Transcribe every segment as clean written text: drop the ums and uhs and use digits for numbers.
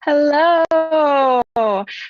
Hello,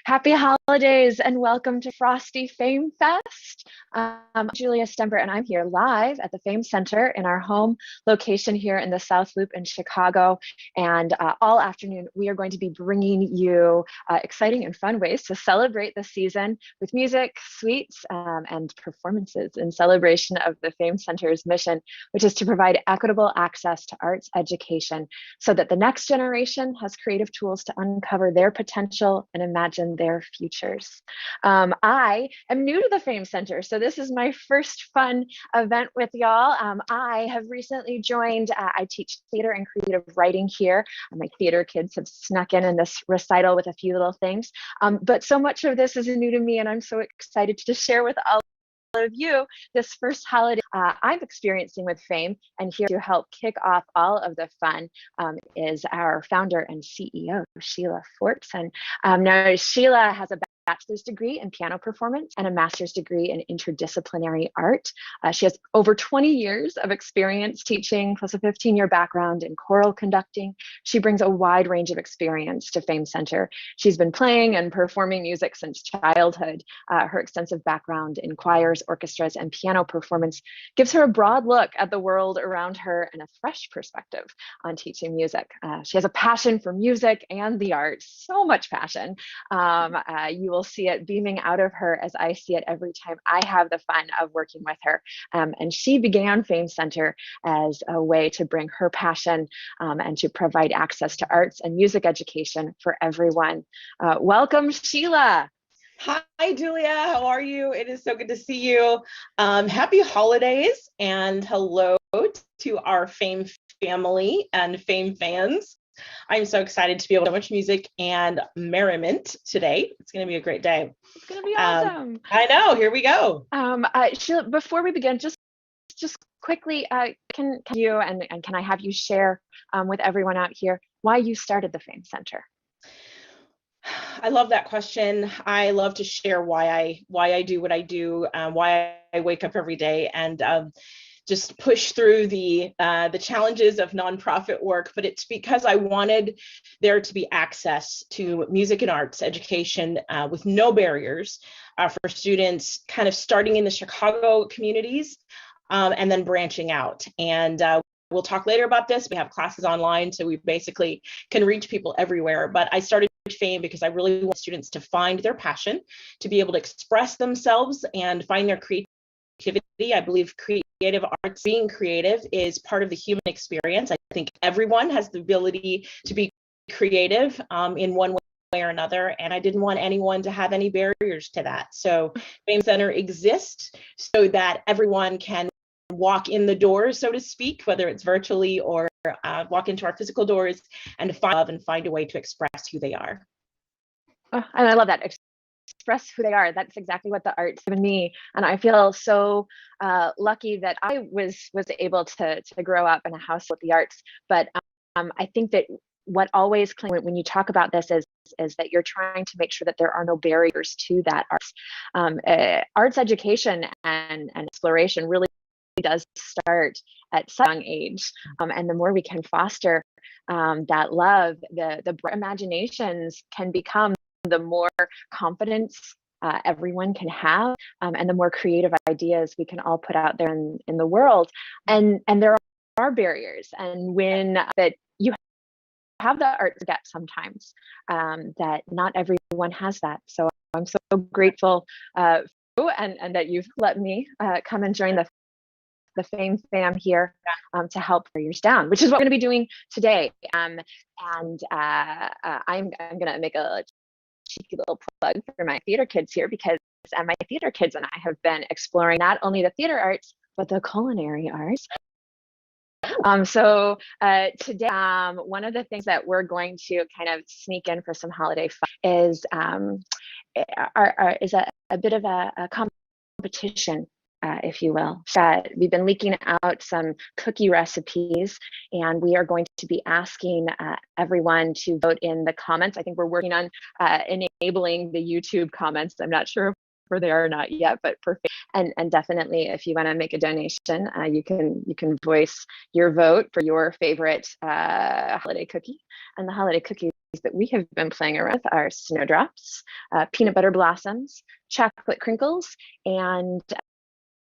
happy holidays, and welcome to Frosty FAME Fest. I'm Julia Stemper, and I'm here live at the FAME Center in our home location here in the South Loop in Chicago. And all afternoon, we are going to be bringing you exciting and fun ways to celebrate the season with music, sweets, and performances in celebration of the FAME Center's mission, which is to provide equitable access to arts education so that the next generation has creative tools to uncover their potential and imagine their futures. I am new to the FAME Center, so this is my first fun event with y'all. I have recently joined, I teach theater and creative writing here. My theater kids have snuck in this recital with a few little things, but so much of this is new to me, and I'm so excited to share with all of you this first holiday I'm experiencing with FAME. And here to help kick off all of the fun is our founder and CEO, Sheila Fortson. Now, Sheila has a bachelor's degree in piano performance and a master's degree in interdisciplinary art. She has over 20 years of experience teaching, plus a 15-year background in choral conducting. She brings a wide range of experience to FAME Center. She's been playing and performing music since childhood. Her extensive background in choirs, orchestras, and piano performance gives her a broad look at the world around her and a fresh perspective on teaching music. She has a passion for music and the arts, so much passion. You will see it beaming out of her as I see it every time I have the fun of working with her. And she began FAME Center as a way to bring her passion and to provide access to arts and music education for everyone. Welcome, Sheila. Hi, Julia. How are you? It is so good to see you. Happy holidays and hello to our FAME family and FAME fans. I'm so excited to be able to so much music and merriment today. It's going to be a great day. It's going to be awesome. I know. Here we go. Sheila, before we begin, just quickly, can you and can I have you share with everyone out here why you started the FAME Center? I love that question. I love to share why I do what I do, why I wake up every day and just push through the challenges of nonprofit work. But it's because I wanted there to be access to music and arts education with no barriers for students, kind of starting in the Chicago communities and then branching out. And we'll talk later about this. We have classes online, so we basically can reach people everywhere. But I started FAME because I really want students to find their passion, to be able to express themselves and find their creativity. I believe creative arts, being creative, is part of the human experience. I think everyone has the ability to be creative in one way or another, and I didn't want anyone to have any barriers to that. So FAME Center exists so that everyone can walk in the doors, so to speak, whether it's virtually or walk into our physical doors and find a way to express who they are. Oh, and I love that. Express who they are. That's exactly what the art's given me, and I feel so lucky that I was able to grow up in a house with the arts. But I think that what always when you talk about this is that you're trying to make sure that there are no barriers to that arts. Arts education and exploration really does start at such a young age, and the more we can foster that love, the imaginations can become, the more confidence everyone can have, and the more creative ideas we can all put out there in the world. And there are barriers, and when that you have the art forget sometimes that not everyone has that. So I'm so grateful and that you've let me come and join the FAME fam here to help barriers down, which is what we're going to be doing today. I'm going to make a cheeky little plug for my theater kids here, because my theater kids and I have been exploring not only the theater arts, but the culinary arts. So today, one of the things that we're going to kind of sneak in for some holiday fun is a bit of a competition, if you will. We've been leaking out some cookie recipes, and we are going to be asking everyone to vote in the comments. I think we're working on enabling the YouTube comments. I'm not sure where they are not yet, but perfect. And definitely, if you want to make a donation, you can voice your vote for your favorite holiday cookie. And the holiday cookie that we have been playing around with are snowdrops, peanut butter blossoms, chocolate crinkles, and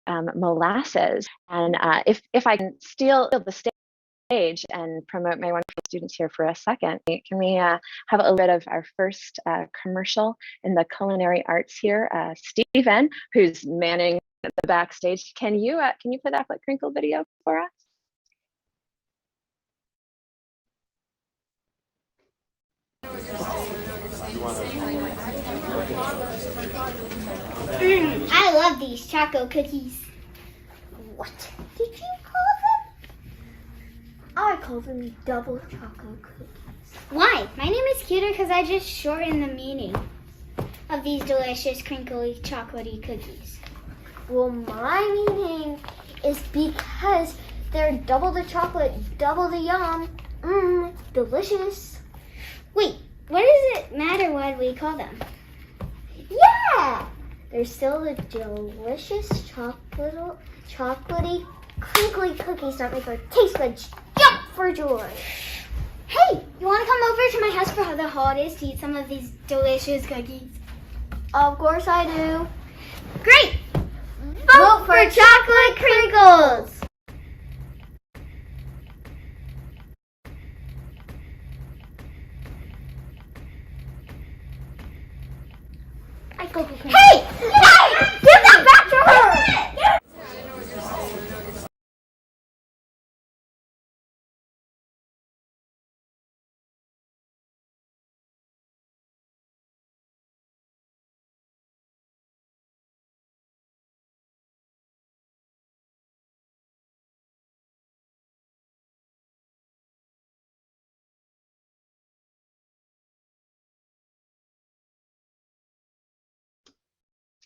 molasses. And if I can steal the stage and promote my wonderful students here for a second, can we have a little bit of our first commercial in the culinary arts here? Stephen, who's manning the backstage, can you play that chocolate crinkle video for us? I love these chocolate cookies. What did you call them? I call them double chocolate cookies. Why? My name is cuter because I just shortened the meaning of these delicious crinkly chocolatey cookies. Well, my meaning is because they're double the chocolate, double the yum. Delicious. Wait, what does it matter what we call them? Yeah! They're still the delicious chocolatey, crinkly cookies that make our taste buds jump for joy. Hey, you want to come over to my house for the holidays to eat some of these delicious cookies? Of course I do. Great! Vote for chocolate crinkles! Hey! Give that back to her!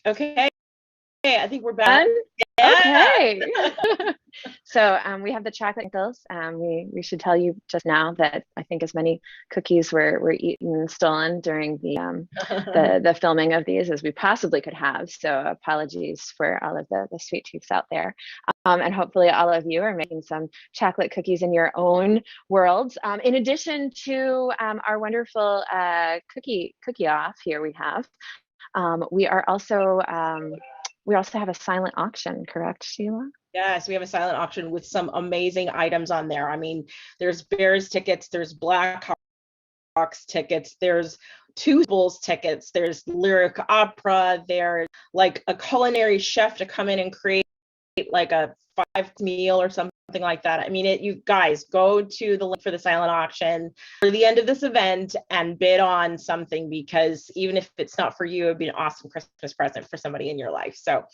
Okay, I think we're back. Okay. So we have the chocolate crinkles. We should tell you just now that I think as many cookies were eaten and stolen during the filming of these as we possibly could have. So apologies for all of the sweet tooths out there. And hopefully all of you are making some chocolate cookies in your own worlds. In addition to our wonderful cookie off here we have, we also have a silent auction, correct, Sheila? Yes, we have a silent auction with some amazing items on there. I mean, there's Bears tickets, there's Black Hawks tickets, there's two Bulls tickets, there's lyric opera, there's like a culinary chef to come in and create like a 5 meal or something like that. I mean, you guys go to the link for the silent auction for the end of this event and bid on something, because even if it's not for you, it'd be an awesome Christmas present for somebody in your life. So,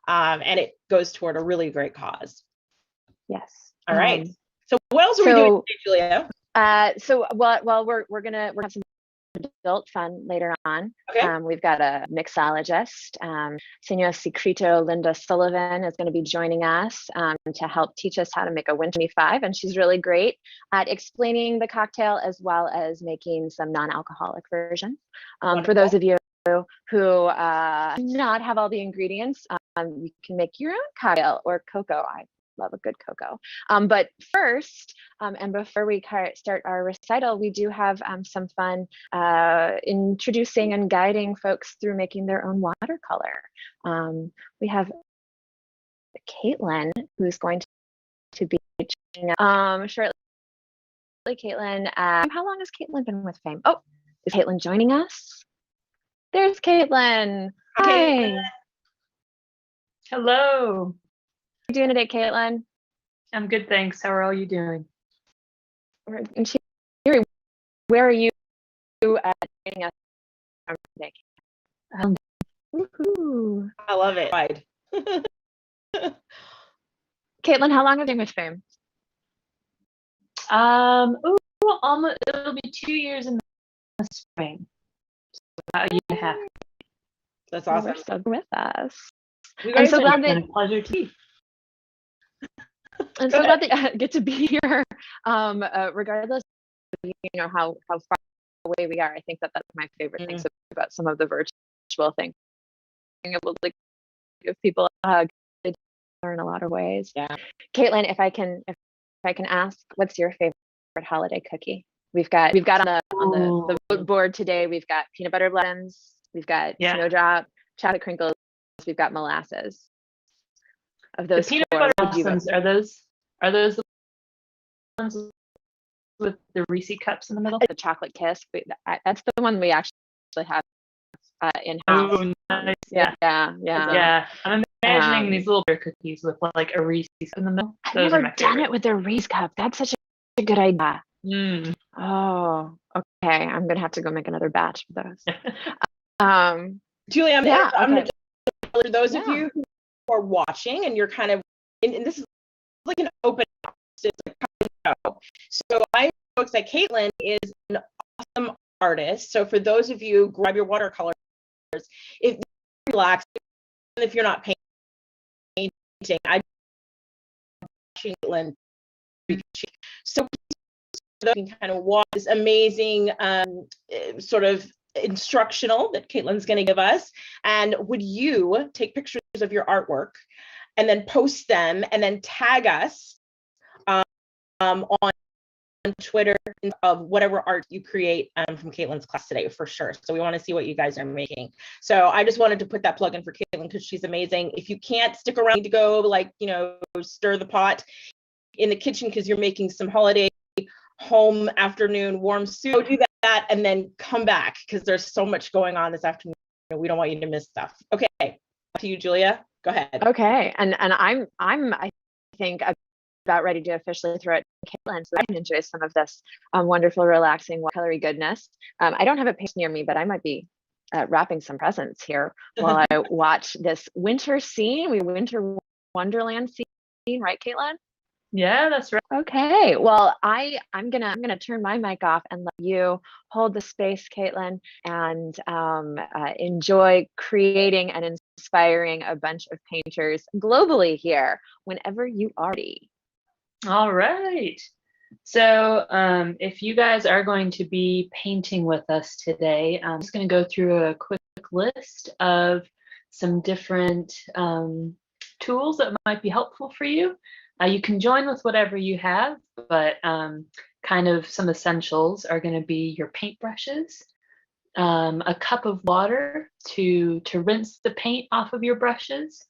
and it goes toward a really great cause. Yes. All right. So what else are we doing today, Julia? So we're gonna have some adult fun later on. Okay. We've got a mixologist, Senor Secreto Linda Sullivan is going to be joining us to help teach us how to make a Win 25, and she's really great at explaining the cocktail as well as making some non-alcoholic versions. For those of you who do not have all the ingredients, you can make your own cocktail or cocoa. I love a good cocoa. But first, and before we start our recital, we do have some fun introducing and guiding folks through making their own watercolor. We have Caitlin, who's going to be shortly. Caitlin, how long has Caitlin been with Fame? Oh, is Caitlin joining us? There's Caitlin. Hi. Hello. How are you doing today, Caitlin? I'm good, thanks. How are all you doing? And where are you joining us from today? Woohoo. I love it. Caitlin, how long have you been with Fame? Almost, it'll be 2 years in the spring. So about a year and a half. That's awesome. You're still with us. I'm so glad that it's been a pleasure to be. I'm so glad that I get to be here. Regardless of how far away we are, I think that's my favorite things about some of the virtual things. Being able to give people a hug, they learn a lot of ways. Yeah. Caitlin, if I can ask, what's your favorite holiday cookie? We've got on the mood board today, we've got peanut butter blends, we've got snowdrop, chocolate crinkles, we've got molasses. Of those the peanut four, butter would you blossoms, are those the ones with the Reese cups in the middle? The chocolate kiss, that's the one we actually have in-house. Oh, nice. Yeah. I'm imagining these little bear cookies with like a Reese in the middle. I've Those never are my done favorite. it with a Reese cup. That's such a good idea. Mm. Oh, okay. I'm gonna have to go make another batch of those. Julie, I'm gonna just, for those of Yeah. you who are watching and you're kind of, and this is like an open house. It's like come and go. So I folks that Caitlin is an awesome artist. So for those of you, grab your watercolors. If you're relaxed, if you're not painting, I Caitlin. So you can kind of watch this amazing sort of instructional that Caitlin's going to give us. And would you take pictures of your artwork and then post them and then tag us on Twitter of whatever art you create from Caitlin's class today, for sure. So we want to see what you guys are making. So I just wanted to put that plug in for Caitlin because she's amazing. If you can't stick around to go, like, you know, stir the pot in the kitchen because you're making some holiday home afternoon warm soup, go do that and then come back because there's so much going on this afternoon. We don't want you to miss stuff. Okay, back to you, Julia. Go ahead. Okay, and I'm I think about ready to officially throw it to Caitlin so I can enjoy some of this wonderful, relaxing, watercolory goodness. I don't have a page near me, but I might be wrapping some presents here while I watch this winter scene. Winter wonderland scene, right, Caitlin? Yeah, that's right. Okay, well, I'm gonna turn my mic off and let you hold the space, Caitlin, and enjoy creating and inspiring a bunch of painters globally here whenever you are ready. All right. So if you guys are going to be painting with us today, I'm just going to go through a quick list of some different tools that might be helpful for you. You can join with whatever you have, but kind of some essentials are going to be your paintbrushes, a cup of water to rinse the paint off of your brushes.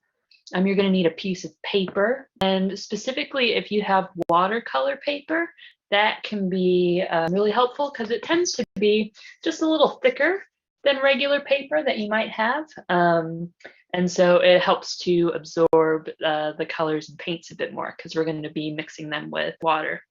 You're going to need a piece of paper, and specifically if you have watercolor paper, that can be really helpful because it tends to be just a little thicker than regular paper that you might have. And so it helps to absorb the colors and paints a bit more because we're going to be mixing them with water.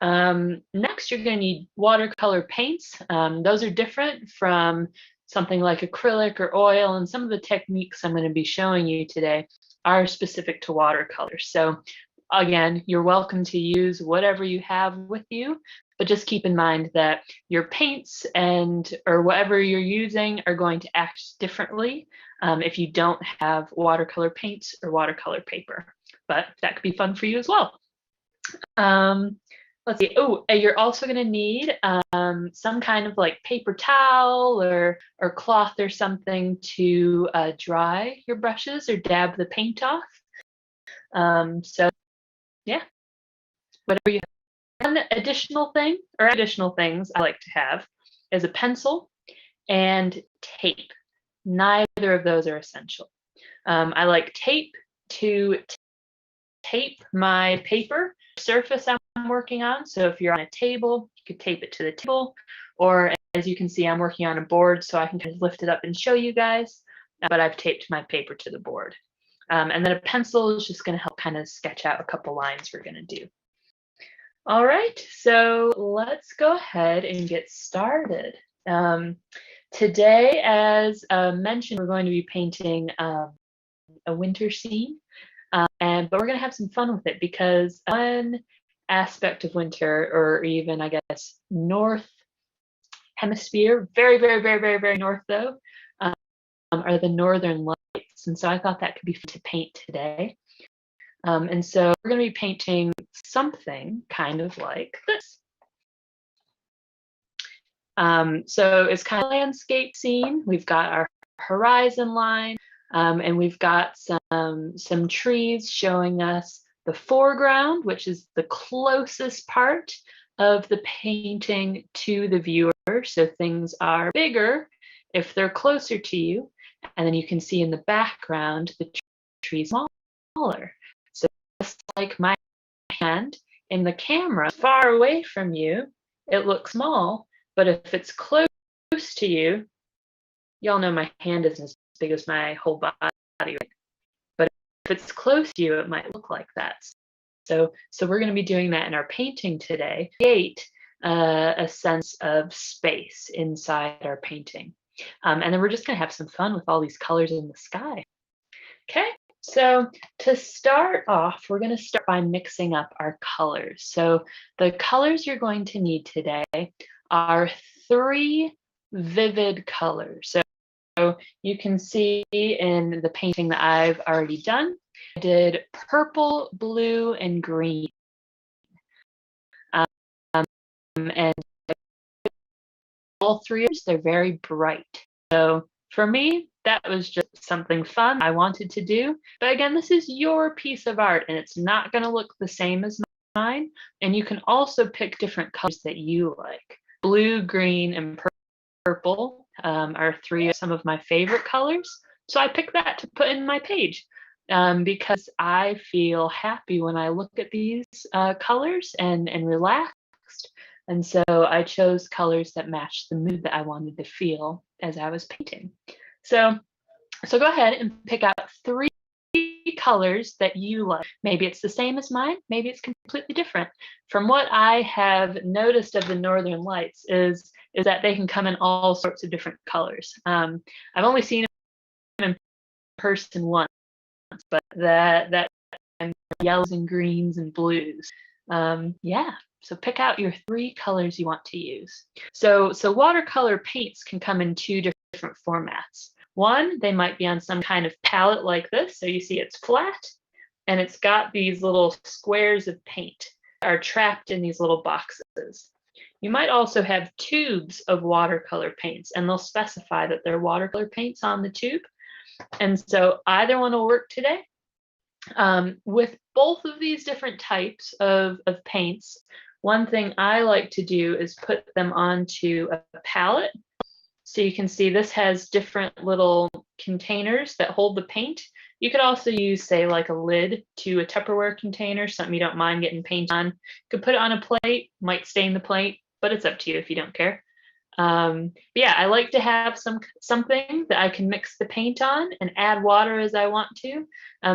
Next, you're going to need watercolor paints. Those are different from something like acrylic or oil, and some of the techniques I'm going to be showing you today are specific to watercolors. So again, you're welcome to use whatever you have with you, but just keep in mind that your paints or whatever you're using are going to act differently if you don't have watercolor paints or watercolor paper, but that could be fun for you as well. Let's see. Oh, you're also going to need some kind of like paper towel or cloth or something to dry your brushes or dab the paint off. So yeah, whatever you have. One additional thing or additional things I like to have is a pencil and tape. Neither of those are essential. I like tape to tape my paper surface I'm working on. So if you're on a table, you could tape it to the table, or as you can see, I'm working on a board, so I can kind of lift it up and show you guys, but I've taped my paper to the board. And then a pencil is just going to help kind of sketch out a couple lines we're going to do. All right, so let's go ahead and get started. Today, as mentioned, we're going to be painting a winter scene. But we're going to have some fun with it because one aspect of winter, or even I guess north hemisphere, very, very, very, very, very north though, are the northern lights. And so I thought that could be fun to paint today. And so we're going to be painting something kind of like this. So it's kind of a landscape scene. We've got our horizon line. And we've got some trees showing us the foreground, which is the closest part of the painting to the viewer. So things are bigger if they're closer to you. And then you can see in the background, the trees smaller. So just like my hand in the camera, far away from you, it looks small. But if it's close to you, y'all know my hand isn't as big as my whole body, right? But if it's close to you, it might look like that. So we're going to be doing that in our painting today. Create a sense of space inside our painting. And then we're just going to have some fun with all these colors in the sky. Okay, so to start off, we're going to start by mixing up our colors. So the colors you're going to need today are 3 vivid colors. So you can see in the painting that I've already done, I did purple, blue, and green. And all 3 of these, they're very bright. So for me, that was just something fun I wanted to do. But again, this is your piece of art and it's not going to look the same as mine. And you can also pick different colors that you like. Blue, green, and purple are 3 of some of my favorite colors. So I picked that to put in my page because I feel happy when I look at these colors and relaxed. And so I chose colors that matched the mood that I wanted to feel as I was painting. So go ahead and pick out 3 colors that you like. Maybe it's the same as mine, maybe it's completely different. From what I have noticed of the Northern Lights is that they can come in all sorts of different colors. I've only seen them in person once, but that yellows and greens and blues. Yeah. So pick out your 3 colors you want to use. So watercolor paints can come in 2 different formats. One, they might be on some kind of palette like this. So you see it's flat and it's got these little squares of paint that are trapped in these little boxes. You might also have tubes of watercolor paints and they'll specify that they're watercolor paints on the tube. And so either one will work today. With both of these different types of paints, one thing I like to do is put them onto a palette. So you can see this has different little containers that hold the paint. You could also use, say, like a lid to a Tupperware container, something you don't mind getting paint on. You could put it on a plate, might stain the plate, but it's up to you if you don't care. But yeah, I like to have something that I can mix the paint on and add water as I want to,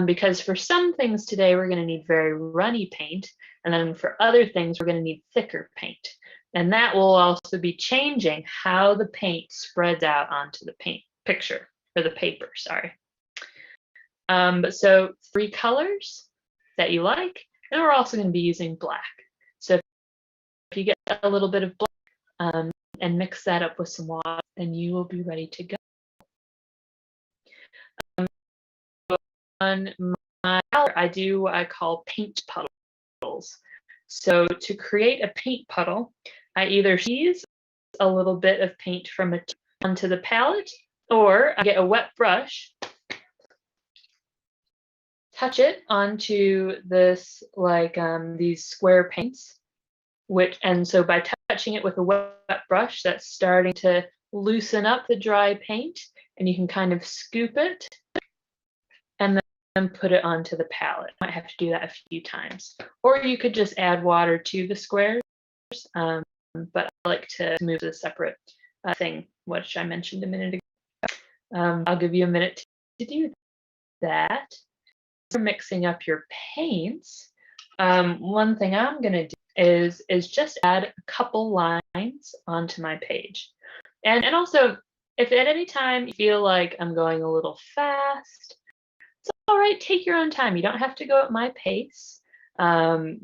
because for some things today, we're going to need very runny paint. And then for other things, we're going to need thicker paint. And that will also be changing how the paint spreads out onto the picture, or the paper, sorry. But so 3 colors that you like, and we're also going to be using black. So if you get a little bit of black and mix that up with some water, then you will be ready to go. On my palette, I do what I call paint puddles. So to create a paint puddle, I either squeeze a little bit of paint from a tube onto the palette, or I get a wet brush, touch it onto this, like these square paints, and so by touching it with a wet brush, that's starting to loosen up the dry paint, and you can kind of scoop it and then put it onto the palette. Might have to do that a few times, or you could just add water to the squares. But I like to move to a separate thing, which I mentioned a minute ago. I'll give you a minute to do that. For mixing up your paints, one thing I'm going to do is just add a couple lines onto my page. And also, if at any time you feel like I'm going a little fast, it's all right, take your own time. You don't have to go at my pace.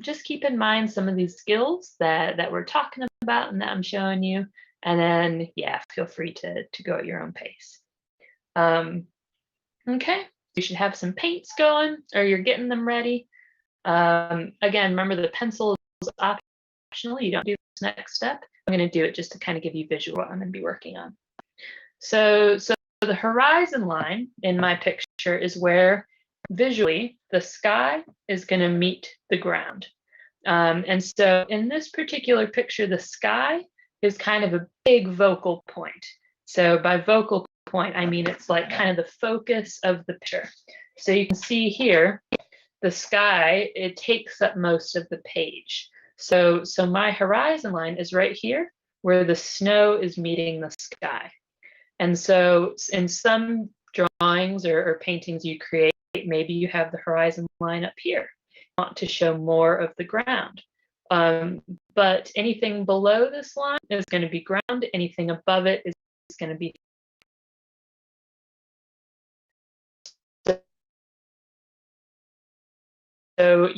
Just keep in mind some of these skills that we're talking about and that I'm showing you. And then, yeah, feel free to go at your own pace. Okay, you should have some paints going, or you're getting them ready. Again, remember the pencil is optional. You don't do this next step. I'm going to do it just to kind of give you visual what I'm going to be working on. So the horizon line in my picture is where visually the sky is going to meet the ground. And so in this particular picture, the sky is kind of a big vocal point. So by vocal point, I mean it's like kind of the focus of the picture. So you can see here, the sky, it takes up most of the page. So my horizon line is right here where the snow is meeting the sky. And so in some drawings or paintings you create, maybe you have the horizon line up here. You want to show more of the ground. But anything below this line is going to be ground. Anything above it is going to be. So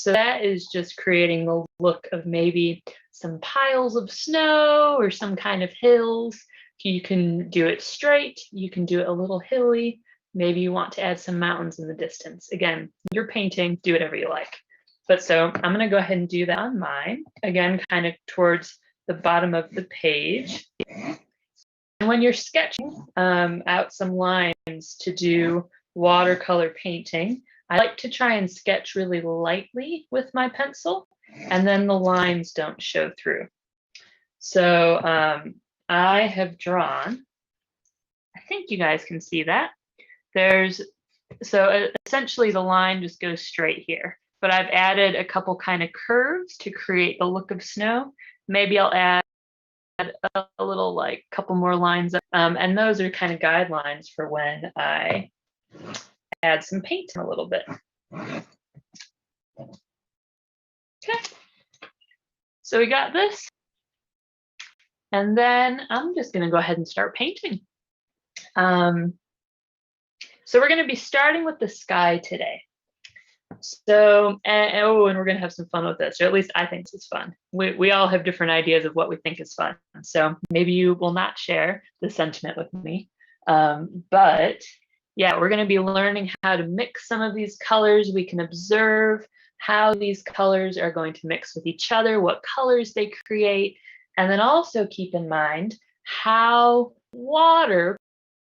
that is just creating the look of maybe some piles of snow or some kind of hills. You can do it straight, you can do it a little hilly. Maybe you want to add some mountains in the distance. Again, you're painting, do whatever you like. But so I'm going to go ahead and do that on mine. Again, kind of towards the bottom of the page. And when you're sketching out some lines to do watercolor painting, I like to try and sketch really lightly with my pencil, and then the lines don't show through. So I have drawn, I think you guys can see that. So essentially the line just goes straight here, but I've added a couple kind of curves to create the look of snow. Maybe I'll add a little like couple more lines, and those are kind of guidelines for when I add some paint in a little bit. Okay, so we got this, and then I'm just going to go ahead and start painting. So we're going to be starting with the sky today. So, and we're going to have some fun with this, or at least I think this is fun. We all have different ideas of what we think is fun. So maybe you will not share the sentiment with me. But yeah, we're going to be learning how to mix some of these colors. We can observe how these colors are going to mix with each other, what colors they create, and then also keep in mind how water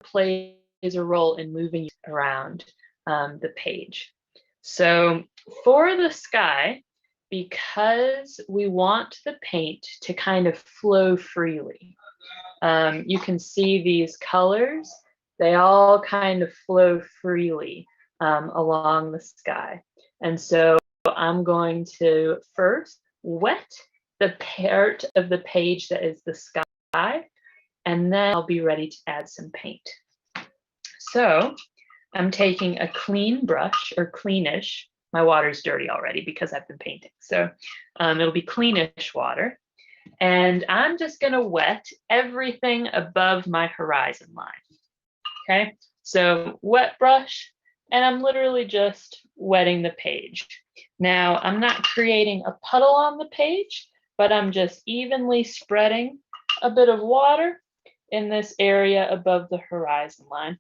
plays a role in moving around the page. So for the sky, because we want the paint to kind of flow freely, you can see these colors, they all kind of flow freely along the sky. And so I'm going to first wet the part of the page that is the sky, and then I'll be ready to add some paint. So I'm taking a clean brush, or cleanish. My water's dirty already because I've been painting. So it'll be cleanish water. And I'm just going to wet everything above my horizon line. Okay, so wet brush, and I'm literally just wetting the page. Now, I'm not creating a puddle on the page, but I'm just evenly spreading a bit of water in this area above the horizon line.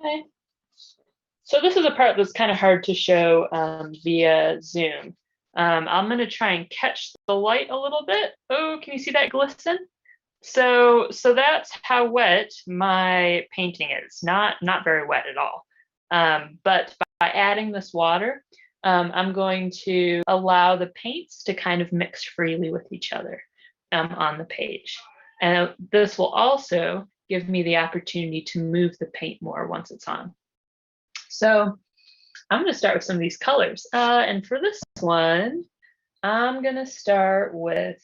Okay, so this is a part that's kind of hard to show via Zoom. I'm going to try and catch the light a little bit. Oh, can you see that glisten? So that's how wet my painting is. Not very wet at all. But by adding this water, I'm going to allow the paints to kind of mix freely with each other on the page. And this will also give me the opportunity to move the paint more once it's on. So I'm going to start with some of these colors. And for this one, I'm going to start with,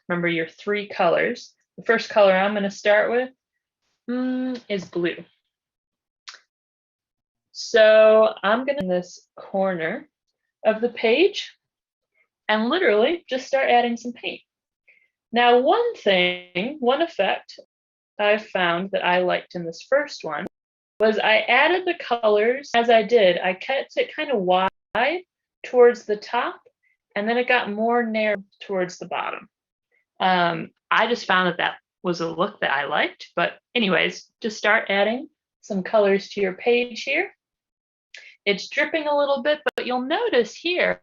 remember your 3 colors. The first color I'm going to start with is blue. So I'm going to in this corner of the page and literally just start adding some paint. Now, one effect I found that I liked in this first one was I added the colors as I did. I kept it kind of wide towards the top, and then it got more narrow towards the bottom. I just found that was a look that I liked. But anyways, just start adding some colors to your page here. It's dripping a little bit, but you'll notice here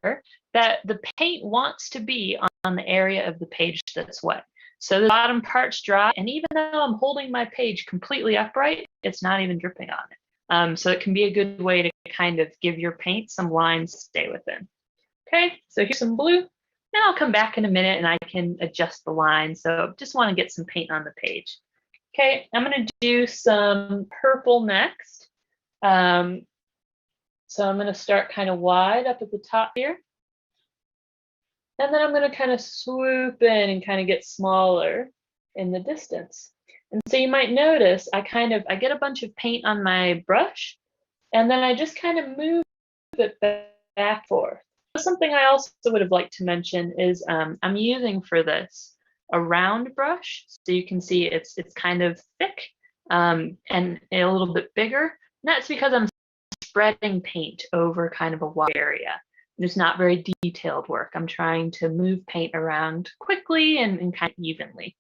that the paint wants to be on the area of the page that's wet. So the bottom part's dry, and even though I'm holding my page completely upright, it's not even dripping on it. So it can be a good way to kind of give your paint some lines to stay within. Okay, so here's some blue. Then I'll come back in a minute and I can adjust the line. So just want to get some paint on the page. Okay, I'm going to do some purple next. So I'm going to start kind of wide up at the top here. And then I'm going to kind of swoop in and kind of get smaller in the distance. And so you might notice I get a bunch of paint on my brush, and then I just kind of move it back and forth. Something I also would have liked to mention is I'm using for this a round brush. So you can see it's kind of thick and a little bit bigger. And that's because I'm spreading paint over kind of a wide area. It's not very detailed work. I'm trying to move paint around quickly and kind of evenly.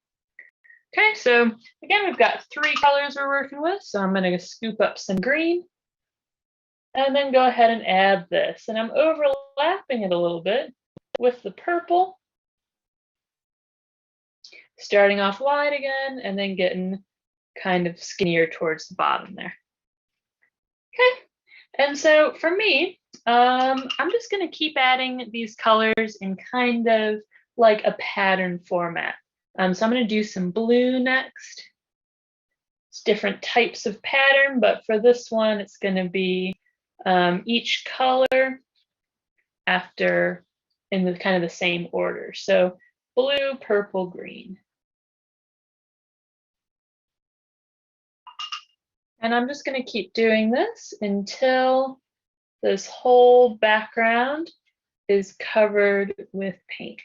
Okay, so again, we've got 3 colors we're working with. So I'm going to scoop up some green and then go ahead and add this. And I'm overlapping it a little bit with the purple, starting off wide again and then getting kind of skinnier towards the bottom there. Okay, and so for me, I'm just going to keep adding these colors in kind of like a pattern format. So I'm going to do some blue next. It's different types of pattern, but for this one, it's going to be each color after in the kind of the same order. So blue, purple, green. And I'm just going to keep doing this until this whole background is covered with paint.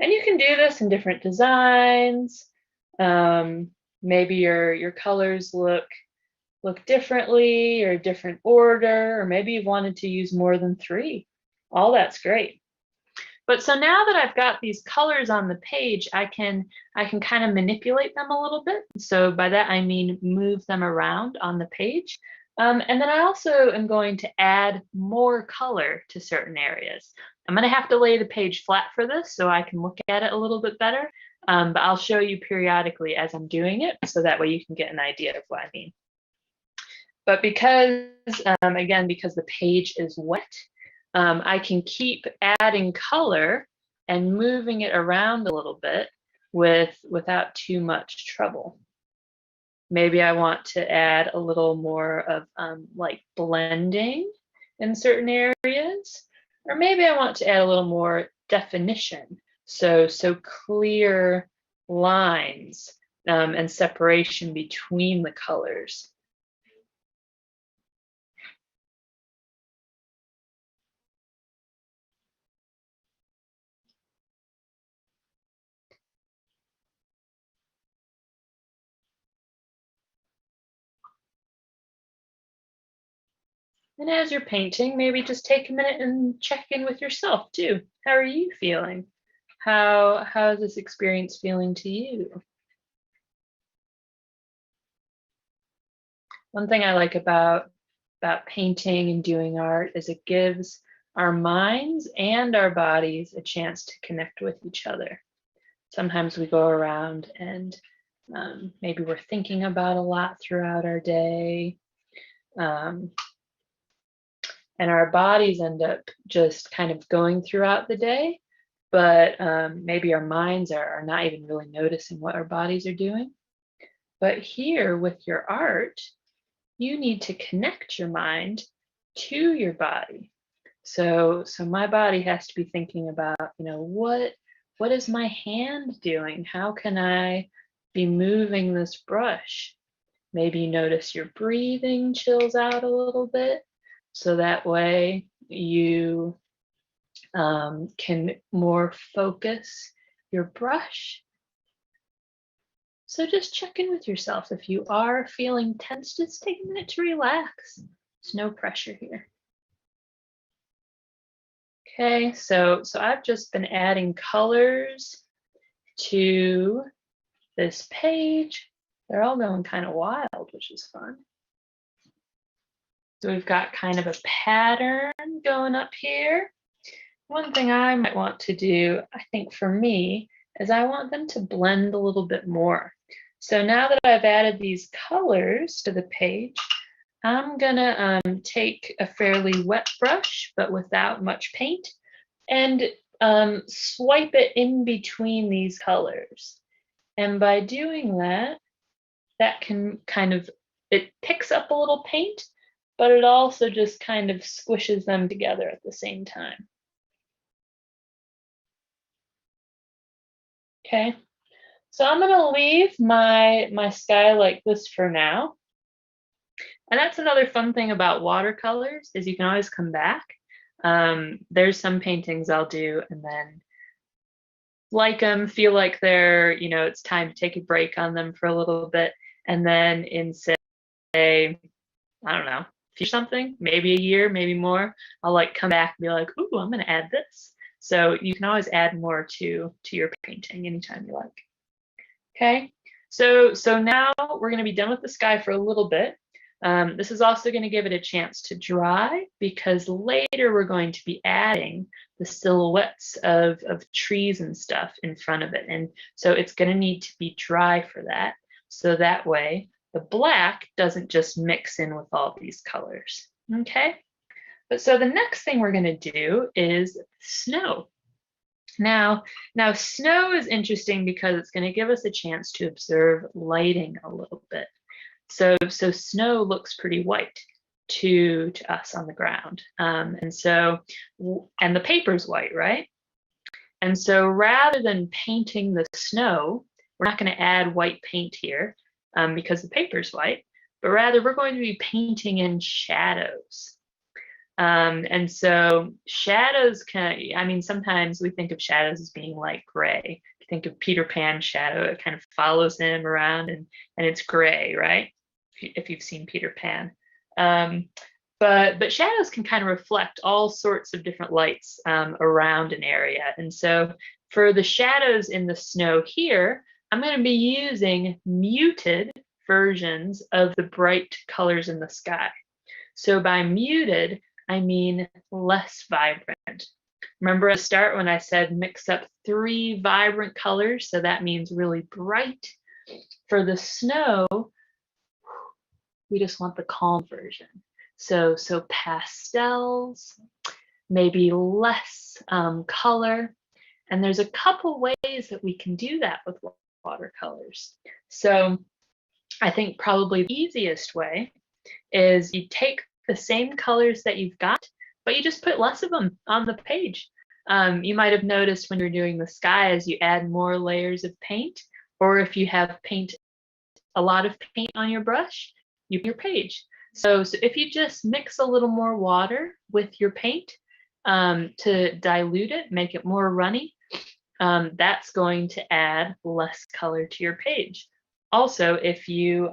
And you can do this in different designs. Maybe your colors look differently or different order, or maybe you've wanted to use more than 3. All that's great. But so now that I've got these colors on the page, I can kind of manipulate them a little bit. So by that I mean move them around on the page. And then I also am going to add more color to certain areas. I'm going to have to lay the page flat for this so I can look at it a little bit better. But I'll show you periodically as I'm doing it, so that way you can get an idea of what I mean. But because, again, because the page is wet, I can keep adding color and moving it around a little bit without too much trouble. Maybe I want to add a little more of like blending in certain areas, or maybe I want to add a little more definition. So clear lines and separation between the colors. And as you're painting, maybe just take a minute and check in with yourself too. How are you feeling? How is this experience feeling to you? One thing I like about painting and doing art is it gives our minds and our bodies a chance to connect with each other. Sometimes we go around and maybe we're thinking about a lot throughout our day. And our bodies end up just kind of going throughout the day, but maybe our minds are not even really noticing what our bodies are doing. But here with your art, you need to connect your mind to your body. So my body has to be thinking about, what is my hand doing? How can I be moving this brush? Maybe you notice your breathing chills out a little bit. So that way you can more focus your brush. So just check in with yourself. If you are feeling tense, just take a minute to relax. There's no pressure here. Okay, so I've just been adding colors to this page. They're all going kind of wild, which is fun. So we've got kind of a pattern going up here. One thing I might want to do, I think for me, is I want them to blend a little bit more. So now that I've added these colors to the page, I'm gonna take a fairly wet brush, but without much paint, and swipe it in between these colors. And by doing that, that can kind of, it picks up a little paint, but it also just kind of squishes them together at the same time. Okay, so I'm gonna leave my sky like this for now. And that's another fun thing about watercolors is you can always come back. There's some paintings I'll do and then like them, feel like they're, you know, it's time to take a break on them for a little bit. And then in say, I don't know, something, maybe a year, maybe more, I'll like come back and be like, ooh, I'm gonna add this. So you can always add more to your painting anytime you like. Okay, so now we're gonna be done with the sky for a little bit. This is also going to give it a chance to dry because later we're going to be adding the silhouettes of trees and stuff in front of it. And so it's going to need to be dry for that. So that way the black doesn't just mix in with all these colors. Okay, but so the next thing we're going to do is snow. Now snow is interesting because it's going to give us a chance to observe lighting a little bit. So snow looks pretty white to us on the ground. And the paper's white, right? And so rather than painting the snow, we're not going to add white paint here because the paper's white, but rather we're going to be painting in shadows. And so shadows sometimes we think of shadows as being like gray. If you think of Peter Pan's shadow, it kind of follows him around and it's gray, right? If you've seen Peter Pan. But shadows can kind of reflect all sorts of different lights around an area. And so for the shadows in the snow here, I'm going to be using muted versions of the bright colors in the sky. So by muted, I mean less vibrant. Remember at the start when I said mix up 3 vibrant colors, so that means really bright. For the snow, we just want the calm version. So pastels, maybe less color. And there's a couple ways that we can do that with watercolors. So I think probably the easiest way is you take the same colors that you've got, but you just put less of them on the page. You might have noticed when you're doing the sky as you add more layers of paint, or if you have a lot of paint on your brush, your page. So if you just mix a little more water with your paint to dilute it, make it more runny, that's going to add less color to your page. Also, if you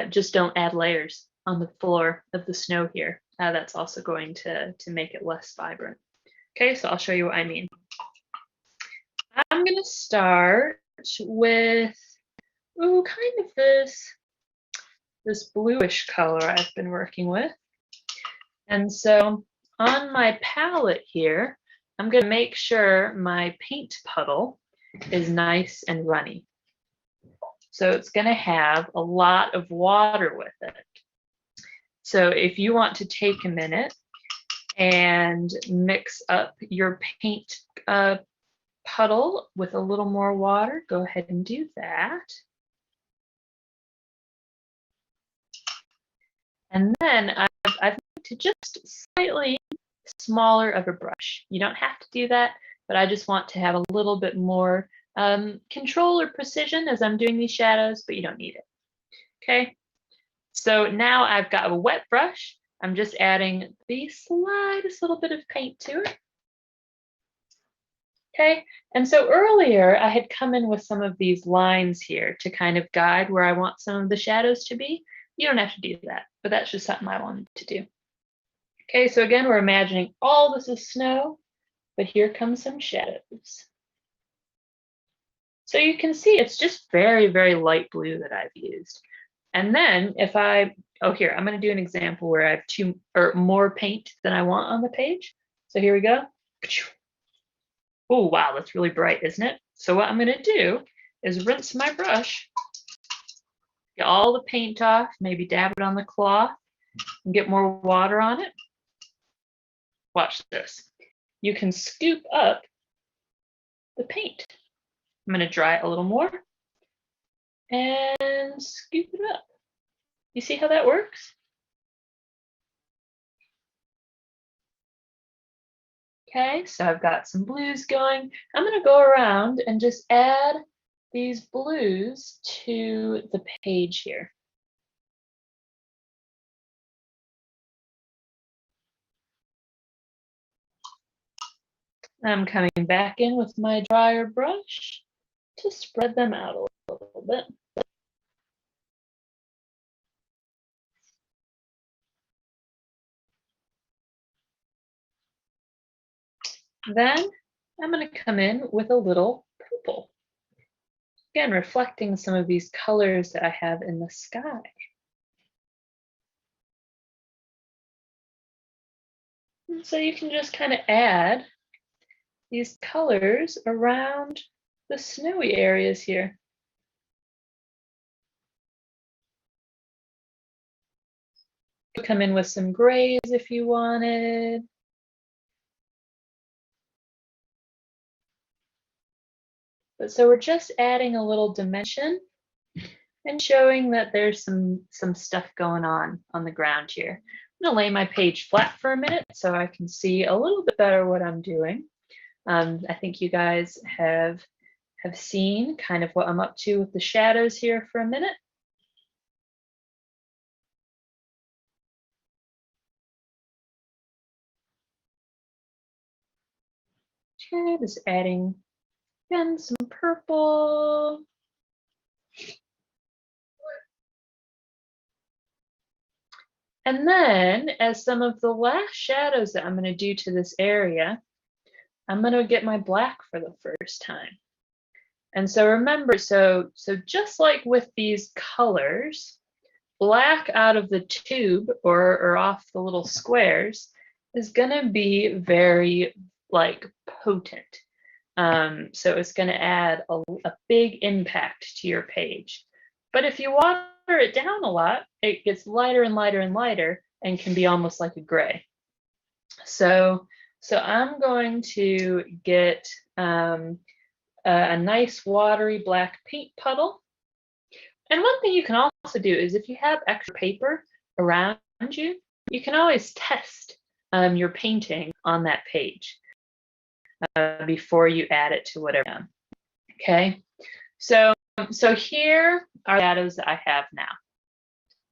just don't add layers on the floor of the snow here, that's also going to make it less vibrant. Okay, so I'll show you what I mean. I'm going to start with kind of this bluish color I've been working with. And so on my palette here, I'm going to make sure my paint puddle is nice and runny. So it's going to have a lot of water with it. So if you want to take a minute and mix up your paint puddle with a little more water, go ahead and do that. And then I've moved to just slightly smaller of a brush. You don't have to do that, but I just want to have a little bit more control or precision as I'm doing these shadows, but you don't need it. Okay, so now I've got a wet brush. I'm just adding the slightest little bit of paint to it. Okay, and so earlier I had come in with some of these lines here to kind of guide where I want some of the shadows to be. You don't have to do that, but that's just something I wanted to do. Okay, so again, we're imagining all this is snow, but here comes some shadows. So you can see it's just very, very light blue that I've used. And then if oh, here, I'm going to do an example where I have two or more paint than I want on the page. So here we go. Oh, wow, that's really bright, isn't it? So what I'm going to do is rinse my brush, get all the paint off, maybe dab it on the cloth and get more water on it. Watch this. You can scoop up the paint. I'm going to dry it a little more and scoop it up. You see how that works? Okay, so I've got some blues going. I'm going to go around and just add these blues to the page here. I'm coming back in with my drier brush to spread them out a little bit. Then I'm going to come in with a little purple. Again, reflecting some of these colors that I have in the sky. And so you can just kind of add these colors around the snowy areas here. Come in with some grays if you wanted. But so we're just adding a little dimension and showing that there's some stuff going on the ground here. I'm gonna lay my page flat for a minute so I can see a little bit better what I'm doing. I think you guys have seen kind of what I'm up to with the shadows here for a minute. Okay, just adding again some purple. And then as some of the last shadows that I'm going to do to this area, I'm going to get my black for the first time. And so remember, so just like with these colors, black out of the tube or off the little squares is going to be very like potent. So it's going to add a big impact to your page. But if you water it down a lot, it gets lighter and lighter and lighter and can be almost like a gray. So I'm going to get a nice watery black paint puddle. And one thing you can also do is if you have extra paper around you, you can always test your painting on that page before you add it to whatever. Okay, so here are the shadows that I have now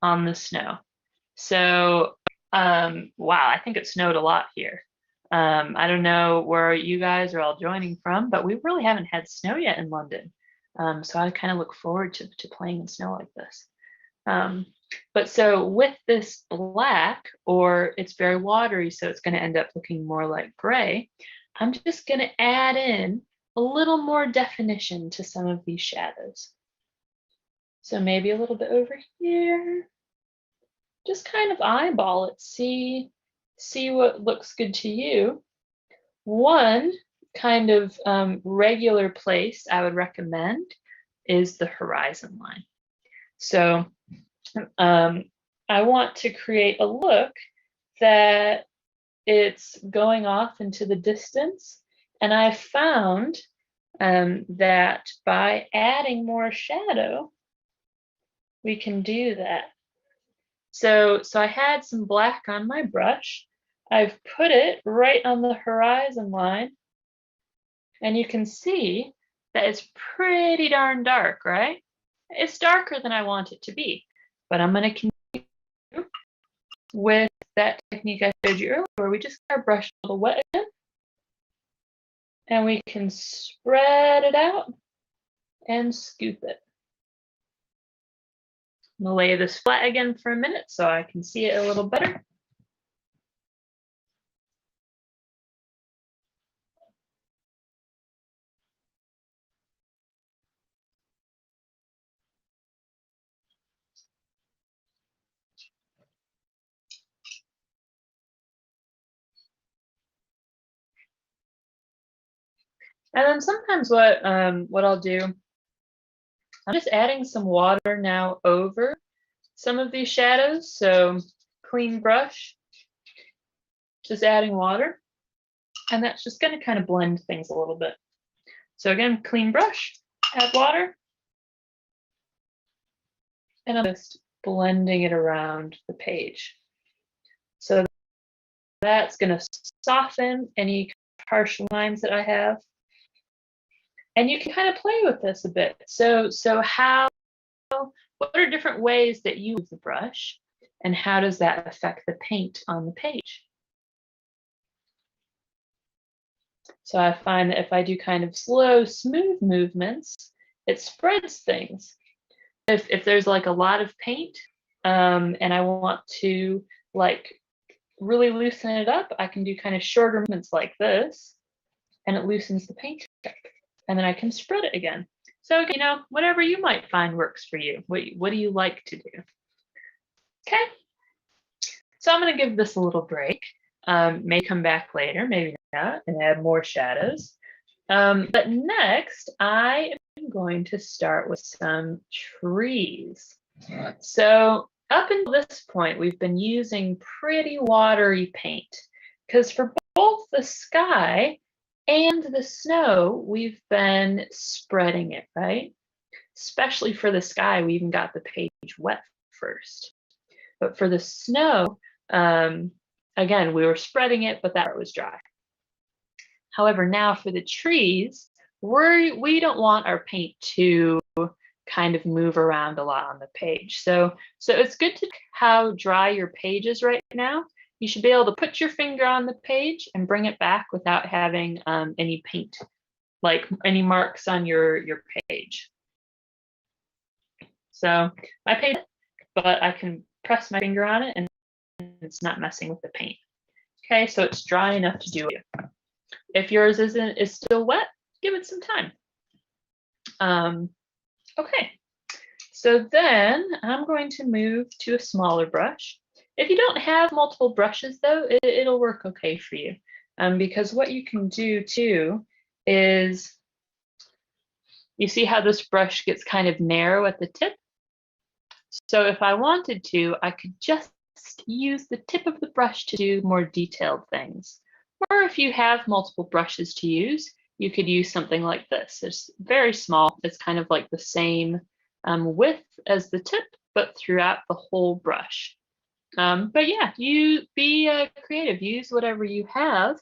on the snow. So wow, I think it snowed a lot here. I don't know where you guys are all joining from, but we really haven't had snow yet in London. So I kind of look forward to playing in snow like this. But so with this black, or it's very watery, so it's going to end up looking more like gray, I'm just going to add in a little more definition to some of these shadows. So maybe a little bit over here. Just kind of eyeball it, see what looks good to you. One kind of regular place I would recommend is the horizon line. So I want to create a look that it's going off into the distance. And I found that by adding more shadow, we can do that. So I had some black on my brush. I've put it right on the horizon line. And you can see that it's pretty darn dark, right? It's darker than I want it to be. But I'm going to continue with that technique I showed you earlier, where we just get our brush a little wet again. And we can spread it out and scoop it. I'm going to lay this flat again for a minute so I can see it a little better. And then sometimes what I'll do, I'm just adding some water now over some of these shadows. So clean brush, just adding water, and that's just going to kind of blend things a little bit. So again, clean brush, add water, and I'm just blending it around the page. So that's going to soften any harsh lines that I have. And you can kind of play with this a bit. So what are different ways that you use the brush, and how does that affect the paint on the page? So I find that if I do kind of slow, smooth movements, it spreads things. If there's like a lot of paint and I want to like really loosen it up, I can do kind of shorter movements like this, and it loosens the paint up. And then I can spread it again. So, you know, whatever you might find works for you. What do you like to do? Okay. So I'm going to give this a little break. May come back later, maybe not, and add more shadows. But next, I am going to start with some trees. So up until this point, we've been using pretty watery paint, because for both the sky and the snow, we've been spreading it, right? Especially for the sky, we even got the page wet first. But for the snow, again, we were spreading it, but that part was dry. However, now for the trees, we don't want our paint to kind of move around a lot on the page. So it's good to know how dry your page is right now. You should be able to put your finger on the page and bring it back without having any paint, like any marks on your page. So my page, but I can press my finger on it and it's not messing with the paint. Okay, so it's dry enough to do it. If yours is still wet, give it some time. Okay, so then I'm going to move to a smaller brush. If you don't have multiple brushes though, it'll work okay for you. Because what you can do too is, you see how this brush gets kind of narrow at the tip? So if I wanted to, I could just use the tip of the brush to do more detailed things. Or if you have multiple brushes to use, you could use something like this. It's very small. It's kind of like the same width as the tip, but throughout the whole brush. But yeah, you be creative. Use whatever you have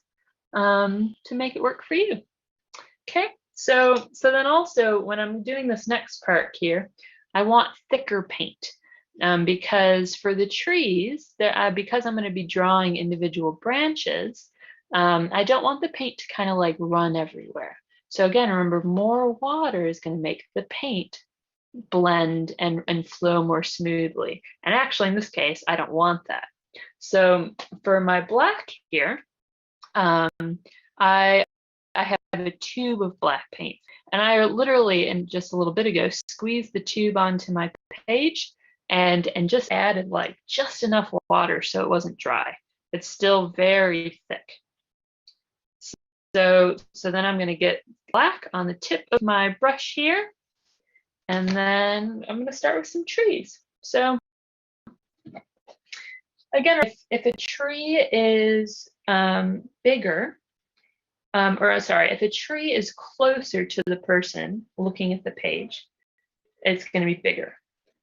to make it work for you. Okay, so then also when I'm doing this next part here, I want thicker paint because for the trees, because I'm going to be drawing individual branches, I don't want the paint to kind of like run everywhere. So again, remember, more water is going to make the paint blend and flow more smoothly. And actually in this case, I don't want that. So for my black here, I have a tube of black paint, and I literally, and just a little bit ago, squeezed the tube onto my page and just added like just enough water so it wasn't dry. It's still very thick. So then I'm going to get black on the tip of my brush here, and then I'm going to start with some trees. So again, if a tree is bigger, if a tree is closer to the person looking at the page, it's going to be bigger.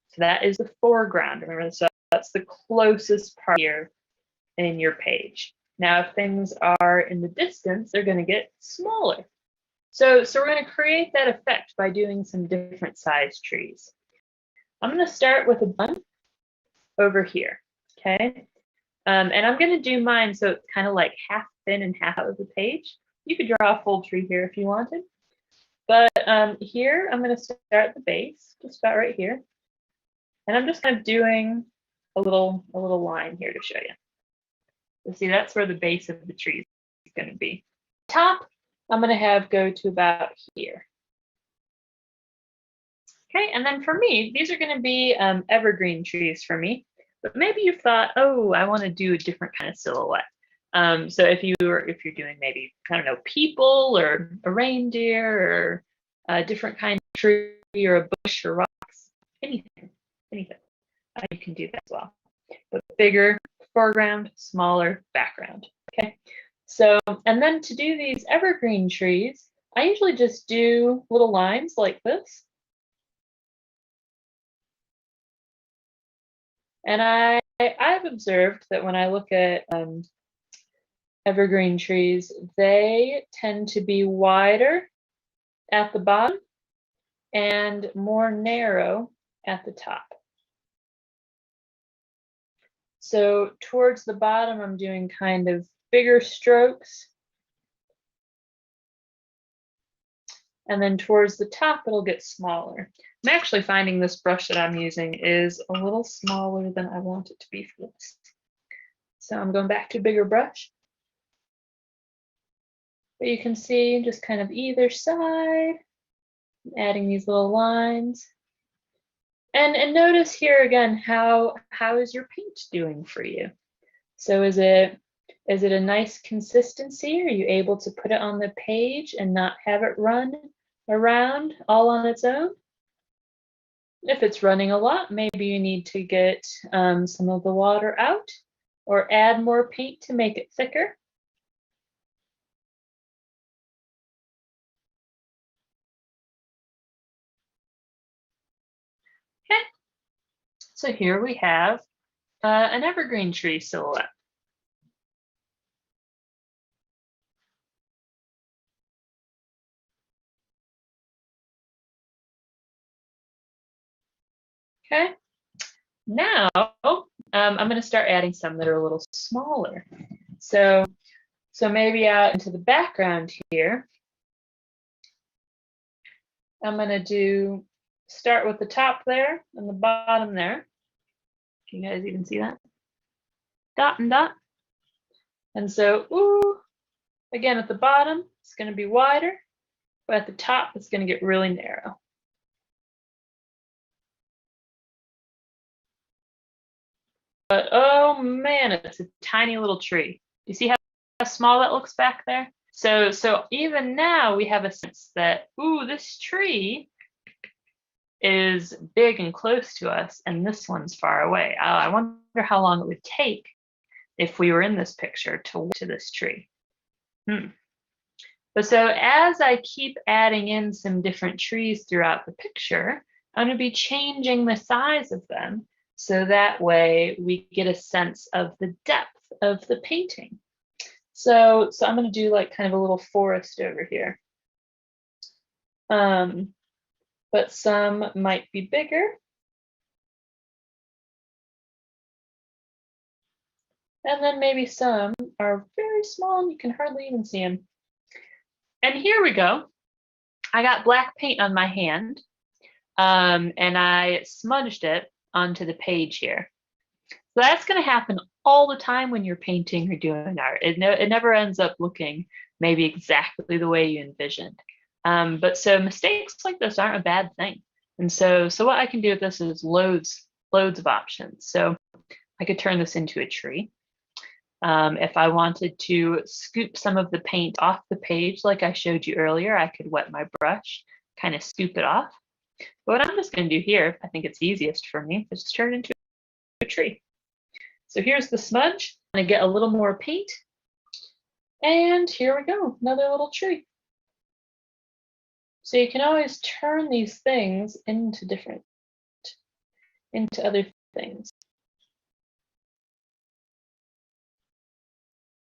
So that is the foreground. Remember, so that's the closest part here in your page. Now, if things are in the distance, they're going to get smaller. So we're going to create that effect by doing some different size trees. I'm going to start with a bun over here, okay? And I'm going to do mine so it's kind of like half in and half out of the page. You could draw a full tree here if you wanted. But here, I'm going to start at the base, just about right here. And I'm just kind of doing a little line here to show you. So see, that's where the base of the tree is going to be. Top, I'm going to have go to about here. Okay, and then for me, these are going to be evergreen trees for me. But maybe you thought, oh, I want to do a different kind of silhouette. So if you're doing maybe, I don't know, people or a reindeer or a different kind of tree or a bush or rocks, anything, you can do that as well. But bigger foreground, smaller background. Okay. So, and then to do these evergreen trees, I usually just do little lines like this. And I've observed that when I look at evergreen trees, they tend to be wider at the bottom and more narrow at the top. So towards the bottom, I'm doing kind of bigger strokes. And then towards the top, it'll get smaller. I'm actually finding this brush that I'm using is a little smaller than I want it to be for this. So I'm going back to a bigger brush. But you can see just kind of either side, adding these little lines. And notice here again, how is your paint doing for you? So is it a nice consistency? Are you able to put it on the page and not have it run around all on its own? If it's running a lot, maybe you need to get some of the water out or add more paint to make it thicker. Okay, so here we have an evergreen tree silhouette. Okay, now I'm going to start adding some that are a little smaller. So maybe out into the background here, I'm going to start with the top there and the bottom there. Can you guys even see that? Dot and dot. And so, again, at the bottom, it's going to be wider, but at the top, it's going to get really narrow. But oh man, it's a tiny little tree. You see how small that looks back there? So even now we have a sense that, this tree is big and close to us, and this one's far away. I wonder how long it would take if we were in this picture to walk to this tree. But so as I keep adding in some different trees throughout the picture, I'm going to be changing the size of them. So that way we get a sense of the depth of the painting. So I'm going to do like kind of a little forest over here. But some might be bigger. And then maybe some are very small and you can hardly even see them. And here we go. I got black paint on my hand and I smudged it onto the page here. So that's going to happen all the time when you're painting or doing art. It never ends up looking maybe exactly the way you envisioned. But so mistakes like this aren't a bad thing. And so what I can do with this is loads of options. So I could turn this into a tree. If I wanted to scoop some of the paint off the page like I showed you earlier, I could wet my brush, kind of scoop it off. But what I'm just going to do here, I think it's easiest for me, is just turn it into a tree. So here's the smudge. I'm going to get a little more paint. And here we go, another little tree. So you can always turn these things into other things.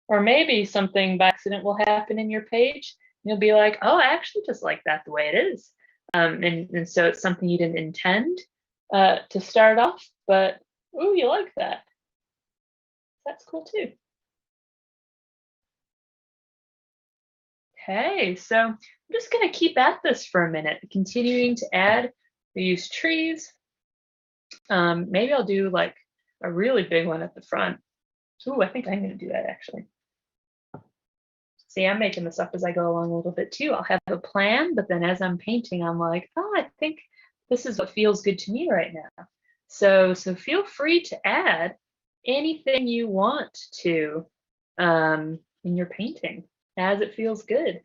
Or maybe something by accident will happen in your page. You'll be like, oh, I actually just like that the way it is. And so it's something you didn't intend to start off, but you like that. That's cool too. Okay, so I'm just going to keep at this for a minute, continuing to add these trees. Maybe I'll do like a really big one at the front. I think I'm going to do that actually. See, I'm making this up as I go along a little bit too. I'll have a plan, but then as I'm painting, I'm like, I think this is what feels good to me right now. So feel free to add anything you want to in your painting as it feels good.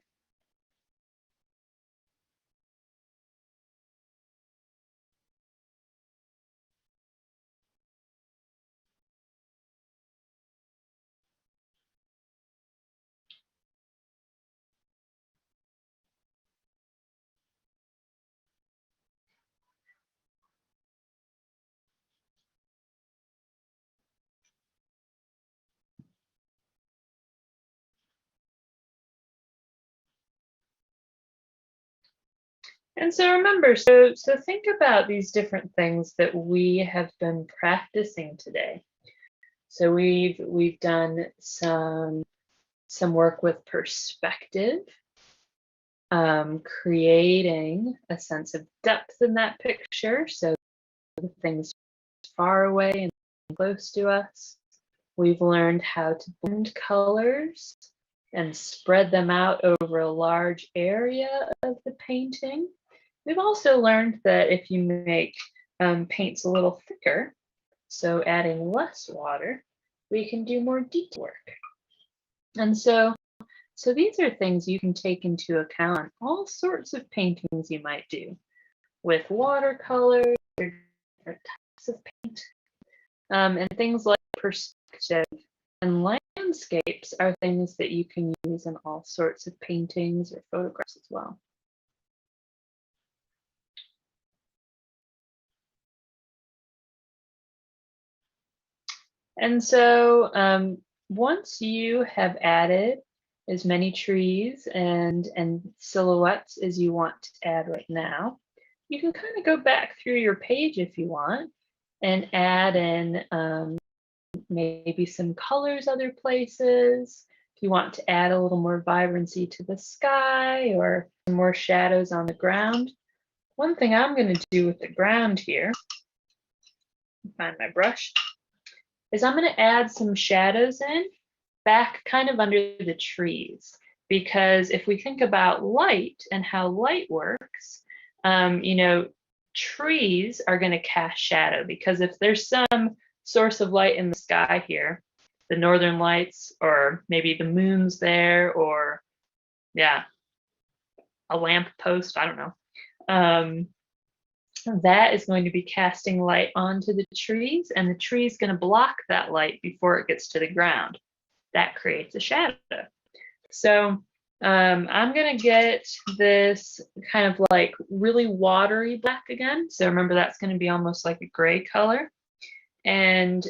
And so remember, so think about these different things that we have been practicing today. So we've done some work with perspective, creating a sense of depth in that picture, so the things far away and close to us. We've learned how to blend colors and spread them out over a large area of the painting. We've also learned that if you make paints a little thicker, so adding less water, we can do more detail work. And so these are things you can take into account on all sorts of paintings you might do with watercolor, different types of paint, and things like perspective and landscapes are things that you can use in all sorts of paintings or photographs as well. And so once you have added as many trees and silhouettes as you want to add right now, you can kind of go back through your page if you want and add in maybe some colors other places. If you want to add a little more vibrancy to the sky or more shadows on the ground. One thing I'm going to do with the ground here, find my brush, is I'm going to add some shadows in back kind of under the trees. Because if we think about light and how light works, you know, trees are going to cast shadow, because if there's some source of light in the sky here, the northern lights, or maybe the moon's there, or yeah, a lamp post, I don't know. That is going to be casting light onto the trees, and the tree is going to block that light before it gets to the ground. That creates a shadow. So I'm going to get this kind of like really watery black again. So remember, that's going to be almost like a gray color. And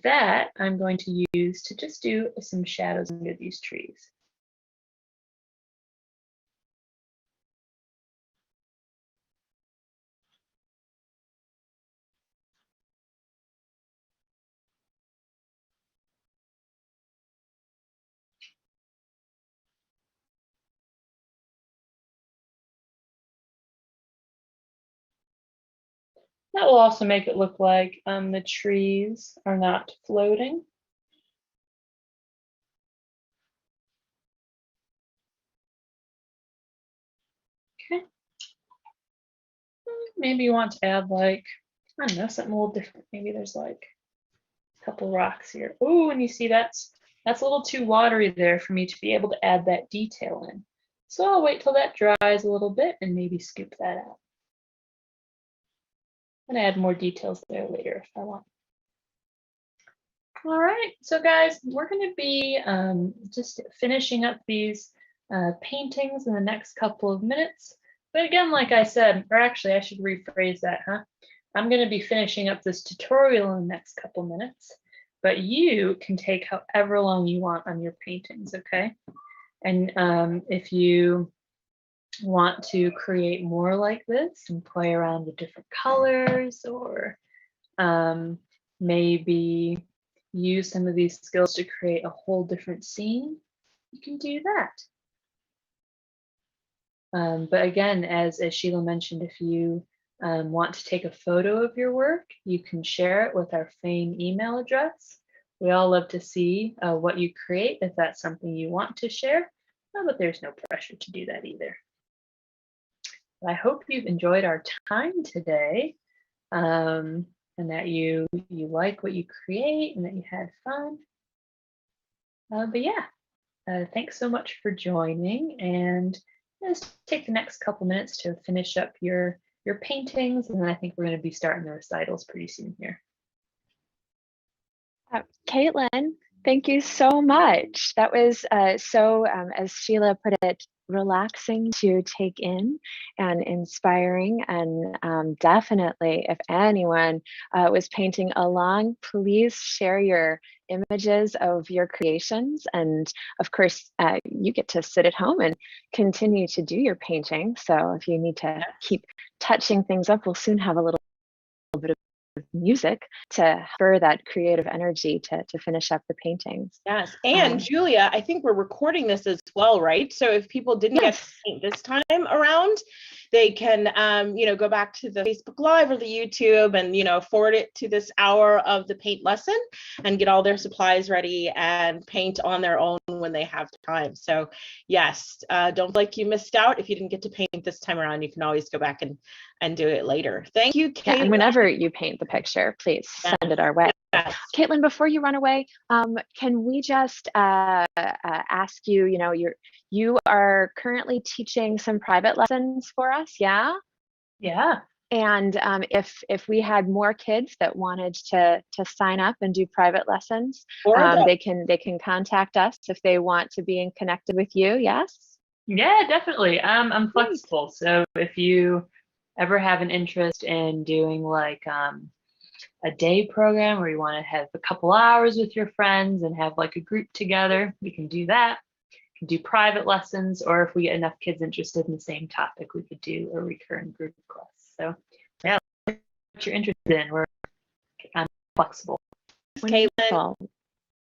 that I'm going to use to just do some shadows under these trees. That will also make it look like the trees are not floating. Okay. Maybe you want to add like, I don't know, something a little different. Maybe there's like a couple rocks here. Oh, and you see that's a little too watery there for me to be able to add that detail in. So I'll wait till that dries a little bit and maybe scoop that out. And add more details there later if I want. All right, so guys, we're going to be just finishing up these paintings in the next couple of minutes. But again, like I said, or actually I should rephrase that, huh? I'm going to be finishing up this tutorial in the next couple minutes, but you can take however long you want on your paintings, okay? And if you want to create more like this and play around with different colors, or maybe use some of these skills to create a whole different scene, you can do that. But again, as Sheila mentioned, if you want to take a photo of your work, you can share it with our FAME email address. We all love to see what you create if that's something you want to share, but there's no pressure to do that either. I hope you've enjoyed our time today, and that you like what you create and that you had fun. But yeah, thanks so much for joining, and just take the next couple minutes to finish up your paintings, and then I think we're going to be starting the recitals pretty soon here. Caitlin, thank you so much. That was as Sheila put it, relaxing to take in and inspiring. And definitely, if anyone was painting along, please share your images of your creations. And of course, you get to sit at home and continue to do your painting. So if you need to keep touching things up, we'll soon have a little bit of music to spur that creative energy to finish up the paintings. Yes. And Julia, I think we're recording this as well, right? So if people didn't get to paint this time around, they can, go back to the Facebook Live or the YouTube and, forward it to this hour of the paint lesson and get all their supplies ready and paint on their own when they have time. So yes, don't feel like you missed out. If you didn't get to paint this time around, you can always go back and do it later. Thank you, Caitlin. Yeah, and whenever you paint the picture, please send it our way. Yes. Caitlin, before you run away, can we just ask you, you are currently teaching some private lessons for us, yeah? Yeah. And if we had more kids that wanted to sign up and do private lessons, they can contact us if they want to be connected with you, yes? Yeah, definitely. I'm flexible. So if you ever have an interest in doing like a day program where you want to have a couple hours with your friends and have like a group together, we can do that. We can do private lessons, or if we get enough kids interested in the same topic, we could do a recurring group class. So yeah, what you're interested in, I'm flexible. Caitlin.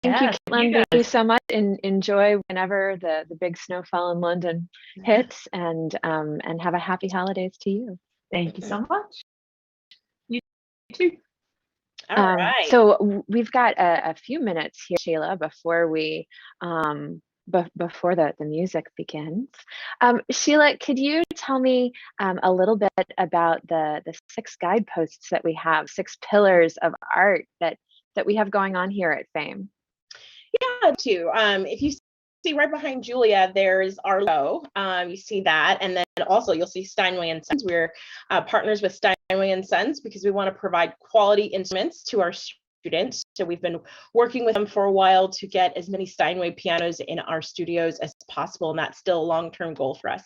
Thank you, Caitlin. Thank you so much. And enjoy whenever the big snowfall in London hits, and have a happy holidays to you. Thank you so much. You too. All right. So we've got a few minutes here, Sheila, before we before the music begins. Sheila, could you tell me a little bit about the 6 guideposts that we have, 6 pillars of art that we have going on here at FAME? Yeah, too. If you see right behind Julia, there's our logo. You see that, and then also you'll see Steinway and Sons. We're partners with Steinway and Sons because we want to provide quality instruments to our students. So we've been working with them for a while to get as many Steinway pianos in our studios as possible, and that's still a long-term goal for us.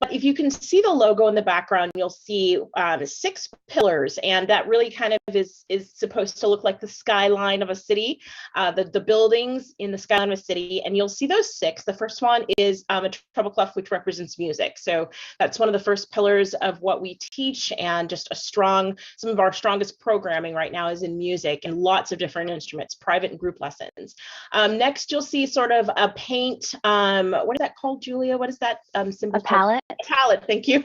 But if you can see the logo in the background, you'll see 6 pillars, and that really kind of is supposed to look like the skyline of a city, the buildings in the skyline of a city, and you'll see those 6. The first one is a treble clef, which represents music. So that's one of the first pillars of what we teach, and just some of our strongest programming right now is in music and lots of different instruments, private and group lessons. Next, you'll see sort of a paint, what is that called, Julia? What is that symbol? A palette. A palette, thank you.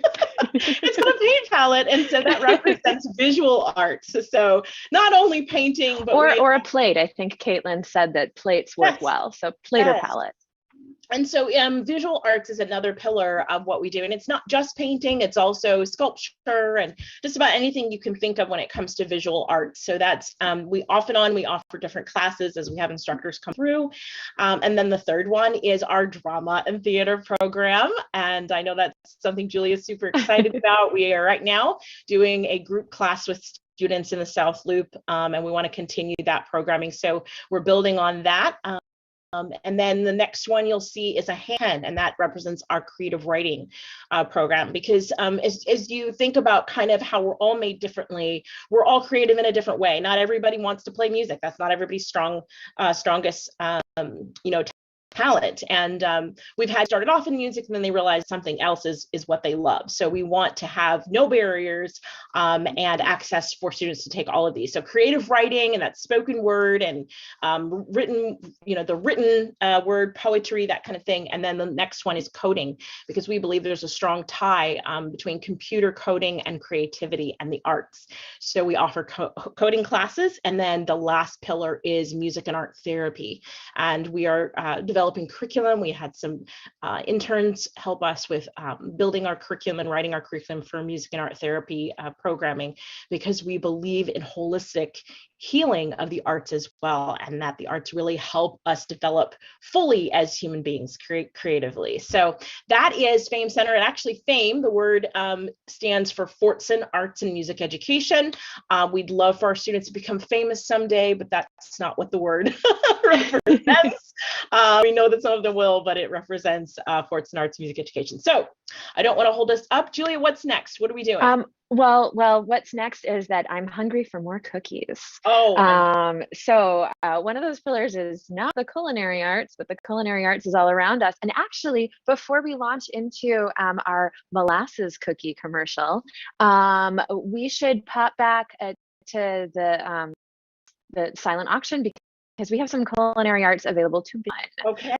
It's got a paint palette, and so that represents visual art. So not only painting, but or a plate. I think Caitlin said that plates work well, so plate or palette. And so visual arts is another pillar of what we do. And it's not just painting, it's also sculpture and just about anything you can think of when it comes to visual arts. So that's, we offer different classes as we have instructors come through. And then the third one is our drama and theater program. And I know that's something Julia is super excited about. We are right now doing a group class with students in the South Loop, and we want to continue that programming. So we're building on that. And then the next one you'll see is a hand, and that represents our creative writing program. Because as you think about kind of how we're all made differently, we're all creative in a different way. Not everybody wants to play music. That's not everybody's strongest, talent. And we've had started off in music, and then they realize something else is what they love. So we want to have no barriers and access for students to take all of these. So creative writing, and that's spoken word and written, the written word, poetry, that kind of thing. And then the next one is coding, because we believe there's a strong tie between computer coding and creativity and the arts. So we offer coding classes. And then the last pillar is music and art therapy. And we are developing developing curriculum. We had some interns help us with building our curriculum and writing our curriculum for music and art therapy programming, because we believe in holistic healing of the arts as well, and that the arts really help us develop fully as human beings creatively. So that is FAME Center. And actually FAME, the word stands for Fortson Arts and Music Education. We'd love for our students to become famous someday, but that's not what the word represents. We know that some of them will, but it represents Fortson Arts and Music Education. So I don't want to hold us up. Julia, what's next? What are we doing? Well, what's next is that I'm hungry for more cookies. So one of those pillars is not the culinary arts, but the culinary arts is all around us. And actually, before we launch into our molasses cookie commercial, we should pop back to the silent auction, because we have some culinary arts available to buy. Okay.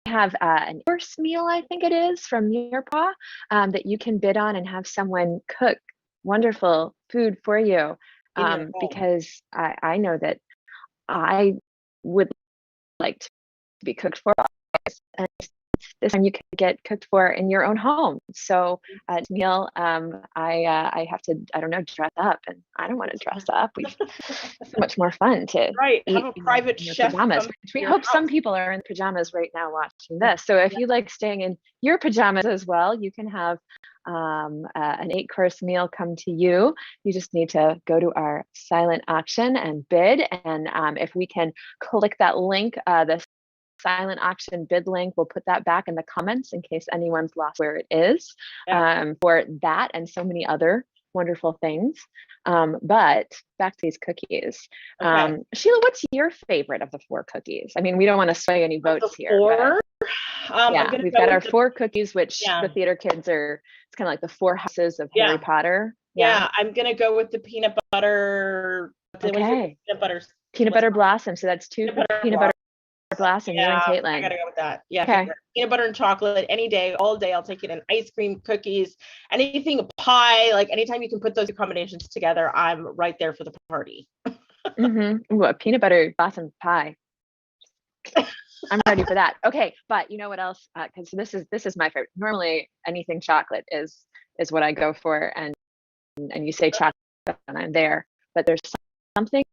Have an course meal, I think it is, from Nearpaw that you can bid on and have someone cook wonderful food for you, because I know that I would like to be cooked for, and this time you can get cooked for in your own home. So meal, I have to, I don't know, dress up, and I don't want to dress up. It's so much more fun to have a private chef pajamas. We hope some people are in pajamas right now watching this. So if you like staying in your pajamas as well, you can have an 8-course meal come to you. You just need to go to our silent auction and bid. And if we can click that link, the silent auction bid link, we'll put that back in the comments in case anyone's lost where it is, for that and so many other wonderful things. But back to these cookies. Sheila, what's your favorite of the 4 cookies? I mean, we don't want to sway any votes here. But, we've got our 4 cookies, which the theater kids are, it's kind of like the 4 houses of Harry Potter. I'm gonna go with the peanut butter. Peanut butter blossom. So that's 2 peanut butter blossom. You and Caitlin. I gotta go with that. Peanut butter and chocolate any day, all day. I'll take it in ice cream, cookies, anything, pie. Like anytime you can put those combinations together, I'm right there for the party. Ooh, a peanut butter blossom pie. I'm ready for that. Okay, but you know what else? Because this is my favorite. Normally, anything chocolate is what I go for, and you say chocolate, and I'm there. But there's something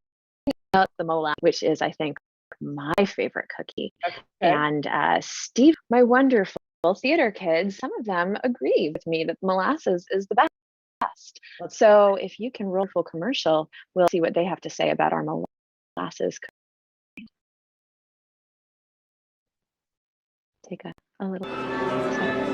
about the molasses, which is, I think, my favorite cookie. And Steve, my wonderful theater kids, some of them agree with me that molasses is the best. So if you can roll full commercial, we'll see what they have to say about our molasses cookie. Take a little second.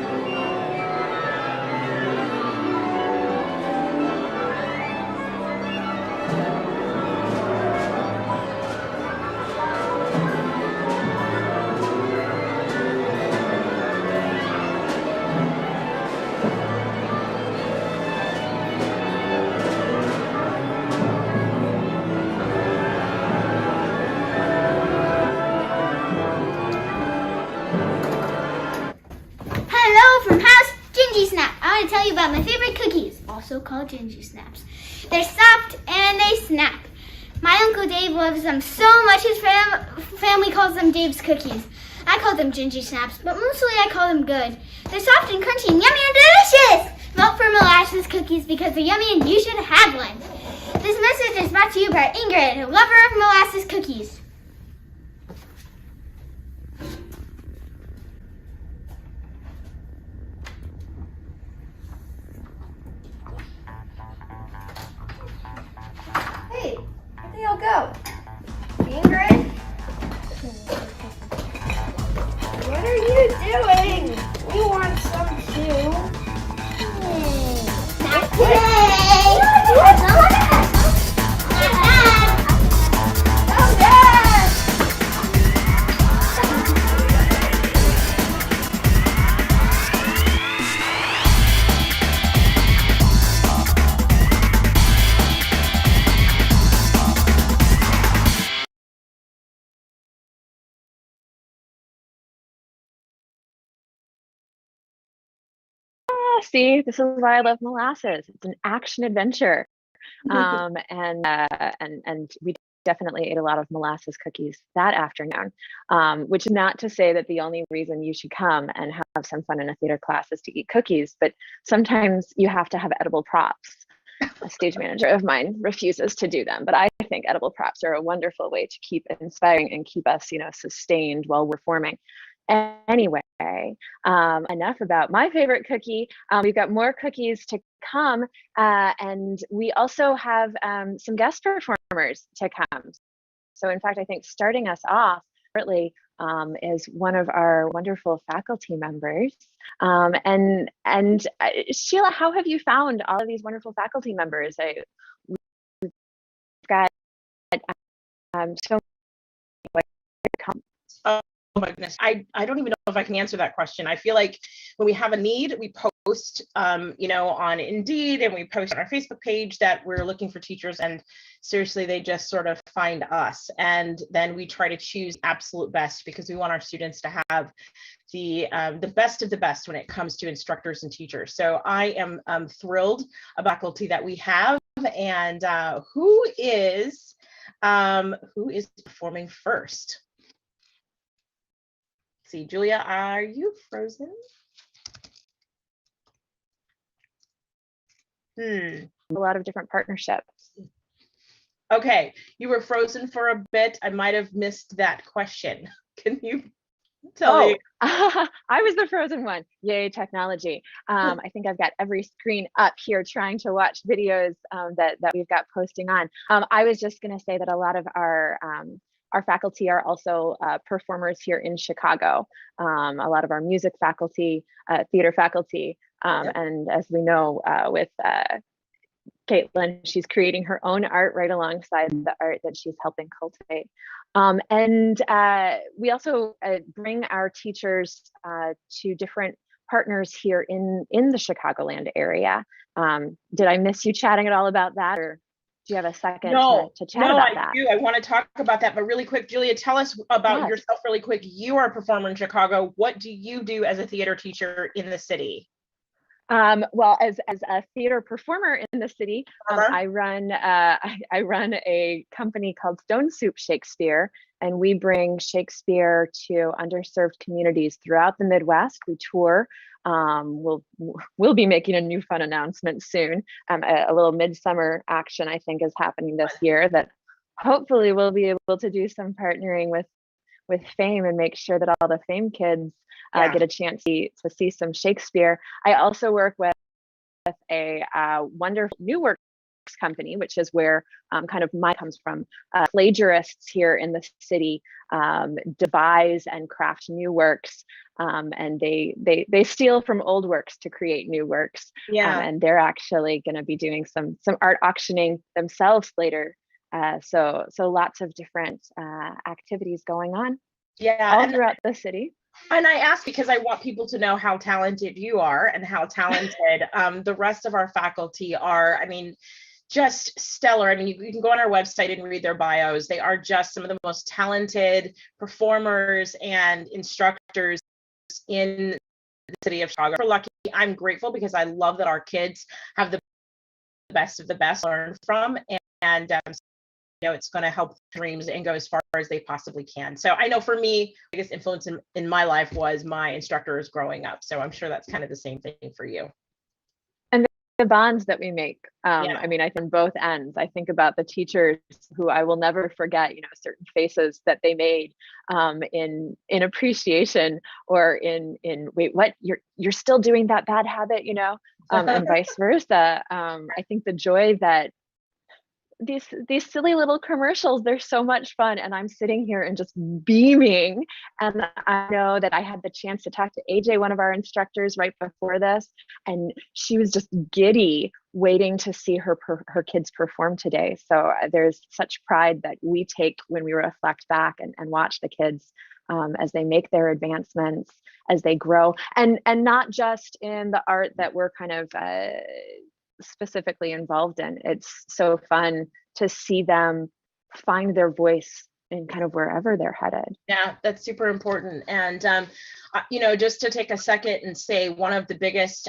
I want to tell you about my favorite cookies, also called Gingy Snaps. They're soft and they snap. My Uncle Dave loves them so much his family calls them Dave's cookies. I call them Gingy Snaps, but mostly I call them good. They're soft and crunchy and yummy and delicious! Vote for molasses cookies because they're yummy and you should have one. This message is brought to you by Ingrid, a lover of molasses cookies. Hey, where'd they all go? Ingrid? What are you doing? We want some too. Not today! See, this is why I love molasses. It's an action adventure, and we definitely ate a lot of molasses cookies that afternoon, which is not to say that the only reason you should come and have some fun in a theater class is to eat cookies, but sometimes you have to have edible props. A stage manager of mine refuses to do them, but I think edible props are a wonderful way to keep inspiring and keep us, sustained while we're performing. Anyway, enough about my favorite cookie. We've got more cookies to come, and we also have some guest performers to come. So in fact, I think starting us off shortly is one of our wonderful faculty members. And Sheila, how have you found all of these wonderful faculty members? We've got so many. Oh my goodness, I don't even know if I can answer that question. I feel like when we have a need, we post, on Indeed, and we post on our Facebook page that we're looking for teachers, and seriously, they just sort of find us, and then we try to choose absolute best, because we want our students to have the best of the best when it comes to instructors and teachers. So I am thrilled about faculty that we have, and who is performing first? See, Julia, are you frozen? A lot of different partnerships. Okay, you were frozen for a bit. I might have missed that question. Can you tell me? I was the frozen one. Yay, technology. I think I've got every screen up here trying to watch videos that we've got posting on. I was just going to say that a lot of our faculty are also performers here in Chicago. A lot of our music faculty, theater faculty, and as we know with Caitlin, she's creating her own art right alongside the art that she's helping cultivate. And we also bring our teachers to different partners here in the Chicagoland area. Did I miss you chatting at all about that, or do you have a second to chat about that? No, I do. I want to talk about that, but really quick, Julia, tell us about yourself really quick. You are a performer in Chicago. What do you do as a theater teacher in the city? Well, as a theater performer in the city, I run a company called Stone Soup Shakespeare, and we bring Shakespeare to underserved communities throughout the Midwest. We tour. We'll be making a new fun announcement soon. A little midsummer action, I think, is happening this year that hopefully we'll be able to do some partnering with FAME and make sure that all the FAME kids get a chance to see some Shakespeare. I also work with a wonderful new works company, which is where kind of my comes from. Plagiarists here in the city devise and craft new works, and they steal from old works to create new works. And they're actually going to be doing some art auctioning themselves later. So lots of different activities going on. All throughout the city. And I ask because I want people to know how talented you are and how talented the rest of our faculty are. I mean, just stellar. I mean, you can go on our website and read their bios. They are just some of the most talented performers and instructors in the city of Chicago. We're lucky. I'm grateful because I love that our kids have the best of the best to learn from, and it's going to help dreams and go as far as they possibly can. So I know for me, the biggest influence in my life was my instructors growing up. So I'm sure that's kind of the same thing for you. And the bonds that we make. I mean, I think on both ends. I think about the teachers who I will never forget, certain faces that they made in appreciation, or in wait, what, you're still doing that bad habit, and vice versa. I think the joy that these silly little commercials, they're so much fun, and I'm sitting here and just beaming. And I know that I had the chance to talk to AJ, one of our instructors, right before this, and she was just giddy waiting to see her kids perform today. So there's such pride that we take when we reflect back and watch the kids as they make their advancements, as they grow, and not just in the art that we're kind of specifically involved in. It's so fun to see them find their voice in kind of wherever they're headed. Yeah, that's super important. And, just to take a second and say one of the biggest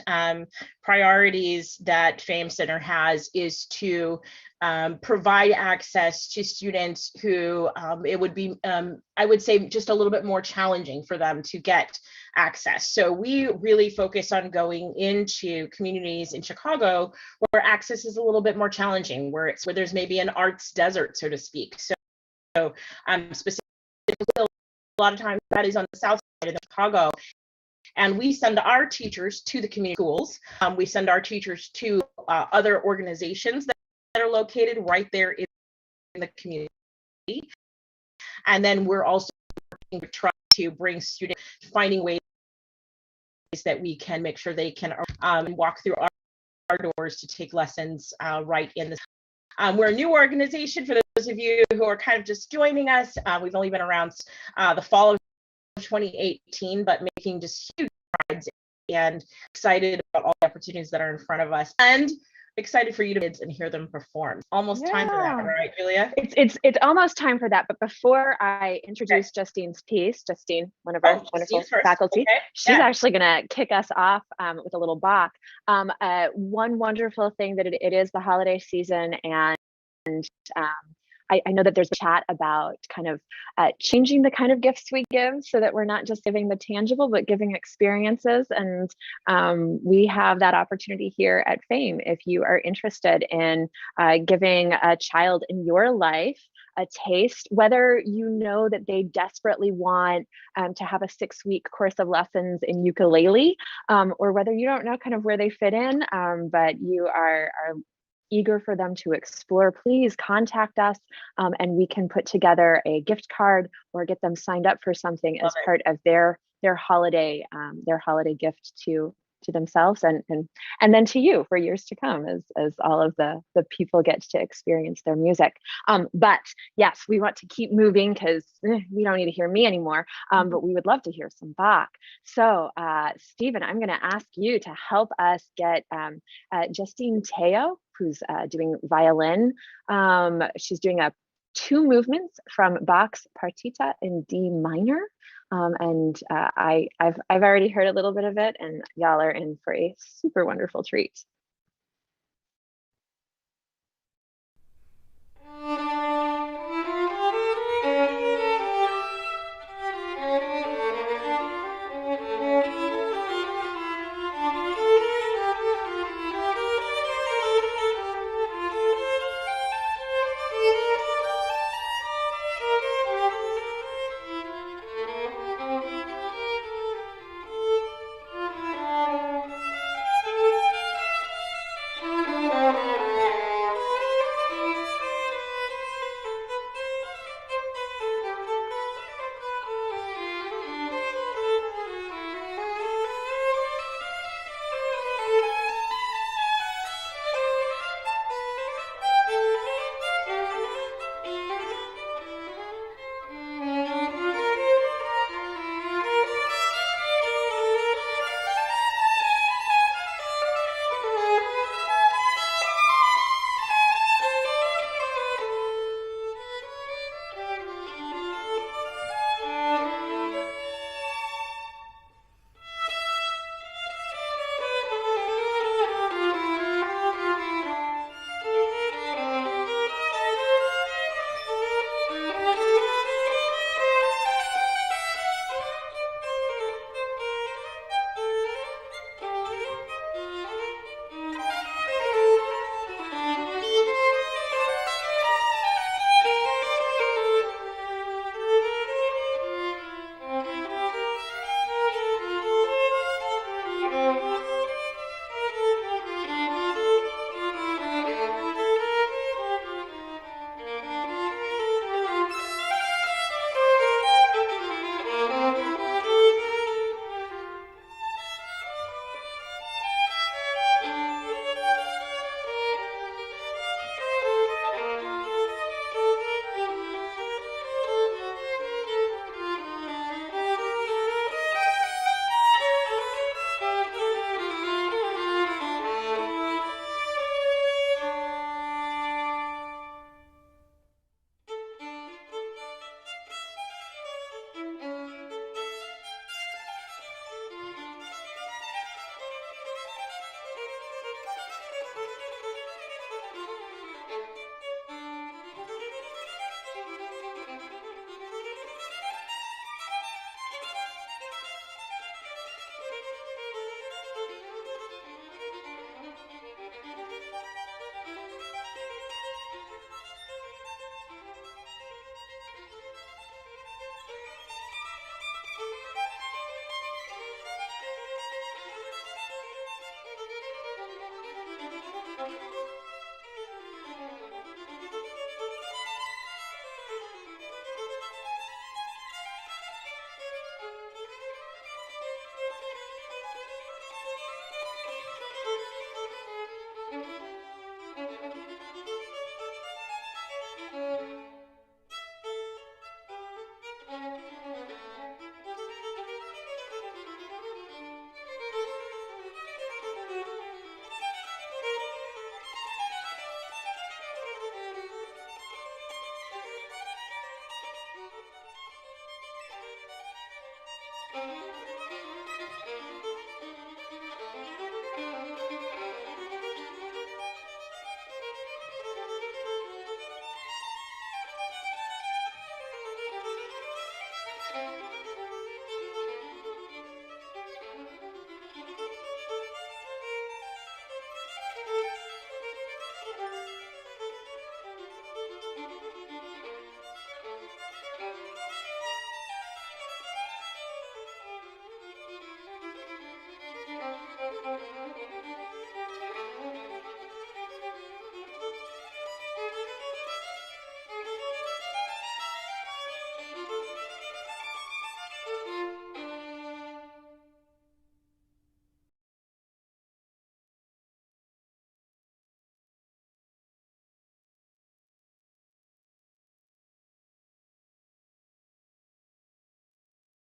priorities that FAME Center has is to provide access to students who it would be, I would say, just a little bit more challenging for them to get access. So we really focus on going into communities in Chicago where access is a little bit more challenging, where there's maybe an arts desert, so to speak. So specifically, a lot of times that is on the south side of Chicago. And we send our teachers to the community schools. We send our teachers to other organizations that are located right there in the community. And then we're also working to try to bring students, finding ways that we can make sure they can walk through our doors to take lessons right in the. We're a new organization for those of you who are kind of just joining us. We've only been around the fall of 2018, but making just huge strides and excited about all the opportunities that are in front of us, and excited for you to kids and hear them perform. Almost time for that, right, Julia? It's almost time for that. But before I introduce Justine's piece, Justine, one of our wonderful faculty, she's actually going to kick us off with a little Bach. One wonderful thing that it is the holiday season, and I know that there's a chat about kind of changing the kind of gifts we give so that we're not just giving the tangible, but giving experiences. And we have that opportunity here at FAME. If you are interested in giving a child in your life a taste, whether you know that they desperately want to have a 6-week course of lessons in ukulele, or whether you don't know kind of where they fit in, but you are eager for them to explore, please contact us, and we can put together a gift card or get them signed up for something as part of their holiday gift to themselves and then to you for years to come as all of the people get to experience their music. But yes, we want to keep moving because we don't need to hear me anymore, but we would love to hear some Bach. So Stephen, I'm going to ask you to help us get Justine Teo, who's doing violin. She's doing 2 movements from Bach's Partita in D minor. I've already heard a little bit of it, and y'all are in for a super wonderful treat.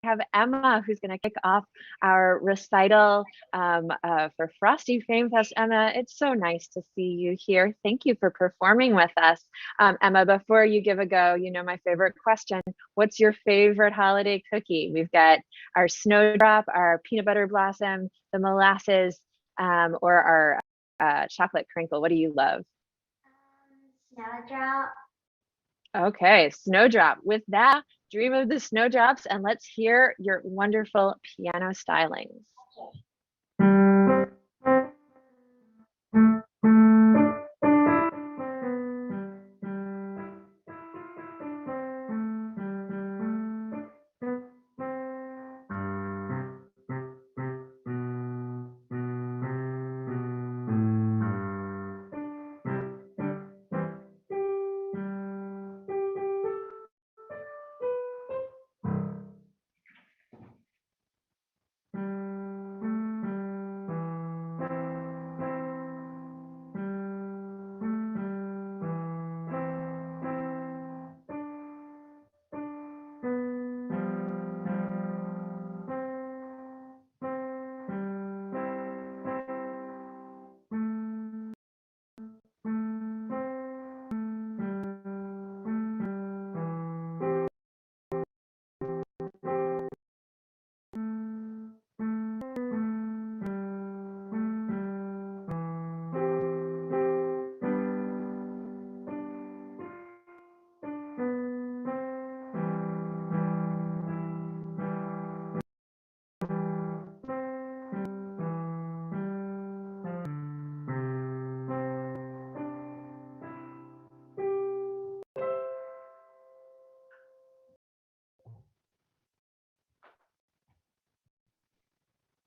Have Emma, who's going to kick off our recital for Frosty FAME Fest. Emma, it's so nice to see you here. Thank you for performing with us. Emma, before you give a go, you know my favorite question. What's your favorite holiday cookie? We've got our snowdrop, our peanut butter blossom, the molasses, or our chocolate crinkle. What do you love? Snowdrop. Okay, snowdrop. With that, dream of the snowdrops, and let's hear your wonderful piano stylings.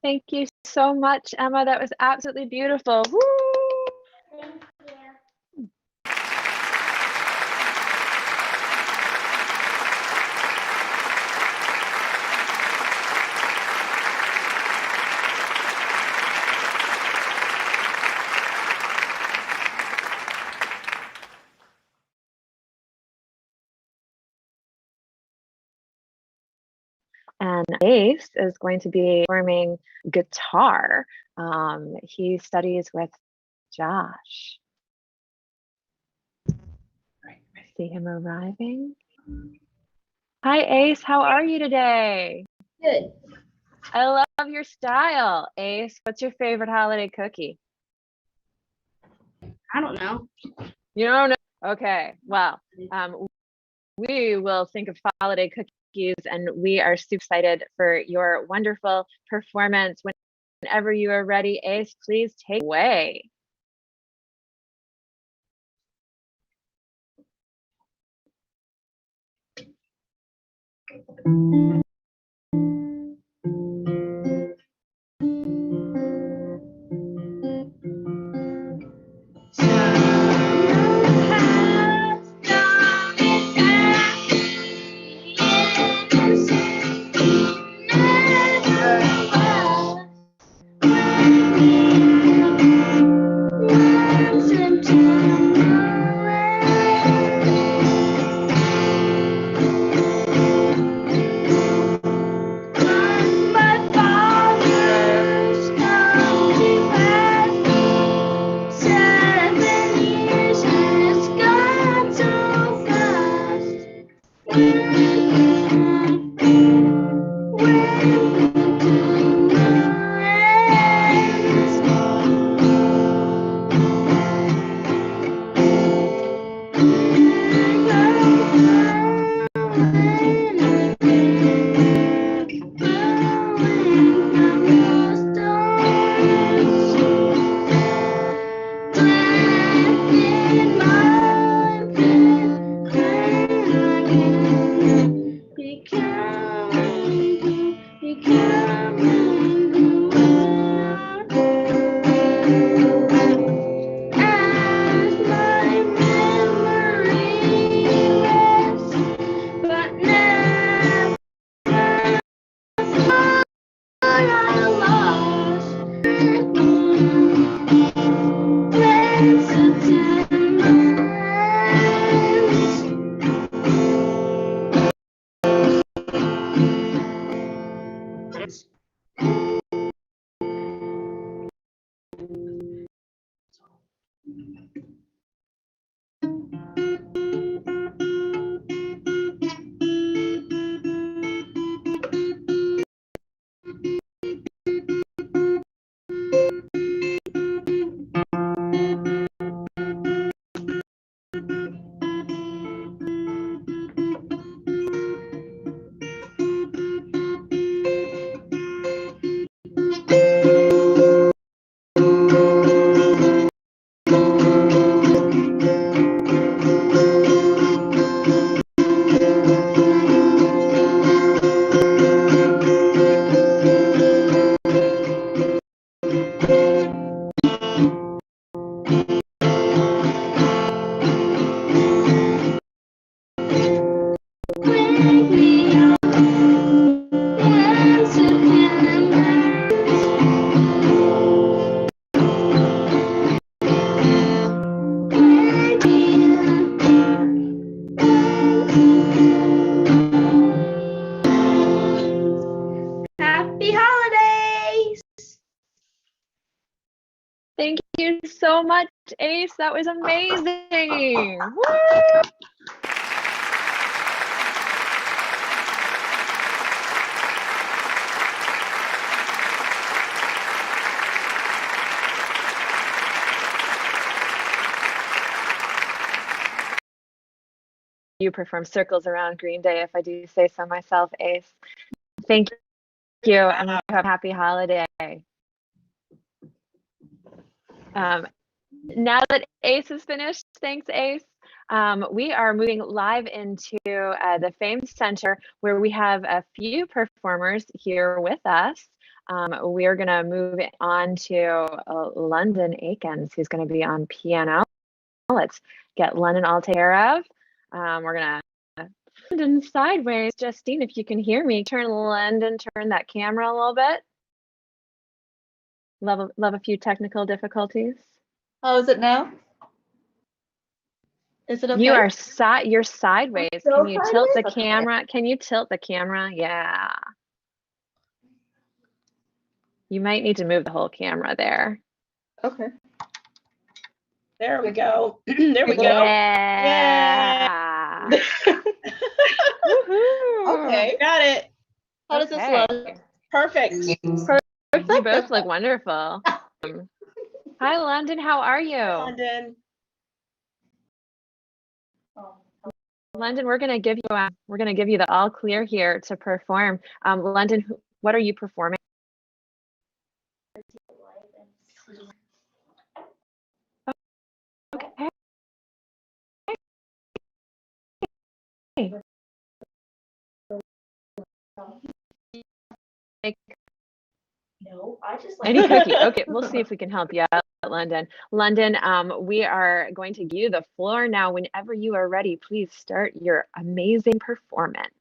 Thank you so much, Emma. That was absolutely beautiful. Woo! Thank you. And Ace is going to be performing guitar. He studies with Josh. I see him arriving. Hi, Ace. How are you today? Good. I love your style. Ace, what's your favorite holiday cookie? I don't know. You don't know? Okay. Well, we will think of holiday cookies, and we are super excited for your wonderful performance. Whenever you are ready, Ace, please take away. When so much, Ace. That was amazing. Woo! You perform circles around Green Day, if I do say so myself, Ace. Thank you, and have a happy holiday. Now that Ace is finished, thanks, Ace. We are moving live into the FAME Center, where we have a few performers here with us. We are going to move on to London Akins, who's going to be on piano. Let's get London all taken care of. We're going to London sideways. Justine, if you can hear me, turn that camera a little bit. Love a few technical difficulties. How is it now? Is it okay? You're sideways. Still Can you tilt the sideways? camera? Can you tilt the camera? Yeah. You might need to move the whole camera there. Okay. There we go. There we go. Yeah. Okay. Got it. How does this look? Perfect. You both look wonderful. Hi, London. How are you? London. London, we're gonna give you the all clear here to perform. London, what are you performing? Okay. No, I just like Any cookie. Okay, we'll see if we can help you out, London. London, we are going to give you the floor now. Whenever you are ready, please start your amazing performance.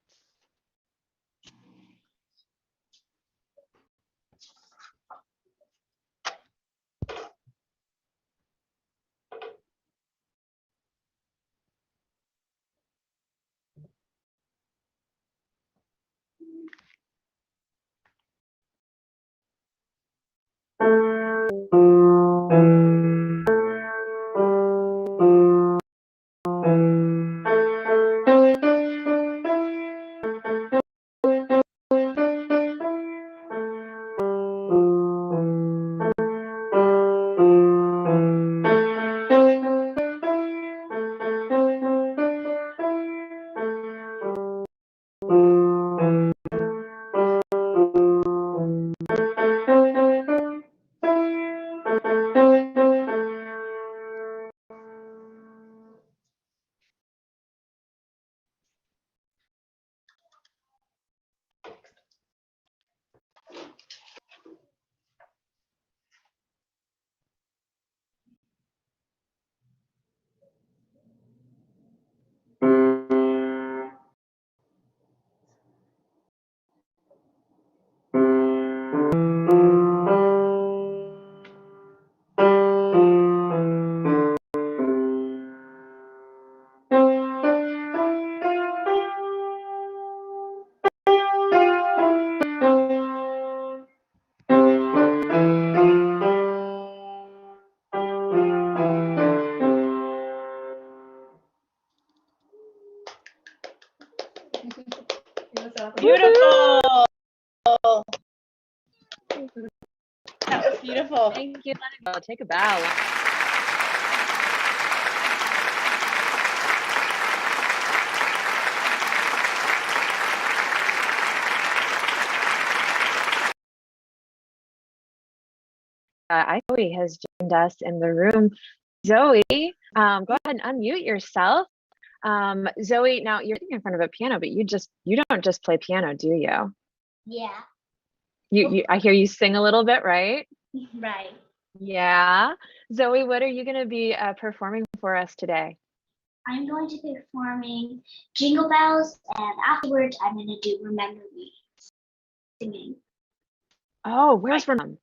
Beautiful. That was beautiful. Thank you, London. Take a bow. Zoe has joined us in the room. Zoe, go ahead and unmute yourself. Zoe, now you're sitting in front of a piano, but you don't just play piano, do you? Yeah. I hear you sing a little bit, right? Right. Yeah. Zoe, what are you going to be performing for us today? I'm going to be performing Jingle Bells, and afterwards I'm going to do Remember Me singing. Oh, where's from?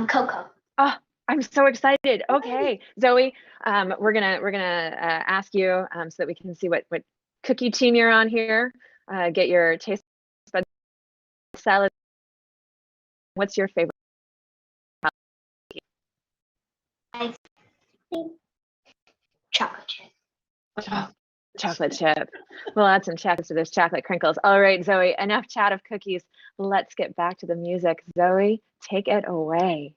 Coco. Oh, I'm so excited. Okay, Zoe, we're gonna ask you so that we can see what cookie team you're on here. Get your taste bud salad. What's your favorite? I think chocolate chip. Chocolate chip. We'll add some chocolate to those chocolate crinkles. All right, Zoe, enough chat of cookies. Let's get back to the music. Zoe, take it away.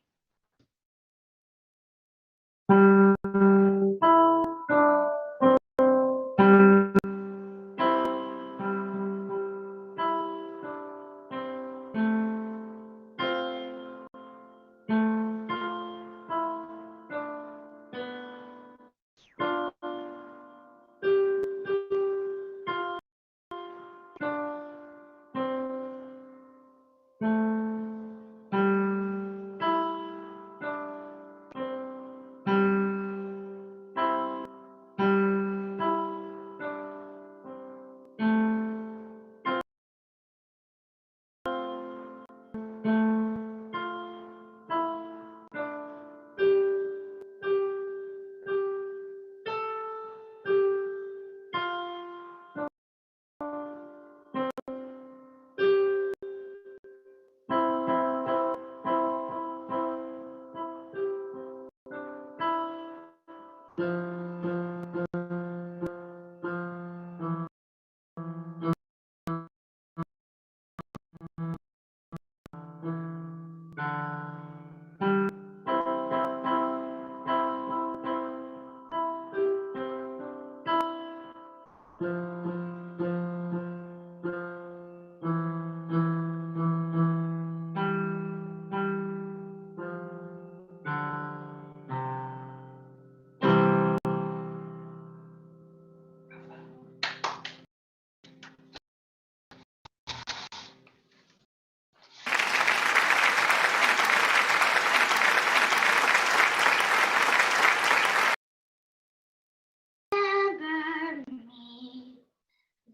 Remember me,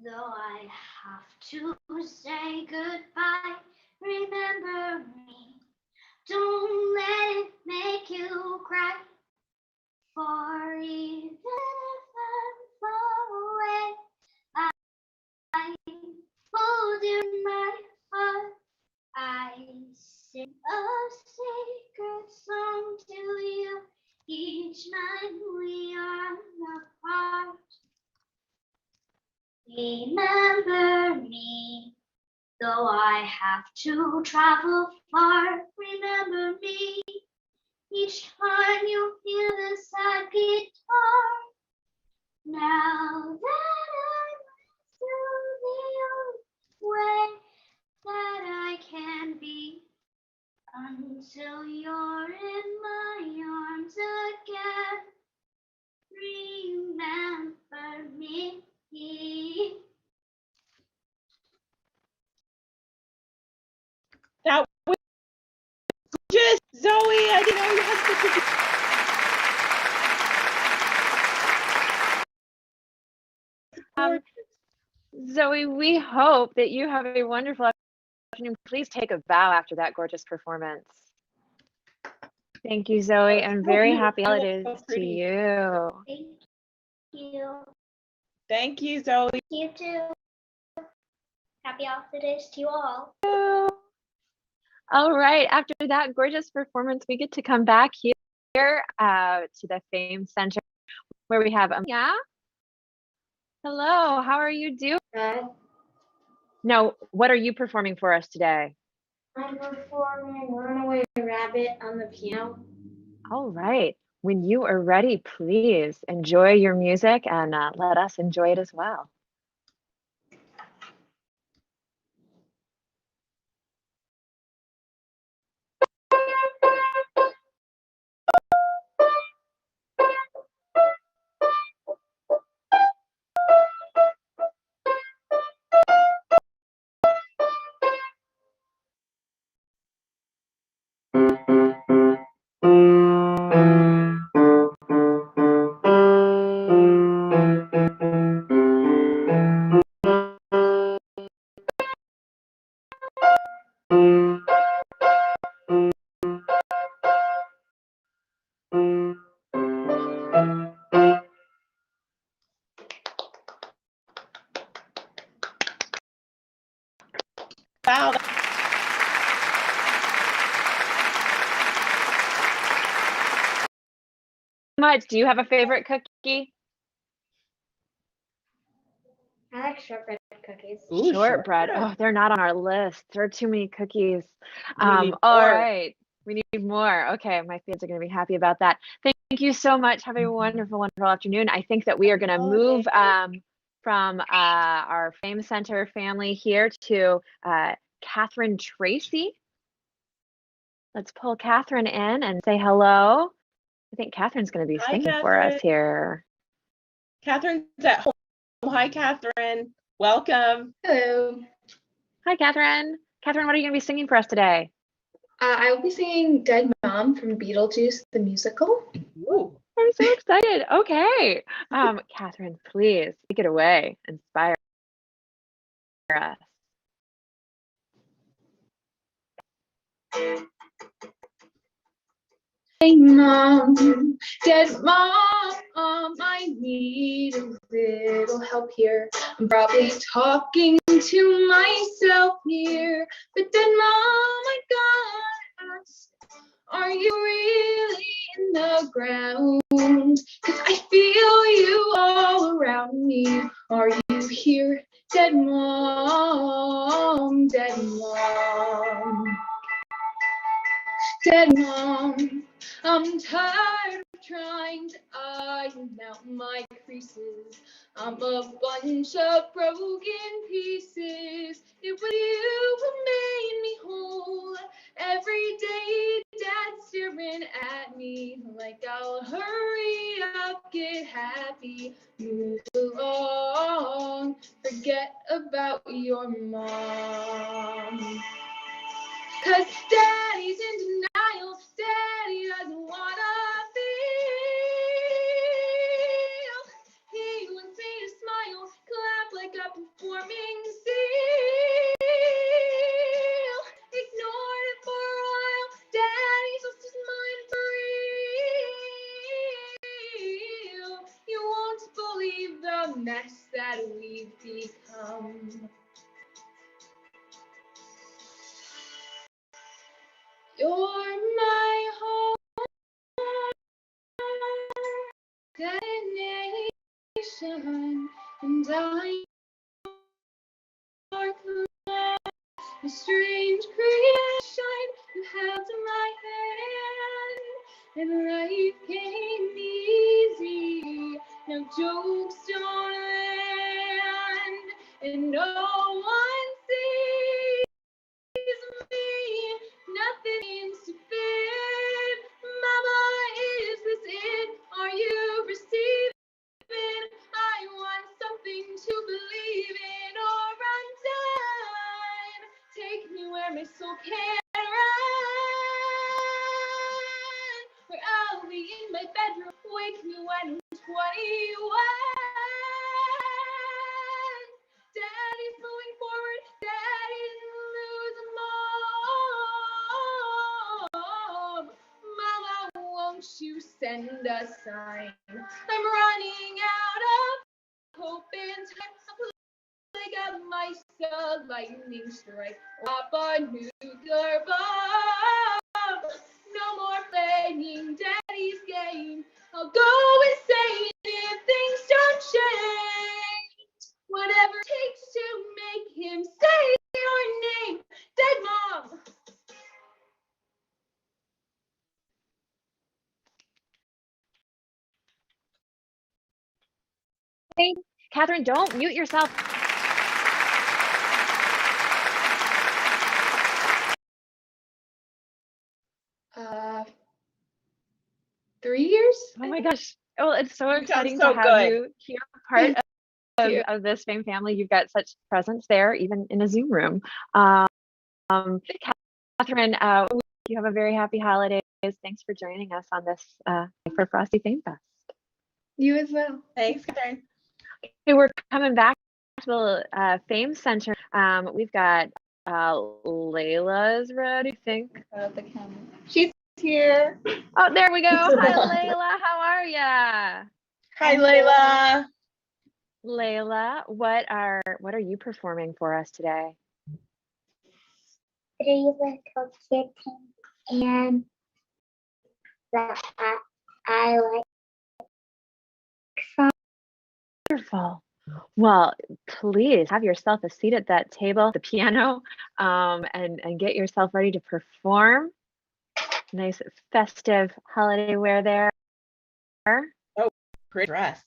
though I have to say goodbye. Remember me, don't let it make you cry. For even if I'm far away, I hold you in my heart. I sing a sacred song to you each night we are apart. Remember me, though I have to travel far. Remember me, each time you hear the sad guitar. Now that I'm through the old way that I can be, until you're in my arms again. Remember me. That was just Zoe. I didn't know you had such a Zoe, we hope that you have a wonderful afternoon. Please take a bow after that gorgeous performance. Thank you, Zoe, and very happy holidays to you. Thank you. Thank you, Zoe. You too. Happy holidays to you all. All right, after that gorgeous performance, we get to come back here to the FAME Center where we have yeah. Hello, how are you doing? Good. No, what are you performing for us today? I'm performing Runaway Rabbit on the piano. All right, when you are ready, please enjoy your music and let us enjoy it as well. much. Do you have a favorite cookie? I like shortbread cookies. Ooh, Shortbread. Oh, they're not on our list. There are too many cookies. We need All more. right. We need more. Okay, my fans are going to be happy about that. Thank you so much. Have a wonderful, wonderful afternoon. I think that we are going to move from our Fame Center family here to Catherine Tracy. Let's pull Catherine in and say hello. I think Catherine's going to be Hi, singing for us Catherine. here. Catherine's at home. Hi, Catherine. Welcome. Hello. Hi, Catherine. Catherine, what are you going to be singing for us today? I will be singing Dead Mom from Beetlejuice, the musical. Ooh. I'm so excited. Okay. Catherine, please take it away. Inspire us. Hey mom, dead mom, I need a little help here. I'm probably talking to myself here, but dead mom, I gotta ask, are you really in the ground? 'Cause I feel you all around me. Are you here, dead mom, dead mom? Dead mom, I'm tired of trying to iron out my creases. I'm a bunch of broken pieces. It was you who made me whole. Every day, Dad's staring at me like I'll hurry up, get happy, move along, forget about your mom. 'Cause Daddy's in denial, Daddy doesn't wanna feel. He wants me to smile, clap like a performing seal. Ignored it for a while, Daddy's lost his mind for real. You won't believe the mess that we've become. You're my home, destination, and I'm a strange creation you held in my hand, and life came easy. Now jokes don't land, and no one sees me, nothing seems to fit. Mama, is this it? Are you receiving? I want something to believe in, or I'm done. Take me where my soul can't run, where I'll be in my bedroom. Wake me when I'm 21. Daddy's moving forward, Daddy's losing mom. Mama, won't you send a sign? I'm running out of hope and time. I got myself lightning strike, up a nuclear bomb. No more playing Daddy's game. I'll go insane if things don't change. Whatever it takes to make him say your name, Dead Mom. Hey, Catherine, don't mute yourself. Uh, 3 years? Oh my gosh. Oh, it's so You sound exciting so to have good. you here, part you. of this Fame family. You've got such presence there, even in a Zoom room. Catherine, you have a very happy holidays. Thanks for joining us on this for Frosty Fame Fest. You as well. Thanks, Catherine. Okay, we're coming back to the Fame Center. We've got Layla's ready, I think. The camera. She's here. Oh, there we go. Hi, Layla. How are ya? Hi, Layla. Layla, what are you performing for us today? 3 little kittens and the hat I like Wonderful. Well, please have yourself a seat at that table, the piano, and get yourself ready to perform. Nice festive holiday wear there. Oh, pretty dress.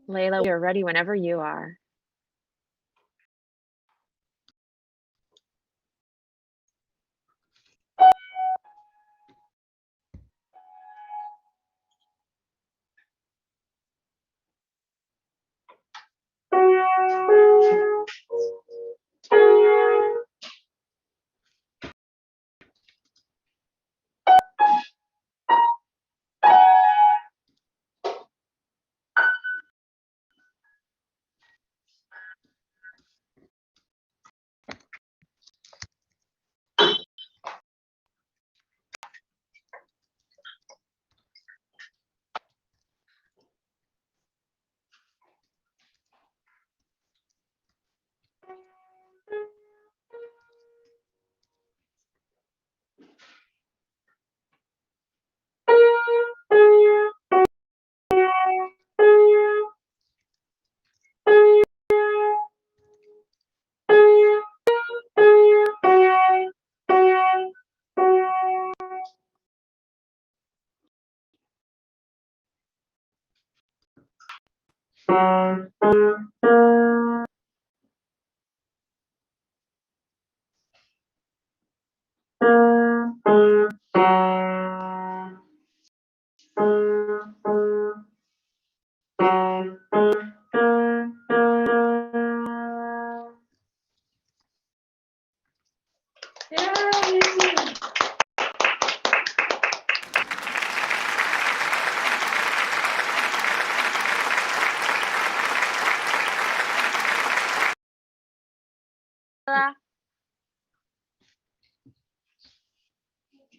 Layla, you're ready whenever you are.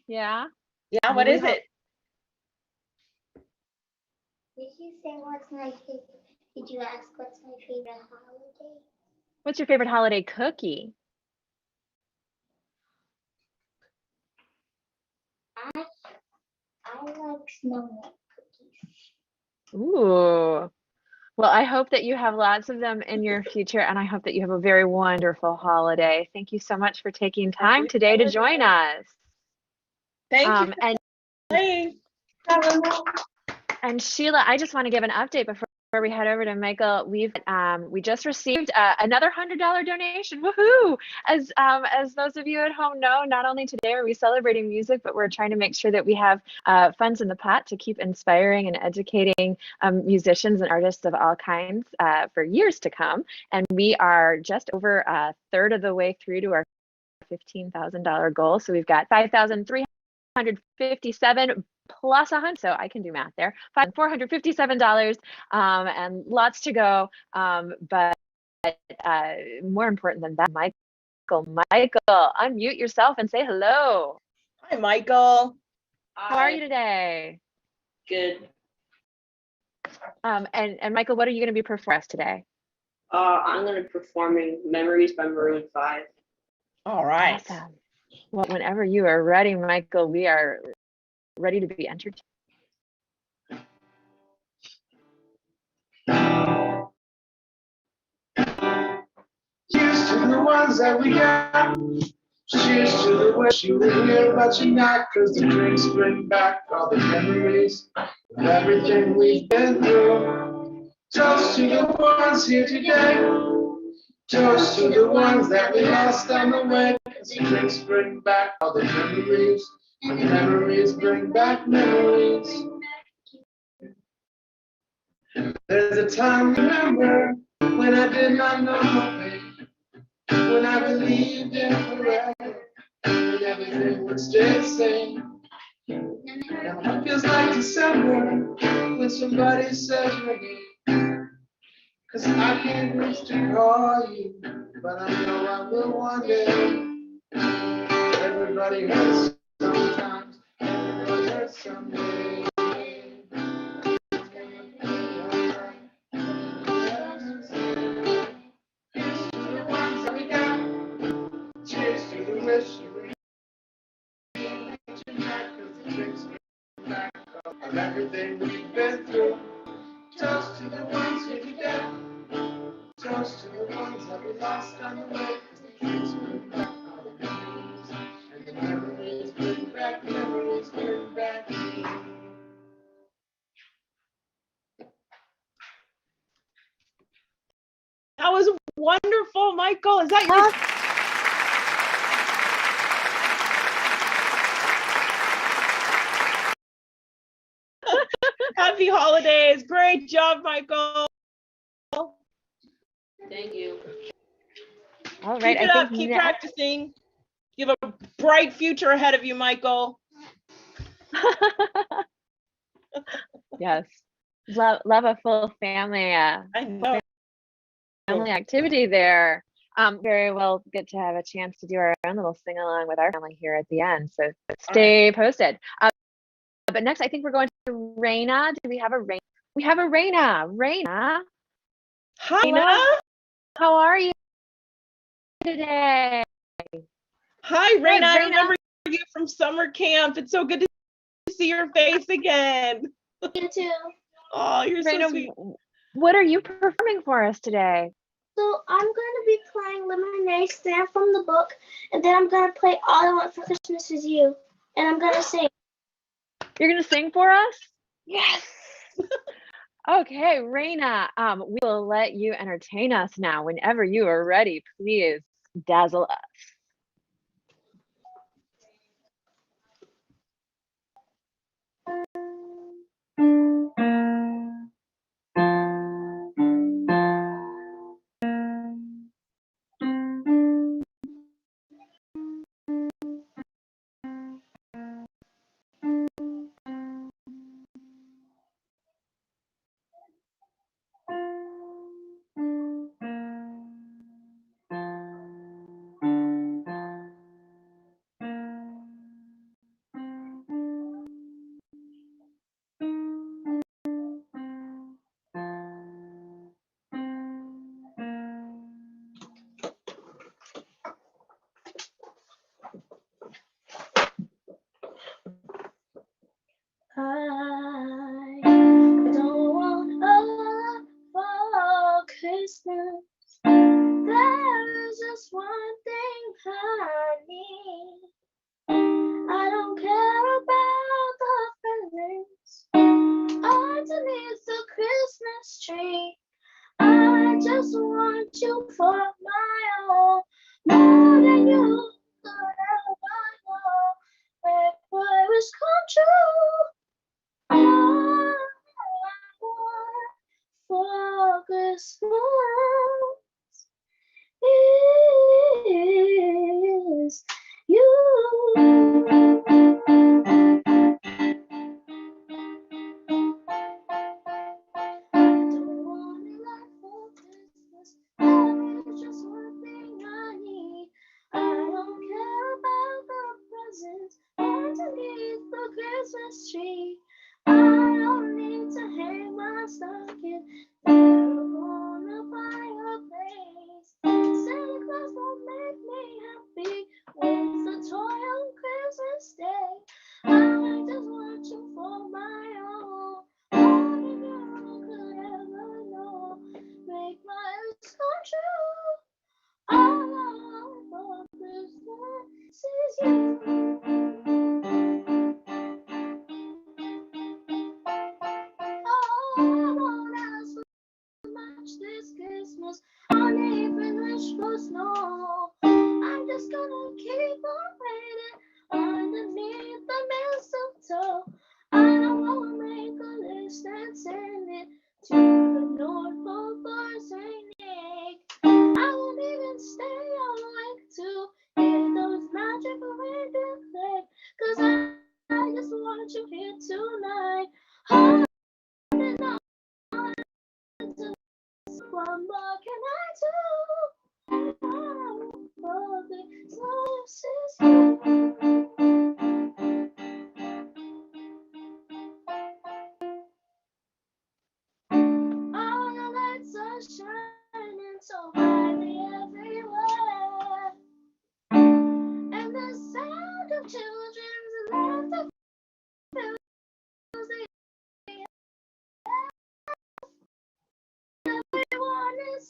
Yeah. Yeah, what is it? Did you say what's my favorite? Did you ask what's my favorite holiday? What's your favorite holiday cookie? I like snowman cookies. Ooh. Well, I hope that you have lots of them in your future, and I hope that you have a very wonderful holiday. Thank you so much for taking time today to join us. Thank you for And playing. And Sheila, I just want to give an update before we head over to Michael. We just received another $100 donation. Woohoo! As those of you at home know, not only today are we celebrating music, but we're trying to make sure that we have funds in the pot to keep inspiring and educating musicians and artists of all kinds for years to come. And we are just over a third of the way through to our $15,000 goal. So we've got 5,357 plus 100, so I can do math there, $457, and lots to go. But more important than that, Michael, unmute yourself and say hello. Hi, Michael. How are you today? Good. And Michael, what are you going to be performing for us today? I'm going to be performing Memories by Maroon 5. All right. Awesome. Well, whenever you are ready, Michael, we are ready to be entertained. Cheers to the ones that we got. Cheers to the wish you were here, but you're not. Cause the drinks bring back all the memories of everything we've been through. Toast to the ones here today. Toast to the ones that we lost on the way. Cause the drinks bring back all the memories. And the memories bring back memories. There's a time, remember, when I did not know pain. When I believed in forever, and everything would stay the same. Now it feels like December when somebody says your name. Cause I can't reach to call you, but I know I will one day. Everybody hurts sometimes, everybody hurts someday. Cheers to the wish you were here, cause the drinks bring back of everything we've been through. Toast to the ones here today. Toast to the ones that we lost on the way. 'Cause the trees bring back all the memories. And the memories bring back, memories bring back you. That was wonderful, Michael. Is that your? Happy holidays. Great job, Michael. Thank you. All right, Keep it up. Keep practicing. You have a bright future ahead of you, Michael. Yes, love a full family I know. family activity there. Very well get to have a chance to do our own little sing along with our family here at the end. So stay posted. But next, I think we're going to Raina. Do we have a Raina? We have a Raina. Raina. Hi. Raina, how are you today? Hi, Raina. I Raina. remember you from summer camp. It's so good to see your face again. You too. Oh, you're so Raina, sweet. what are you performing for us today? So I'm going to be playing Lemonade Stand from the book, and then I'm going to play All I Want for Christmas Is You, and I'm going to sing. You're gonna sing for us? Yes. Okay, Raina, we will let you entertain us now. Whenever you are ready, please dazzle us. I don't want a lot for Christmas. There is just one thing I need. I don't care about the presents underneath the Christmas tree. I just want you for my own, more than you could ever know. Make my wish come true. All I want for Christmas is you. Don't want a lot for Christmas. There is just one thing I need. I don't care about the presents underneath the Christmas tree. I don't need to hang my stocking there on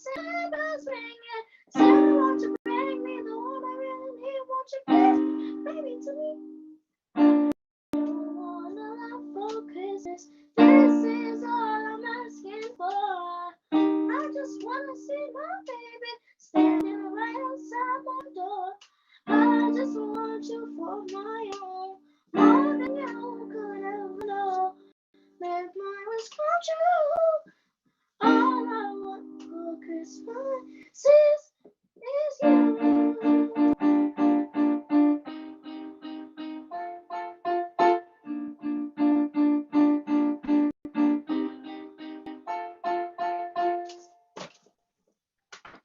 Santa bells ringing. Santa, won't you bring me the one I really need? Won't you give baby to me? I don't wanna laugh for Christmas. This is all I'm asking for. I just wanna see my baby standing right outside my door. I just want you for my own, more than you could ever know. Make my wish come true. All I want for Christmas is you.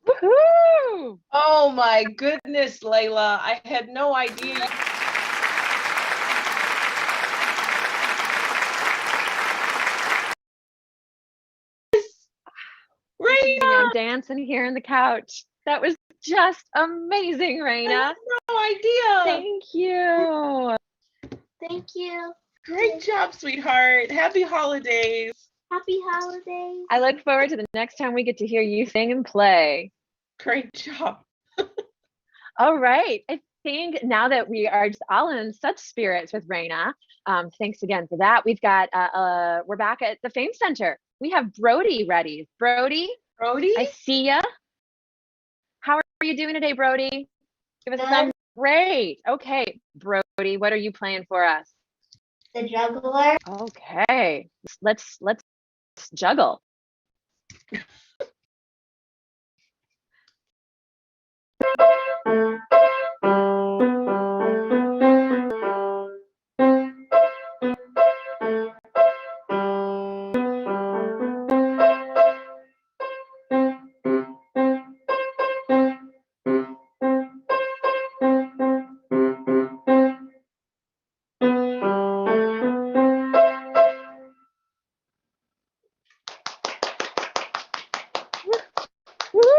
Woohoo! Oh my goodness, Layla. I had no idea. I'm dancing here on the couch. That was just amazing, I Raina. had no idea. Thank you. Thank you. Great job, sweetheart. Happy holidays. Happy holidays. I look forward to the next time we get to hear you sing and play. Great job. All right. I think now that we are just all in such spirits with Raina, thanks again for that. We've got, we're back at the Fame Center. We have Brody ready. Brody, Brody? I see ya. How are you doing today, Brody? Give us a Good. thumbs. Great. Okay, Brody, what are you playing for us? The juggler. Okay, let's juggle.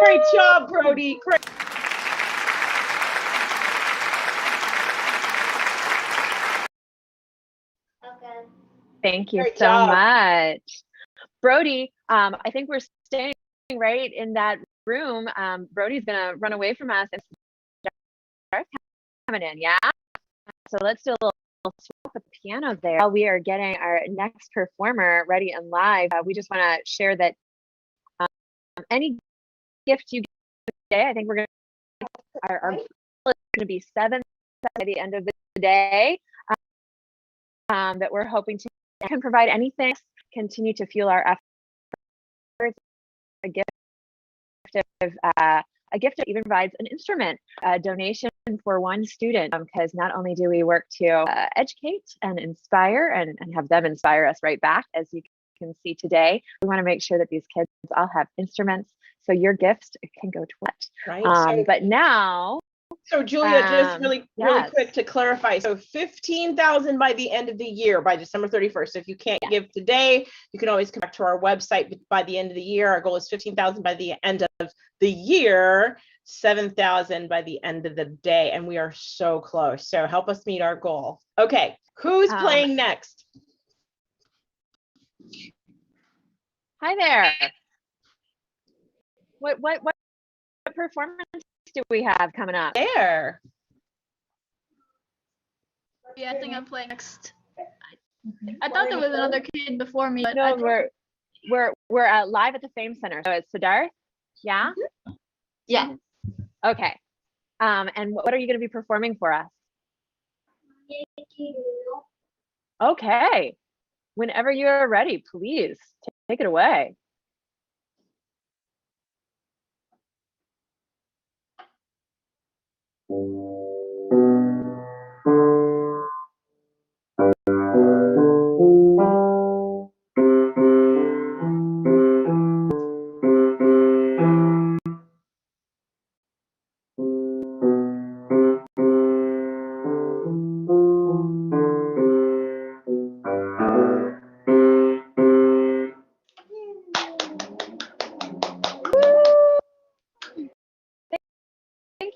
Great job, Brody. Great. Okay. Thank you Great so job. much. Brody, I think we're staying right in that room. Brody's gonna run away from us and start coming in, yeah? So let's do a little swap the piano there. While we are getting our next performer ready and live, we just wanna share that any gift you get today, I think we're gonna, our goal is gonna be 7 by the end of the day, that we're hoping to can provide anything, continue to fuel our efforts. A gift that even provides an instrument, a donation for one student, because not only do we work to educate and inspire and have them inspire us right back, as you can see today, we want to make sure that these kids all have instruments, so your gifts can go to what. Right. But now, So Julia, just really yes. quick to clarify. So 15,000 by the end of the year, by December 31st. So if you can't give today, you can always come back to our website by the end of the year. Our goal is 15,000 by the end of the year, 7,000 by the end of the day. And we are so close. So help us meet our goal. Okay, who's playing next? Hi there. What performance do we have coming up? There. Yeah, I think I'm playing next. I thought there was another kid before me, but No, we're live at the Fame Center. So it's Siddharth. Yeah. Yeah. Okay. And what are you going to be performing for us? Okay. Whenever you're ready, please take it away. Thank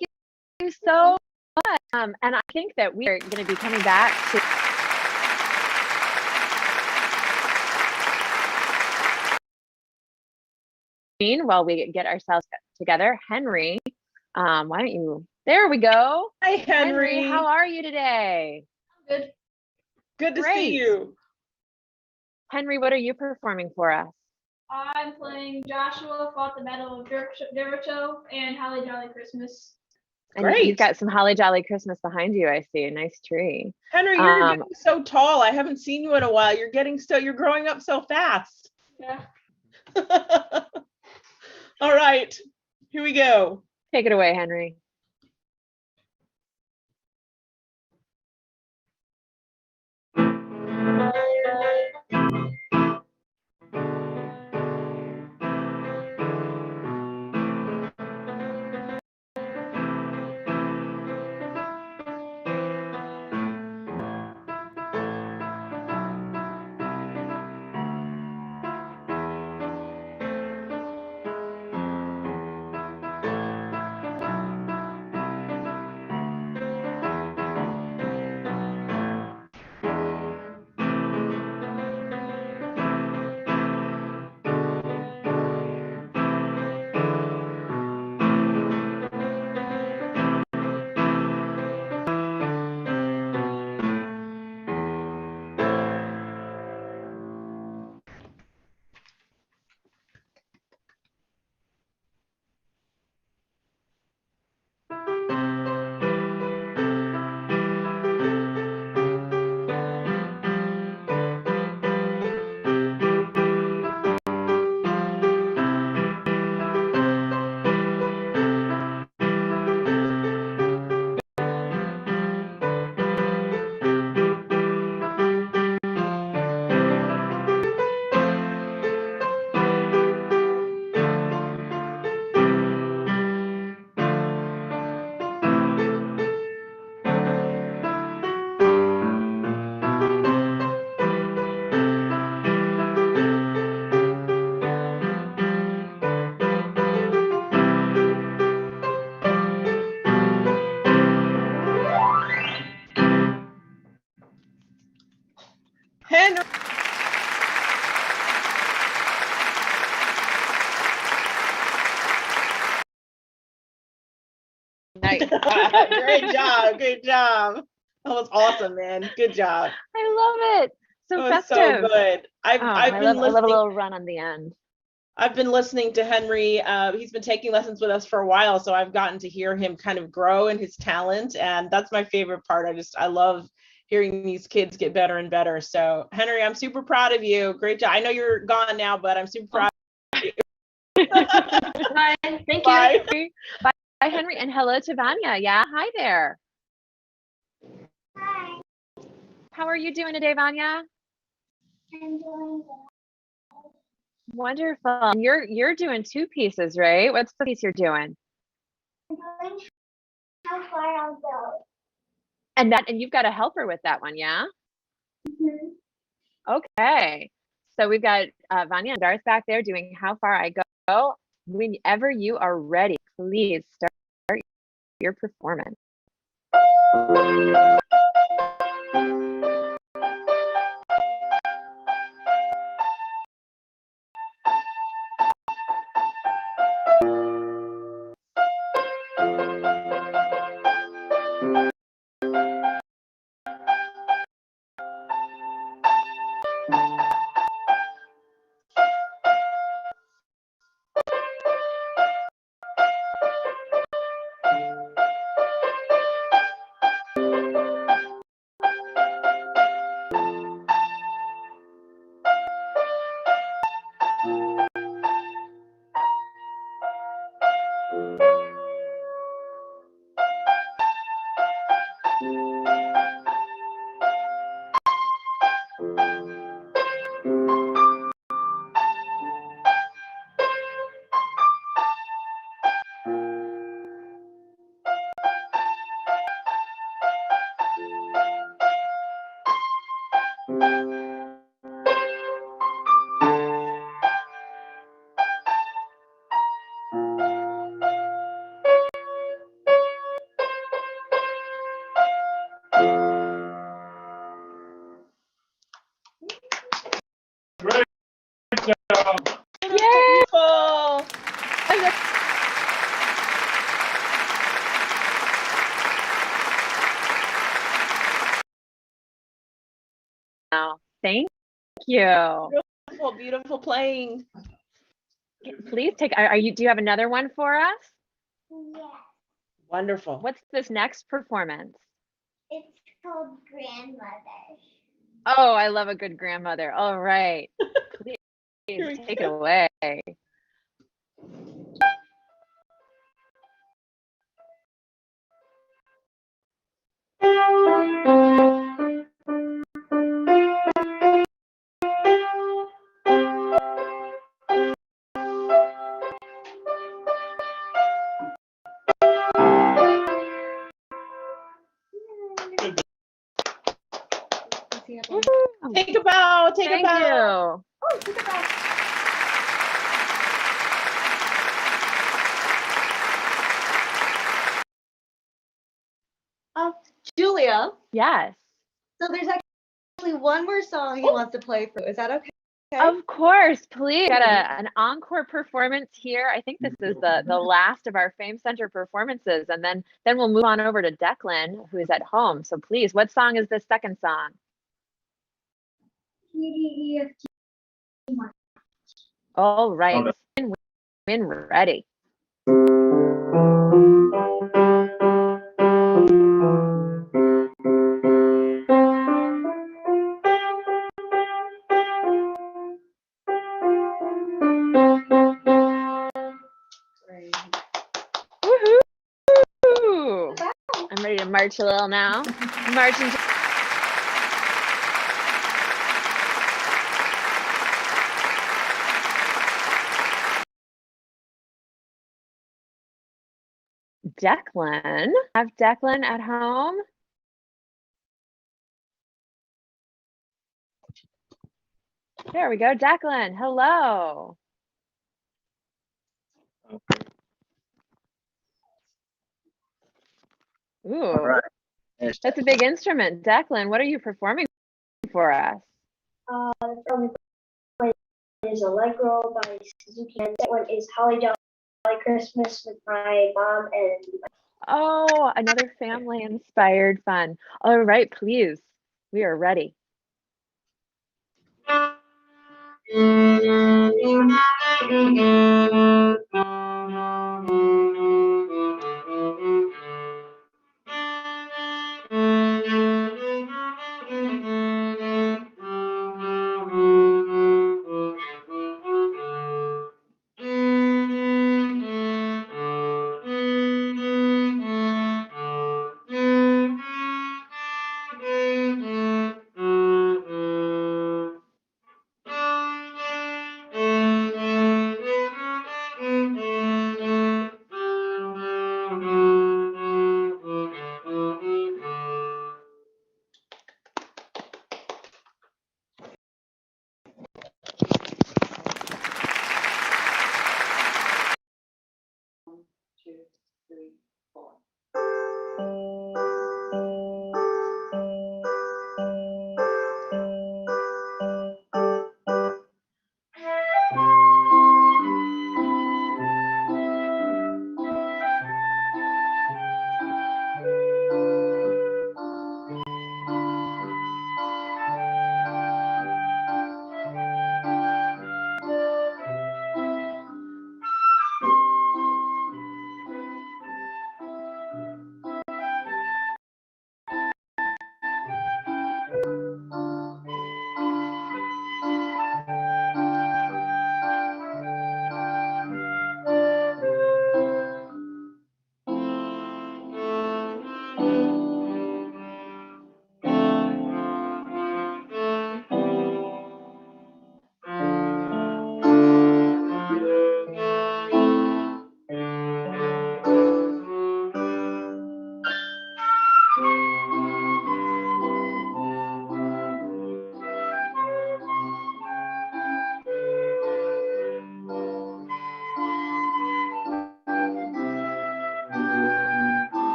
you so much. And I think that we are going to be coming back to screen while we get ourselves together. Henry, why don't you, there we go. Hi, Henry. How are you today? Good. Good to Great. see you. Henry, what are you performing for us? I'm playing Joshua Fought the Battle of Jericho and Holly Jolly Christmas. And Great. you've got some Holly Jolly Christmas behind you, I see. A nice tree. Henry, you're getting so tall. I haven't seen you in a while. You're growing up so fast. Yeah. All right, here we go. Take it away, Henry. Henry. Nice. Great job. Great job. That was awesome, man. Good job. I love it. So That was festive. so good. I been love a listening. little run on the end. I've been listening to Henry. He's been taking lessons with us for a while, so I've gotten to hear him kind of grow in his talent, and that's my favorite part. I love hearing these kids get better and better. So, Henry, I'm super proud of you. Great job. I know you're gone now, but I'm super proud of you. Bye. Thank you. Bye. Bye, Henry, and hello to Vanya. Yeah, hi there. Hi. How are you doing today, Vanya? I'm doing good. Wonderful. And you're doing two pieces, right? What's the piece you're doing? I'm doing how far I'll go. And you've got a helper with that one, yeah? Mm-hmm. Okay. So we've got Vanya and Darth back there doing How Far I Go. Whenever you are ready, please start your performance. you. Beautiful, beautiful playing. Please take, do you have another one for us? Yeah. Wonderful. What's this next performance? It's called Grandmother. Oh, I love a good grandmother. All right. Please take it away. Take a bow. Take a Thank bow. you. Oh, look at that. Julia, Yes. so there's actually one more song he wants to play for. Is that okay? Of course, please. Got an encore performance here. I think this is the last of our Fame Center performances, and then we'll move on over to Declan, who is at home. So please, what song is this second song? All right, win ready. Woohoo! I'm ready to march a little now. March into Declan. Have Declan at home. There we go, Declan. Hello. Ooh, All right. that's a big instrument. Declan, what are you performing for us? The film is Allegro by Suzuki, and that one is Holly Jolly Christmas with my mom and Oh, another family inspired fun. All right, please. We are ready.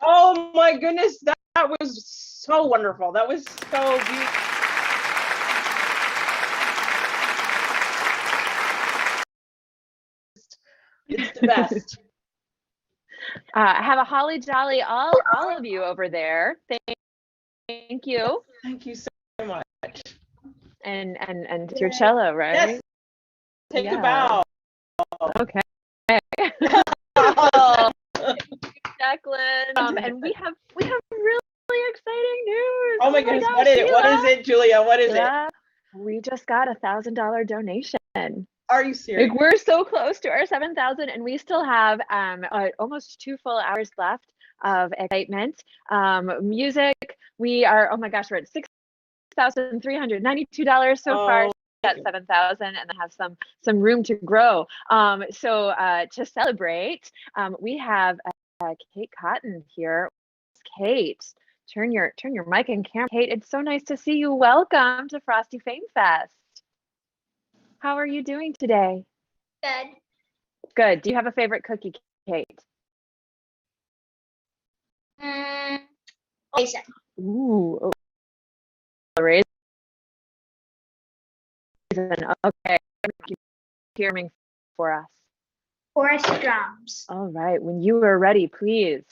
Oh my goodness, that was so wonderful. That was so beautiful. It's the best. I have a holly jolly all of you over there. Thank you. Thank you so much. And your cello, right? Yes. Take a bow. Okay. Oh, Jacqueline. And we have really exciting news. Oh my goodness, gosh, what is it? What is it, Julia? What is it? We just got a $1,000 donation. Are you serious? Like, we're so close to our 7,000, and we still have almost 2 full hours left of excitement. Music, we are, oh my gosh, we're at $6,392 so far. At 7,000, and then have some room to grow. So to celebrate, we have Kate Cotton here. Kate, turn your mic and camera. Kate, it's so nice to see you. Welcome to Frosty FAME Fest. How are you doing today? Good. Good. Do you have a favorite cookie, Kate? Raisin. Ooh, raisin. Okay, hearing for us. Forest drums. All right, when you are ready, please.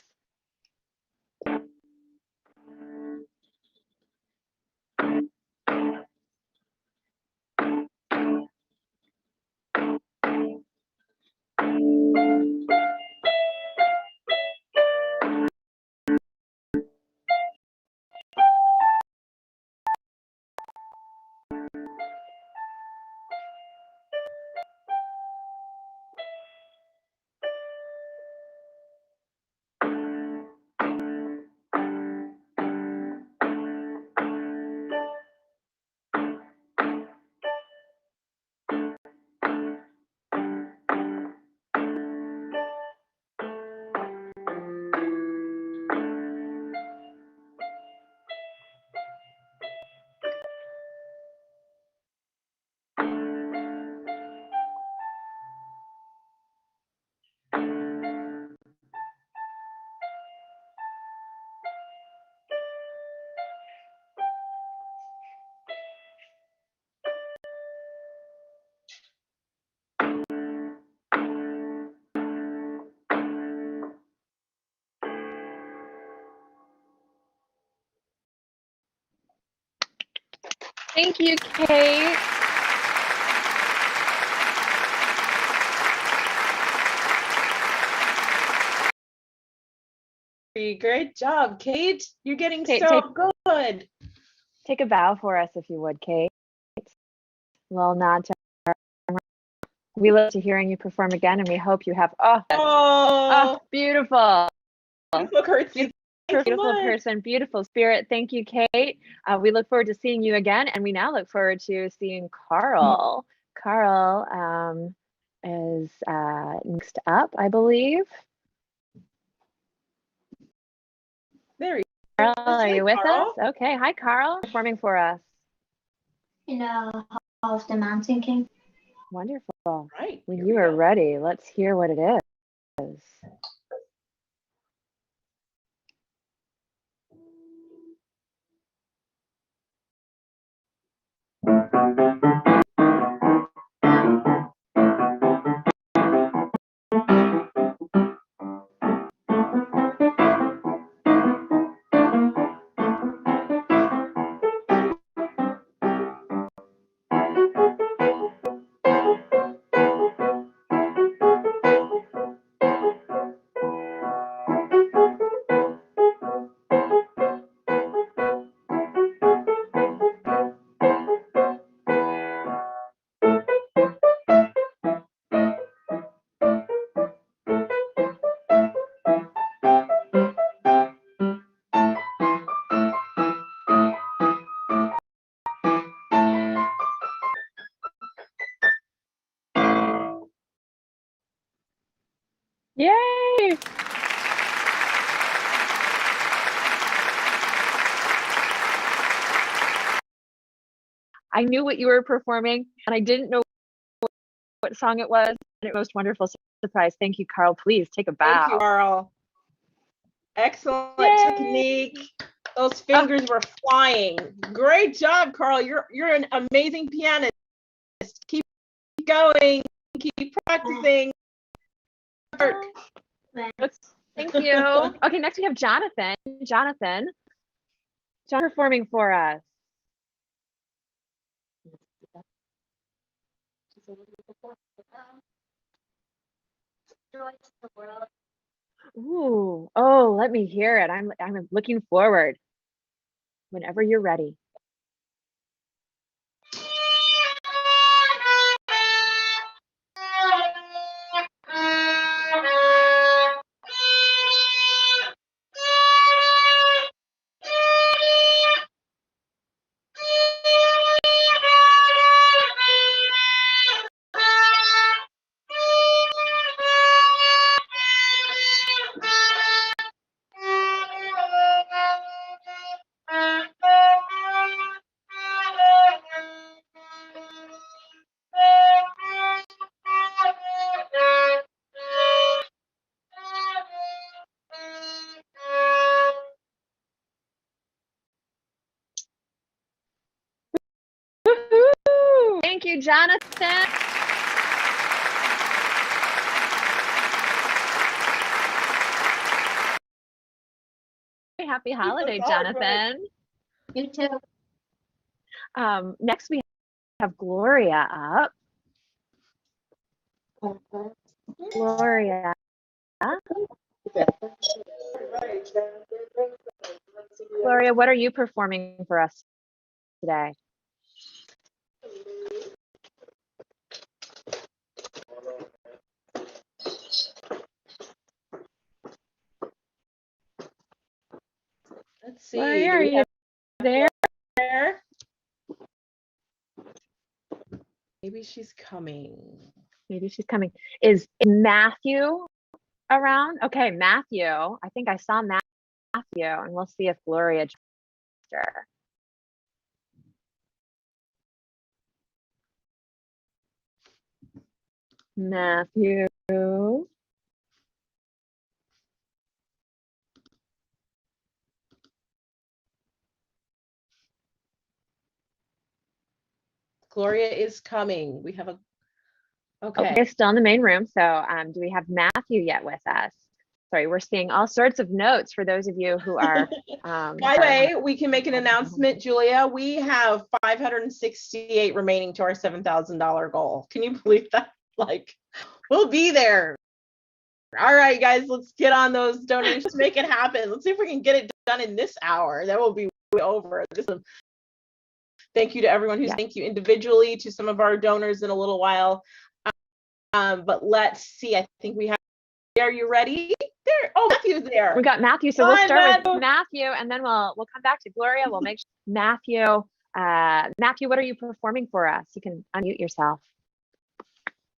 Thank you, Kate. Great job, Kate. You're getting Kate, so good. Take a bow for us, if you would, Kate. A little nod to her. We look to hearing you perform again, and we hope you have beautiful. Beautiful person, beautiful spirit. Thank you, Kate. We look forward to seeing you again, and we now look forward to seeing Carl. Carl is next up, I believe. There you go. Carl, are you with us? Okay, hi, Carl. Performing for us. In Hall of the Mountain King. Wonderful. Right. When you are ready, let's hear what it is. Yay! I knew what you were performing, and I didn't know what song it was, and it was most wonderful surprise. Thank you, Carl. Please take a bow. Thank you, Carl. Excellent technique. Those fingers were flying. Great job, Carl. You're an amazing pianist. Keep going. Keep practicing. Thank you. Okay, next we have Jonathan. Jonathan performing for us. Ooh, oh, let me hear it. I'm looking forward. Whenever you're ready. Woohoo! Thank you, Jonathan. Happy holiday, Jonathan. You too. Next we have Gloria up. Gloria. Gloria, what are you performing for us today? Let's see. Gloria, Do are we you have there? there? Maybe she's coming. Maybe she's coming. Is Matthew around? Okay, Matthew. I think I saw Matthew, and we'll see if Gloria joins her. Matthew. Gloria is coming. We have a Okay, okay, still in the main room. So do we have Matthew yet with us? Sorry, we're seeing all sorts of notes for those of you who are. By the way, we can make an announcement, Julia. We have 568 remaining to our $7,000 goal. Can you believe that? Like, we'll be there. All right, guys, let's get on those donations. Make it happen. Let's see if we can get it done in this hour. That will be over. Thank you to everyone who's thank you individually to some of our donors in a little while. But let's see. I think we have. Are you ready? There. Oh, Matthew's there. We got Matthew. So we'll start with Matthew, and then we'll come back to Gloria. We'll make sure. Matthew. Matthew, what are you performing for us? You can unmute yourself.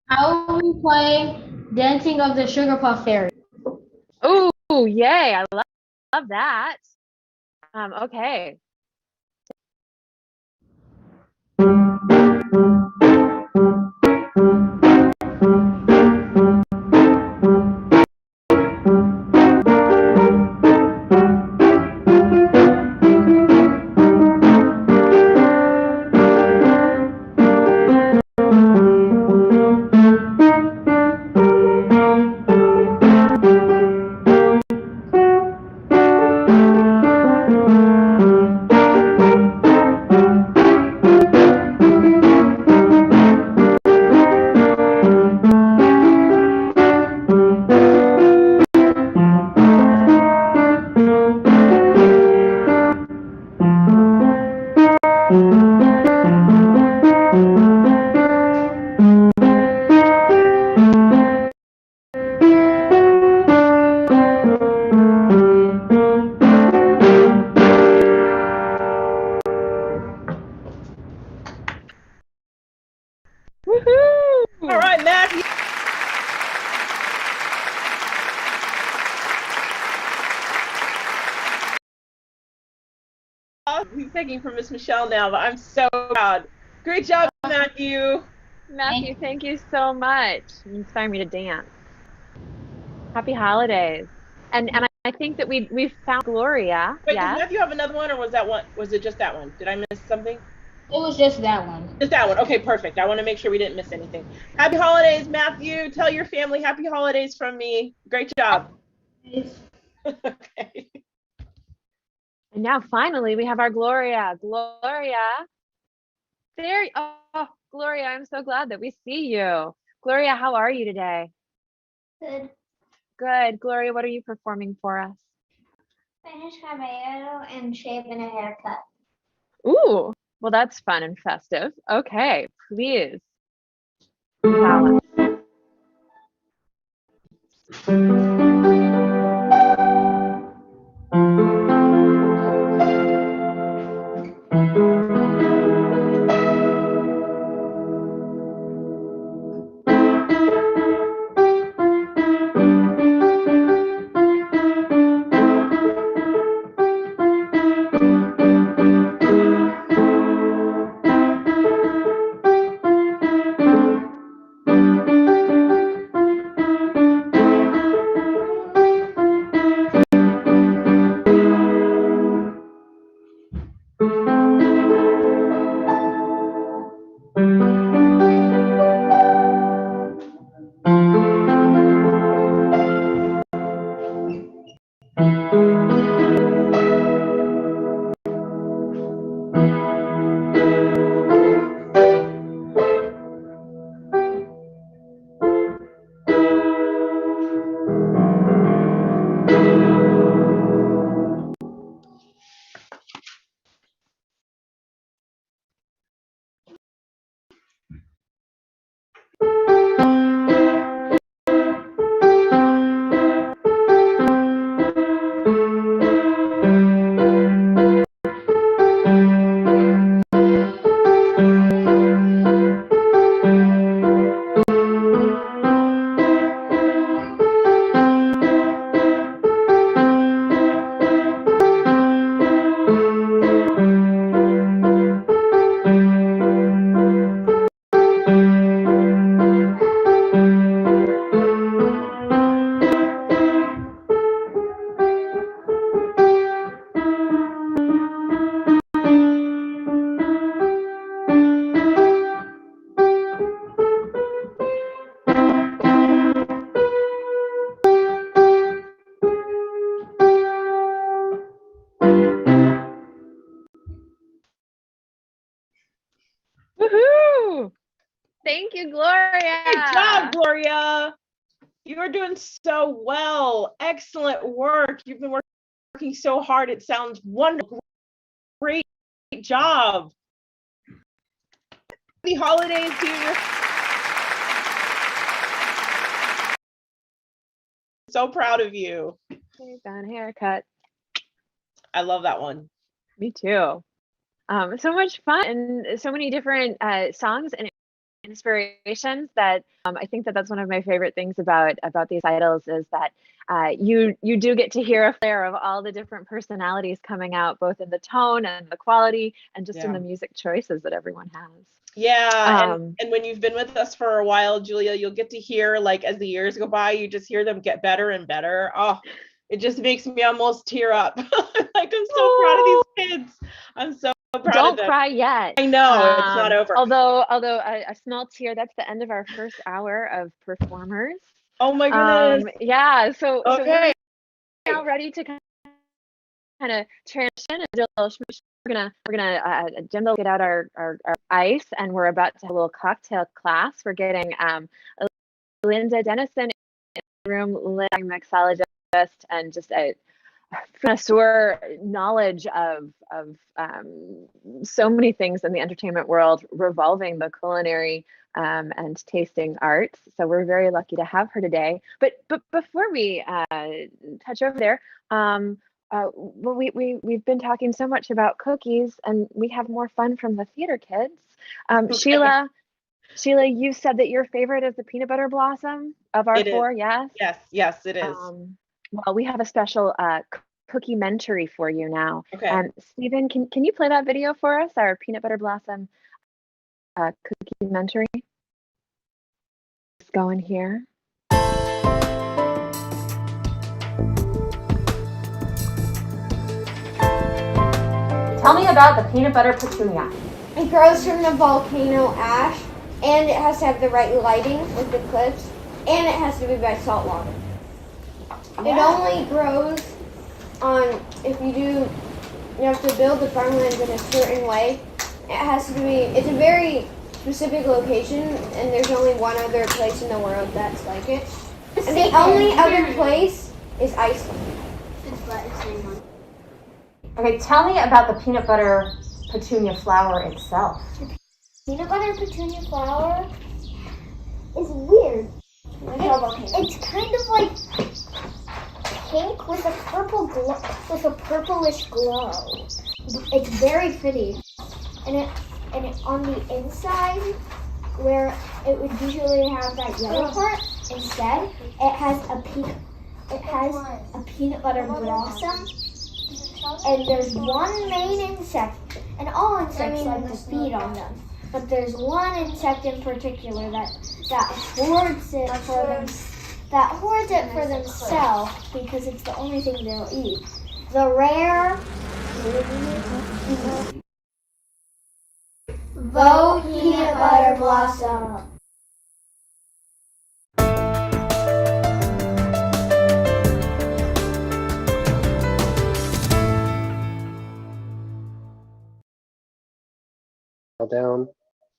I will be playing Dancing of the Sugar Puff Fairy. Oh, yay! I love that. Okay. All right, Matthew. He's taking from Miss Michelle now, but I'm so proud. Great job, Matthew. Matthew, thank you so much. You inspired me to dance. Happy holidays. And I think that we found Gloria. Wait, does Matthew have another one, or was that one? Was it just that one? Did I miss something? It was just that one. Just that one. Okay, perfect. I want to make sure we didn't miss anything. Happy holidays, Matthew. Tell your family happy holidays from me. Great job. Okay. And now finally we have our Gloria. Gloria. There. Oh, Gloria, I'm so glad that we see you. Gloria, how are you today? Good. Good. Gloria, what are you performing for us? Spanish caballero and shaving a haircut. Ooh, well, that's fun and festive. Okay, please. Balance. Woohoo! Thank you, Gloria. Good job, Gloria. You are doing so well. Excellent work. You've been working so hard. It sounds wonderful. Great job. Happy holidays to you. So proud of you. Done haircut. I love that one. Me too. So much fun and so many different songs and inspirations that I think that that's one of my favorite things about these idols is that you do get to hear a flair of all the different personalities coming out, both in the tone and the quality and just in the music choices that everyone has. Yeah, and when you've been with us for a while, Julia, you'll get to hear, like, as the years go by, you just hear them get better and better. Oh, it just makes me almost tear up. Like, I'm so proud of these kids. I'm so proud of them. Don't cry yet. I know, it's not over. Although a small tear, that's the end of our first hour of performers. Oh my goodness. Yeah, so Okay. we're now ready to kind of transition and do a little schmoosh. We're gonna Jim will get out our ice, and we're about to have a little cocktail class. We're getting Linda Dennison in the room, Linda mixologist, and just a connoisseur knowledge of so many things in the entertainment world revolving the culinary and tasting arts. So we're very lucky to have her today. But before we touch over there, well, we've been talking so much about cookies, and we have more fun from the theater kids. Okay. Sheila, you said that your favorite is the peanut butter blossom of our four. Yes. Yes, it is. Well, we have a special cookie-mentary for you now. Okay. Stephen, can you play that video for us? Our peanut butter blossom cookie-mentary. It's going here. Tell me about the peanut butter petunia. It grows from the volcano ash, and it has to have the right lighting with the clips, and it has to be by salt water. It only grows on, if you have to build the farmlands in a certain way. It has to be, it's a very specific location, and there's only one other place in the world that's like it. And the only other place is Iceland. Okay, tell me about the peanut butter petunia flower itself. Peanut butter petunia flower is weird. It's kind of like pink with a purple glow, with a purplish glow. It's very pretty, and it on the inside, where it would usually have that yellow part, instead it has a peanut butter blossom. And there's one main insect, and all insects like to feed on them. But there's one insect in particular that hoards it for themselves because it's the only thing they'll eat. The rare Vogue peanut butter blossom. Down.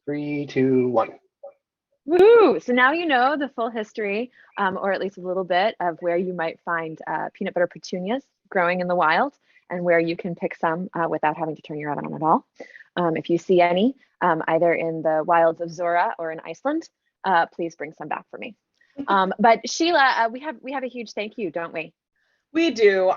3, 2, 1. Woo! So now you know the full history, or at least a little bit of where you might find peanut butter petunias growing in the wild, and where you can pick some without having to turn your oven on at all. If you see any, either in the wilds of Zora or in Iceland, please bring some back for me. But Sheila, we have a huge thank you, don't we? We do.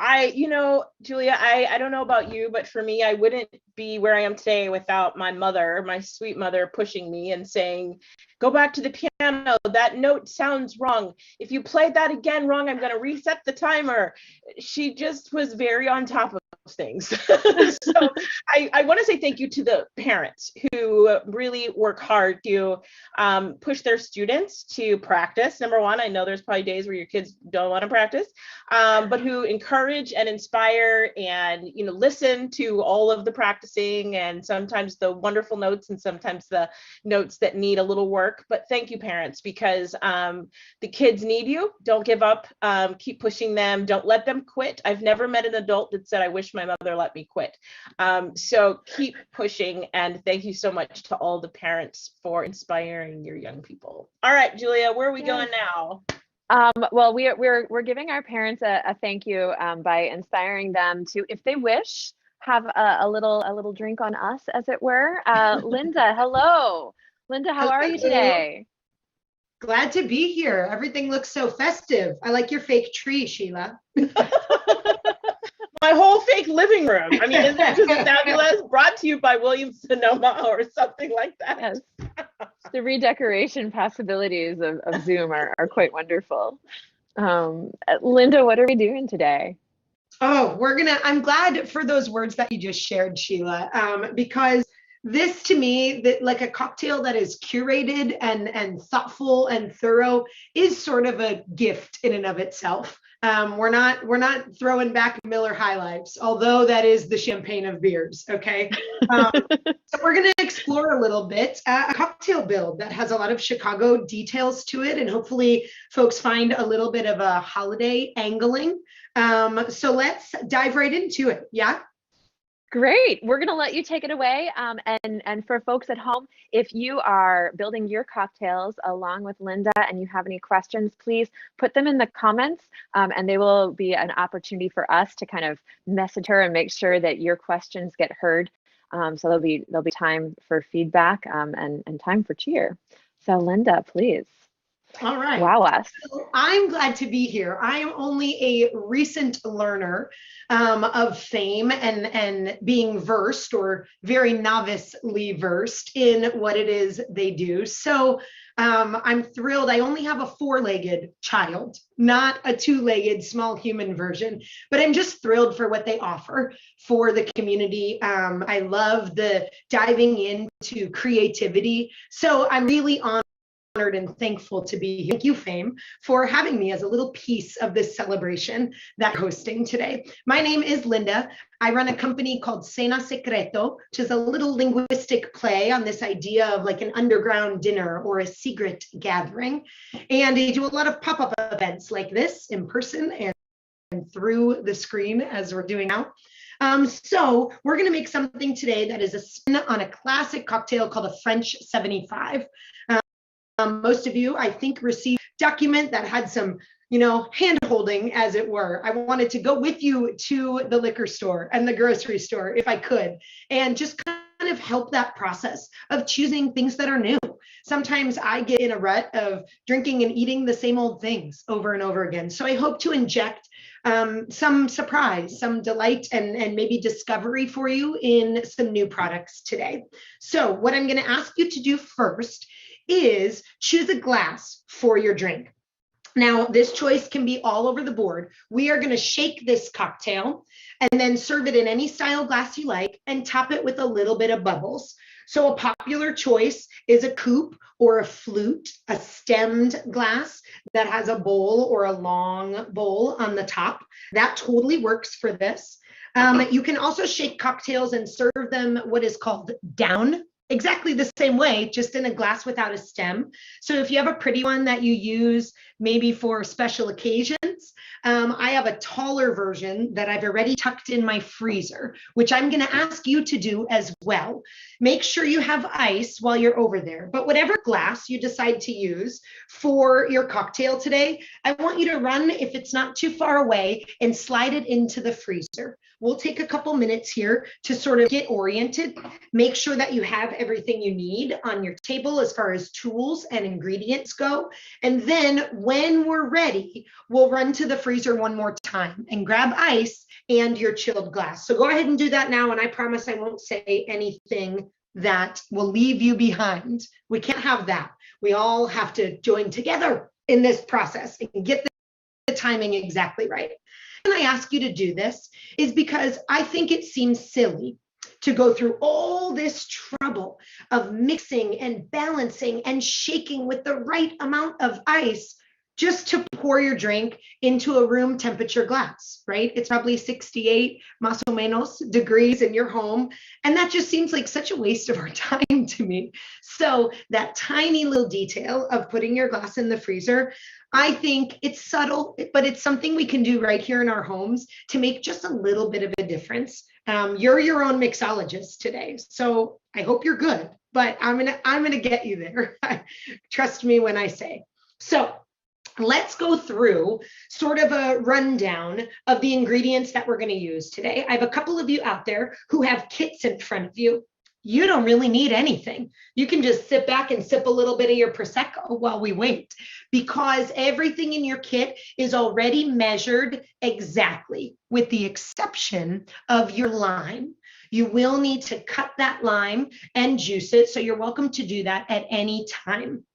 Julia, I don't know about you, but for me, I wouldn't be where I am today without my mother, my sweet mother, pushing me and saying, go back to the piano. That note sounds wrong. If you played that again wrong, I'm going to reset the timer. She just was very on top of things. So I want to say thank you to the parents who really work hard to push their students to practice. Number one, I know there's probably days where your kids don't want to practice, but who encourage and inspire and listen to all of the practicing, and sometimes the wonderful notes and sometimes the notes that need a little work. But thank you, parents, because the kids need you. Don't give up. Keep pushing them. Don't let them quit. I've never met an adult that said, I wish my mother let me quit. So keep pushing, and thank you so much to all the parents for inspiring your young people. All right, Julia, where are we going now? Well, we're giving our parents a thank you by inspiring them to, if they wish, have a little drink on us, as it were. Linda, hello. Linda, how are you today? Glad to be here. Everything looks so festive. I like your fake tree, Sheila. My whole fake living room. I mean, isn't it just fabulous? Brought to you by Williams Sonoma or something like that. Yes. The redecoration possibilities of Zoom are quite wonderful. Linda, what are we doing today? Oh, I'm glad for those words that you just shared, Sheila, because this, to me, like a cocktail that is curated and thoughtful and thorough, is sort of a gift in and of itself. We're not throwing back Miller High Lifes, although that is the champagne of beers. Okay, so we're going to explore a little bit a cocktail build that has a lot of Chicago details to it, and hopefully folks find a little bit of a holiday angling. So let's dive right into it. Yeah. Great. We're going to let you take it away. And for folks at home, if you are building your cocktails along with Linda and you have any questions, please put them in the comments, and they will be an opportunity for us to kind of message her and make sure that your questions get heard. So there'll be time for feedback and time for cheer. So Linda, please. All right. Wow us. So I'm glad to be here. I am only a recent learner of FAME and being versed, or very novicely versed, in what it is they do. So I'm thrilled. I only have a 4-legged child, not a 2-legged small human version, but I'm just thrilled for what they offer for the community. I love the diving into creativity. So I'm really honored and thankful to be here. Thank you, FAME, for having me as a little piece of this celebration that we're hosting today. My name is Linda. I run a company called Cena Secreto, which is a little linguistic play on this idea of like an underground dinner or a secret gathering. And I do a lot of pop-up events like this in person and through the screen as we're doing now. So we're going to make something today that is a spin on a classic cocktail called a French 75. Most of you, I think, received a document that had some, hand holding, as it were. I wanted to go with you to the liquor store and the grocery store if I could, and just kind of help that process of choosing things that are new. Sometimes I get in a rut of drinking and eating the same old things over and over again. So I hope to inject some surprise, some delight, and maybe discovery for you in some new products today. So what I'm going to ask you to do first is choose a glass for your drink. Now, this choice can be all over the board. We are going to shake this cocktail and then serve it in any style glass you like and top it with a little bit of bubbles. So a popular choice is a coupe or a flute, a stemmed glass that has a bowl or a long bowl on the top. That totally works for this. You can also shake cocktails and serve them what is called down, exactly the same way, just in a glass without a stem. So if you have a pretty one that you use maybe for special occasions, I have a taller version that I've already tucked in my freezer, which I'm going to ask you to do as well. Make sure you have ice while you're over there, but whatever glass you decide to use for your cocktail today, I want you to run, if it's not too far away, and slide it into the freezer. We'll take a couple minutes here to sort of get oriented, make sure that you have everything you need on your table as far as tools and ingredients go. And then when we're ready, we'll run to the freezer one more time and grab ice and your chilled glass. So go ahead and do that now. And I promise I won't say anything that will leave you behind. We can't have that. We all have to join together in this process and get the timing exactly right. And I ask you to do this is because I think it seems silly to go through all this trouble of mixing and balancing and shaking with the right amount of ice just to pour your drink into a room temperature glass, right? It's probably 68 más o menos degrees in your home. And that just seems like such a waste of our time to me. So that tiny little detail of putting your glass in the freezer, I think it's subtle, but it's something we can do right here in our homes to make just a little bit of a difference. You're your own mixologist today, so I hope you're good, but I'm gonna get you there. Trust me when I say. So let's go through sort of a rundown of the ingredients that we're going to use today. I have a couple of you out there who have kits in front of you. You don't really need anything. You can just sit back and sip a little bit of your Prosecco while we wait, because everything in your kit is already measured exactly, with the exception of your lime. You will need to cut that lime and juice it, so you're welcome to do that at any time.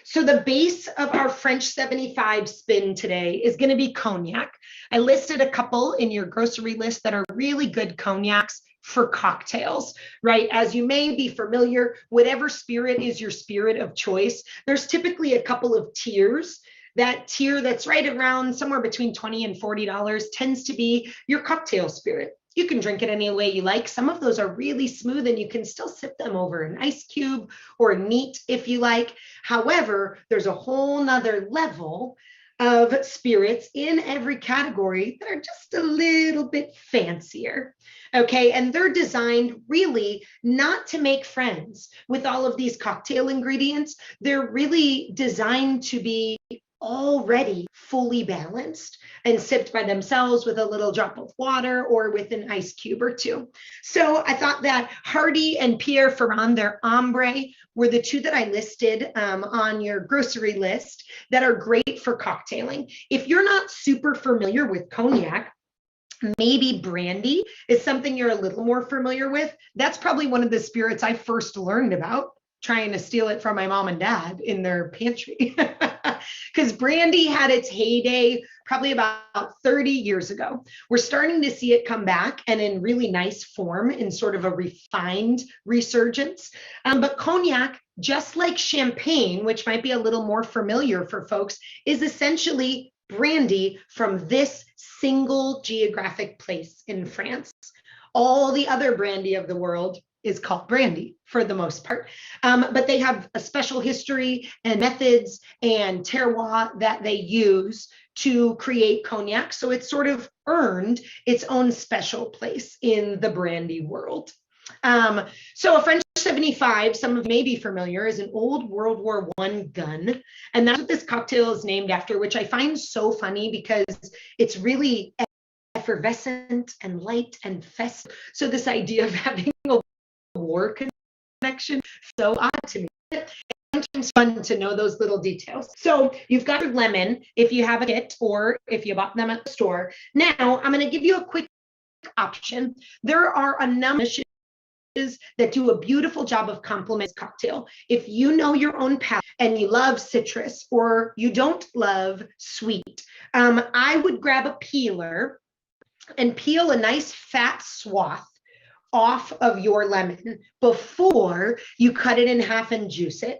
So the base of our French 75 spin today is going to be cognac. I listed a couple in your grocery list that are really good cognacs for cocktails, right? As you may be familiar, whatever spirit is your spirit of choice, there's typically a couple of tiers. That tier that's right around somewhere between $20 and $40 tends to be your cocktail spirit. You can drink it any way you like. Some of those are really smooth and you can still sip them over an ice cube or neat if you like. However, there's a whole nother level of spirits in every category that are just a little bit fancier. Okay, and they're designed really not to make friends with all of these cocktail ingredients. They're really designed to be already fully balanced and sipped by themselves with a little drop of water or with an ice cube or two. So I thought that Hardy and Pierre Ferrand, their ombre, were the two that I listed on your grocery list that are great for cocktailing. If you're not super familiar with cognac, maybe brandy is something you're a little more familiar with. That's probably one of the spirits I first learned about, trying to steal it from my mom and dad in their pantry. Because brandy had its heyday probably about 30 years ago. We're starting to see it come back and in really nice form in sort of a refined resurgence. But cognac, just like champagne, which might be a little more familiar for folks, is essentially brandy from this single geographic place in France. All the other brandy of the world is called brandy for the most part. But they have a special history and methods and terroir that they use to create cognac. So it's sort of earned its own special place in the brandy world. So a French 75, some of you may be familiar, is an old World War I gun. And that's what this cocktail is named after, which I find so funny because it's really effervescent and light and festive. So this idea of having a war connection, so odd to me. Sometimes fun to know those little details. So you've got your lemon if you have a kit or if you bought them at the store. Now I'm going to give you a quick option. There are a number of that do a beautiful job of complementing cocktail. If you know your own palate and you love citrus or you don't love sweet, I would grab a peeler and peel a nice fat swath off of your lemon before you cut it in half and juice it,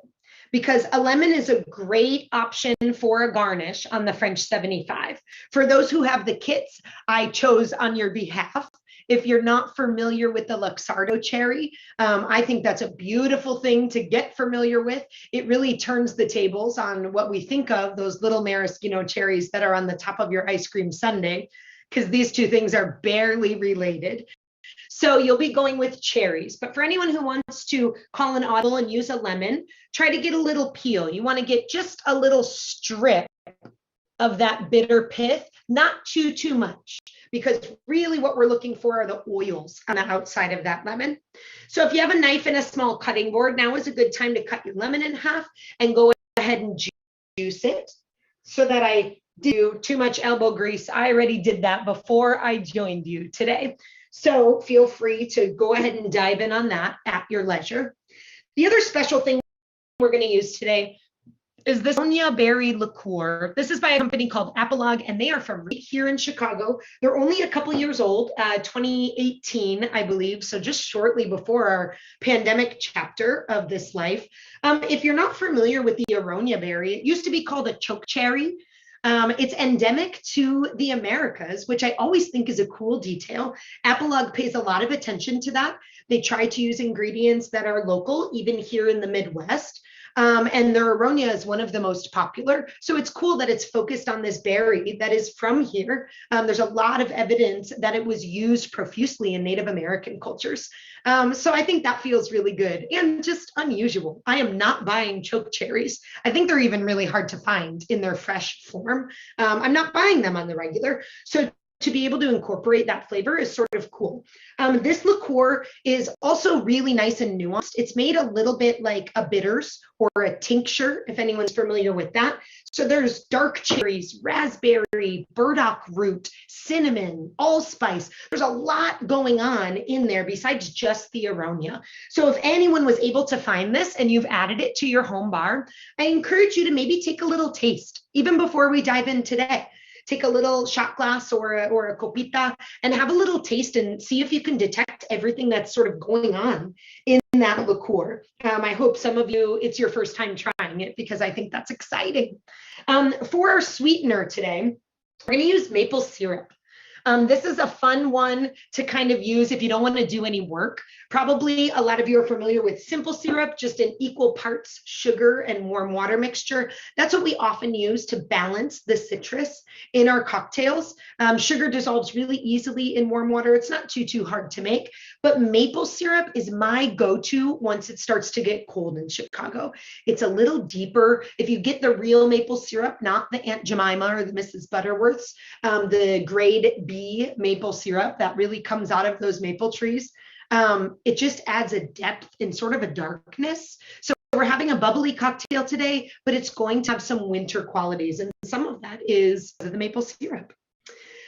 because a lemon is a great option for a garnish on the French 75. For those who have the kits, I chose on your behalf. If you're not familiar with the Luxardo cherry, I think that's a beautiful thing to get familiar with. It really turns the tables on what we think of those little maraschino cherries that are on the top of your ice cream sundae, because these two things are barely related. So you'll be going with cherries, but for anyone who wants to call an audible and use a lemon, try to get a little peel. You want to get just a little strip of that bitter pith, not too much, because really what we're looking for are the oils on the outside of that lemon. So if you have a knife and a small cutting board, now is a good time to cut your lemon in half and go ahead and juice it. So that I do too much elbow grease, I already did that before I joined you today. So feel free to go ahead and dive in on that at your leisure. The other special thing we're going to use today is this Sonia berry liqueur. This is by a company called Apolog, and they are from right here in Chicago. They're only a couple years old, 2018, I believe, so just shortly before our pandemic chapter of this life. If you're not familiar with the Aronia berry, it used to be called a choke cherry. It's endemic to the Americas, which I always think is a cool detail. Apolog pays a lot of attention to that. They try to use ingredients that are local, even here in the Midwest. And their Aronia is one of the most popular. So it's cool that it's focused on this berry that is from here. There's a lot of evidence that it was used profusely in Native American cultures. So I think that feels really good and just unusual. I am not buying choke cherries. I think they're even really hard to find in their fresh form. I'm not buying them on the regular. So to be able to incorporate that flavor is sort of cool. This liqueur is also really nice and nuanced. It's made a little bit like a bitters or a tincture, if anyone's familiar with that. So there's dark cherries, raspberry, burdock root, cinnamon, allspice. There's a lot going on in there besides just the Aronia. So if anyone was able to find this and you've added it to your home bar, I encourage you to maybe take a little taste, even before we dive in today. Take a little shot glass or a copita and have a little taste and see if you can detect everything that's sort of going on in that liqueur. I hope some of you, it's your first time trying it because I think that's exciting. For our sweetener today, we're going to use maple syrup. This is a fun one to kind of use if you don't want to do any work. Probably a lot of you are familiar with simple syrup, just an equal parts sugar and warm water mixture. That's what we often use to balance the citrus in our cocktails. Sugar dissolves really easily in warm water. It's not too hard to make, but maple syrup is my go-to once it starts to get cold in Chicago. It's a little deeper. If you get the real maple syrup, not the Aunt Jemima or the Mrs. Butterworths, the grade B maple syrup that really comes out of those maple trees, it just adds a depth and sort of a darkness. So we're having a bubbly cocktail today, but it's going to have some winter qualities, and some of that is the maple syrup.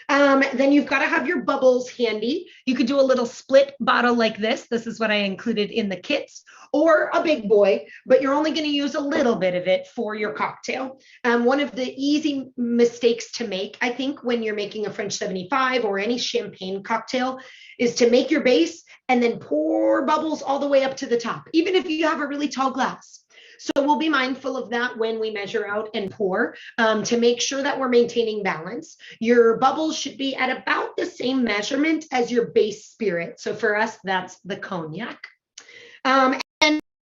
Then you've got to have your bubbles handy. You could do a little split bottle like this. This is what I included in the kits, or a big boy, but you're only going to use a little bit of it for your cocktail. One of the easy mistakes to make, I think, when you're making a French 75 or any champagne cocktail is to make your base and then pour bubbles all the way up to the top, even if you have a really tall glass. So we'll be mindful of that when we measure out and pour to make sure that we're maintaining balance. Your bubbles should be at about the same measurement as your base spirit. So for us, that's the cognac. And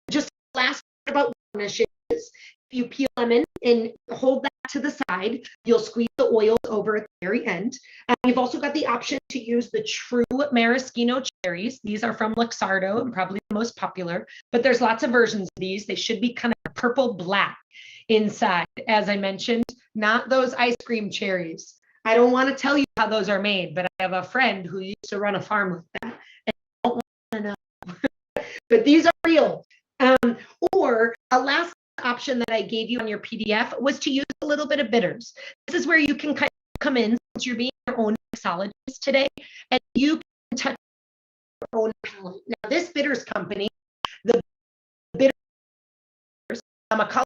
just last about garnishes. If you peel lemon and hold that to the side. You'll squeeze the oils over at the very end. You've also got the option to use the true maraschino cherries. These are from Luxardo and probably the most popular, but there's lots of versions of these. They should be kind of purple black inside, as I mentioned, not those ice cream cherries. I don't want to tell you how those are made, but I have a friend who used to run a farm with them. And I don't want to know. But these are real. Or a last option that I gave you on your PDF was to use a little bit of bitters. This is where you can kind of come in, since you're being your own mixologist today, and you can touch your own palette. Now, this bitters company, the bitters, I'm a color,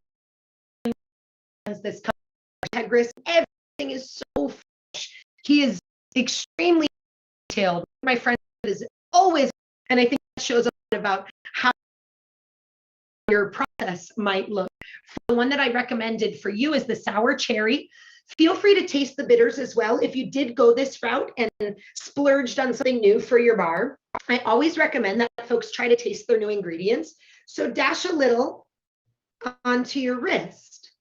this company, everything is so fresh. He is extremely detailed. My friend is always, and I think that shows a lot about how your process might look. The one that I recommended for you is the sour cherry. Feel free to taste the bitters as well. If you did go this route and splurged on something new for your bar, I always recommend that folks try to taste their new ingredients. So dash a little onto your wrist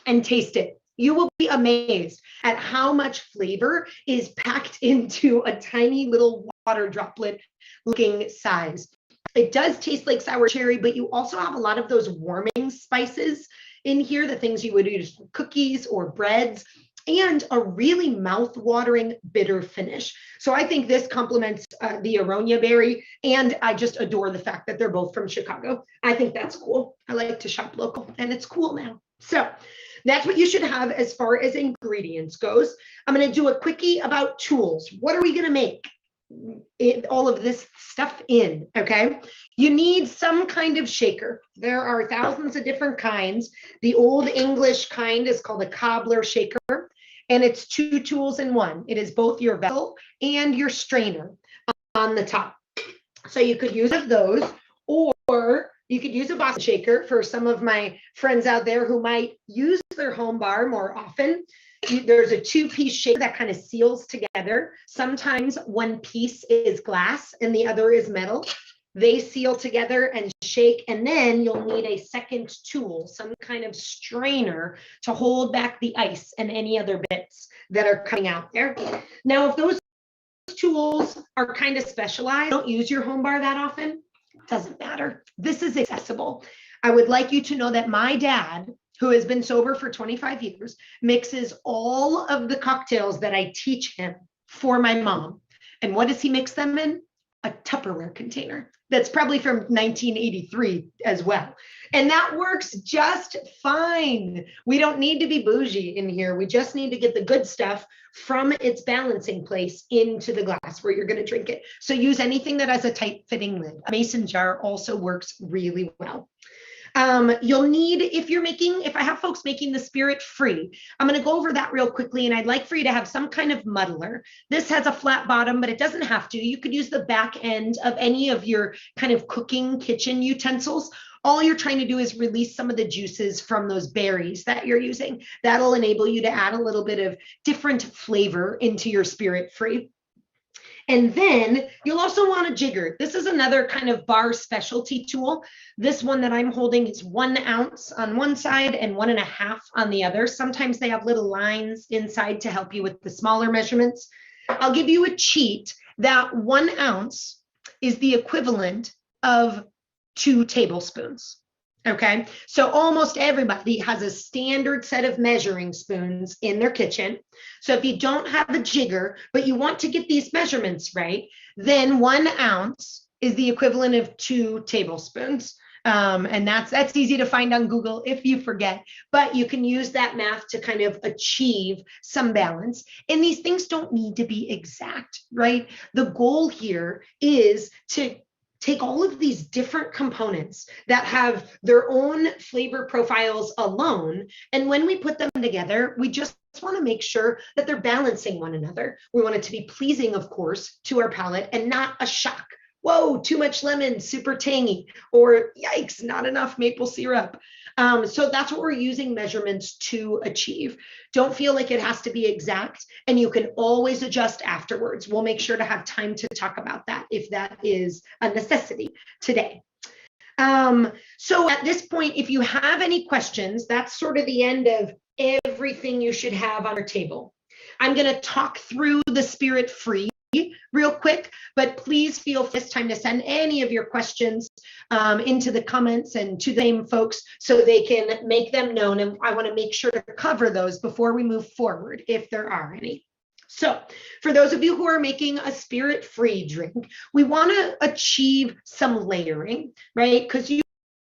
and taste it. You will be amazed at how much flavor is packed into a tiny little water droplet looking size. It does taste like sour cherry, but you also have a lot of those warming spices in here, the things you would use for cookies or breads, and a really mouth-watering bitter finish. So I think this complements the aronia berry, and I just adore the fact that they're both from Chicago. I think that's cool. I like to shop local, and it's cool now. So that's what you should have as far as ingredients goes. I'm going to do a quickie about tools. What are we going to make all of this stuff in? Okay, you need some kind of shaker. There are thousands of different kinds. The old English kind is called a cobbler shaker, and it's 2 tools in one. It is both your vessel and your strainer on the top. So you could use those, or you could use a Boston shaker for some of my friends out there who might use their home bar more often. There's a 2-piece shaker that kind of seals together. Sometimes one piece is glass and the other is metal. They seal together and shake, and then you'll need a second tool, some kind of strainer to hold back the ice and any other bits that are coming out there. Now, if those tools are kind of specialized, don't use your home bar that often, doesn't matter. This is accessible. I would like you to know that my dad, who has been sober for 25 years, mixes all of the cocktails that I teach him for my mom. And what does he mix them in? A Tupperware container. That's probably from 1983 as well. And that works just fine. We don't need to be bougie in here. We just need to get the good stuff from its balancing place into the glass where you're going to drink it. So use anything that has a tight fitting lid. A mason jar also works really well. You'll need, if I have folks making the spirit free, I'm going to go over that real quickly, and I'd like for you to have some kind of muddler. This has a flat bottom, but it doesn't have to. You could use the back end of any of your kind of cooking kitchen utensils. All you're trying to do is release some of the juices from those berries that you're using. That'll enable you to add a little bit of different flavor into your spirit free. And then you'll also want a jigger. This is another kind of bar specialty tool. This one that I'm holding is 1 ounce on one side and 1.5 on the other. Sometimes they have little lines inside to help you with the smaller measurements. I'll give you a cheat that 1 ounce is the equivalent of 2 tablespoons. Okay, so almost everybody has a standard set of measuring spoons in their kitchen. So if you don't have a jigger, but you want to get these measurements right, then 1 ounce is the equivalent of 2 tablespoons. And that's easy to find on Google if you forget, but you can use that math to kind of achieve some balance. And these things don't need to be exact, right? The goal here is to take all of these different components that have their own flavor profiles alone. And when we put them together, we just want to make sure that they're balancing one another. We want it to be pleasing, of course, to our palate and not a shock. Whoa, too much lemon, super tangy, or yikes, not enough maple syrup. So that's what we're using measurements to achieve. Don't feel like it has to be exact, and you can always adjust afterwards. We'll make sure to have time to talk about that if that is a necessity today. So at this point, if you have any questions, that's sort of the end of everything you should have on your table. I'm going to talk through the spirit free real quick, but please feel this time to send any of your questions into the comments and to the same folks so they can make them known. And I want to make sure to cover those before we move forward, if there are any. So for those of you who are making a spirit-free drink, we want to achieve some layering, right? Because you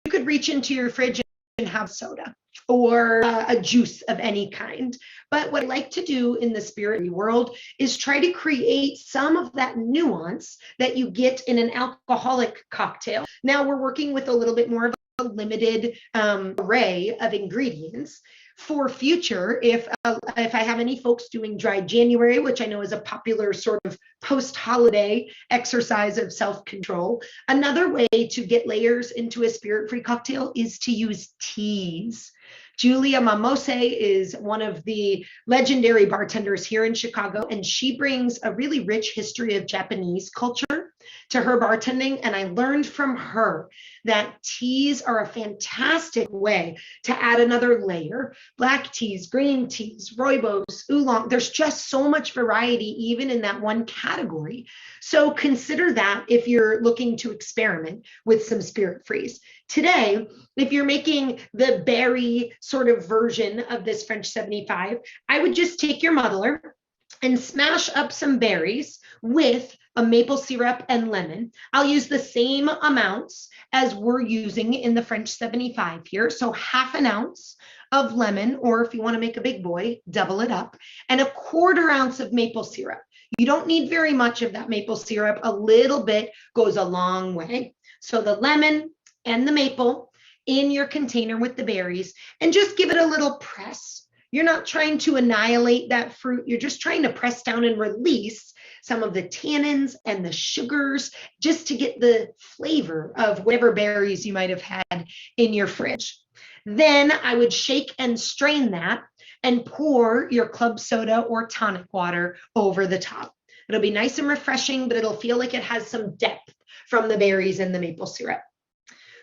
could reach into your fridge and have soda or a juice of any kind. But what I like to do in the spirit world is try to create some of that nuance that you get in an alcoholic cocktail. Now we're working with a little bit more of a limited array of ingredients. For future, if I have any folks doing dry January, which I know is a popular sort of post-holiday exercise of self-control, another way to get layers into a spirit-free cocktail is to use teas. Julia Mamose is one of the legendary bartenders here in Chicago, and she brings a really rich history of Japanese culture to her bartending. And I learned from her that teas are a fantastic way to add another layer. Black teas, green teas, rooibos, oolong. There's just so much variety even in that one category. So consider that if you're looking to experiment with some spirit frees. Today, if you're making the berry sort of version of this French 75, I would just take your muddler and smash up some berries with a maple syrup and lemon. I'll use the same amounts as we're using in the French 75 here. So ½ an ounce of lemon, or if you want to make a big boy, double it up, and a ¼ ounce of maple syrup. You don't need very much of that maple syrup. A little bit goes a long way. So the lemon and the maple in your container with the berries, and just give it a little press. You're not trying to annihilate that fruit. You're just trying to press down and release some of the tannins and the sugars just to get the flavor of whatever berries you might have had in your fridge. Then I would shake and strain that and pour your club soda or tonic water over the top. It'll be nice and refreshing, but it'll feel like it has some depth from the berries and the maple syrup.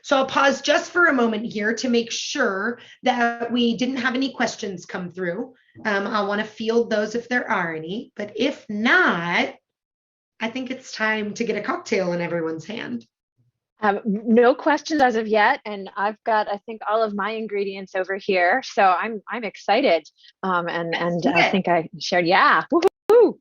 So I'll pause just for a moment here to make sure that we didn't have any questions come through. I want to field those if there are any, but if not, I think it's time to get a cocktail in everyone's hand. No questions as of yet, and I've got, I think, all of my ingredients over here, so I'm excited. And I think I shared, yeah. Woo-hoo.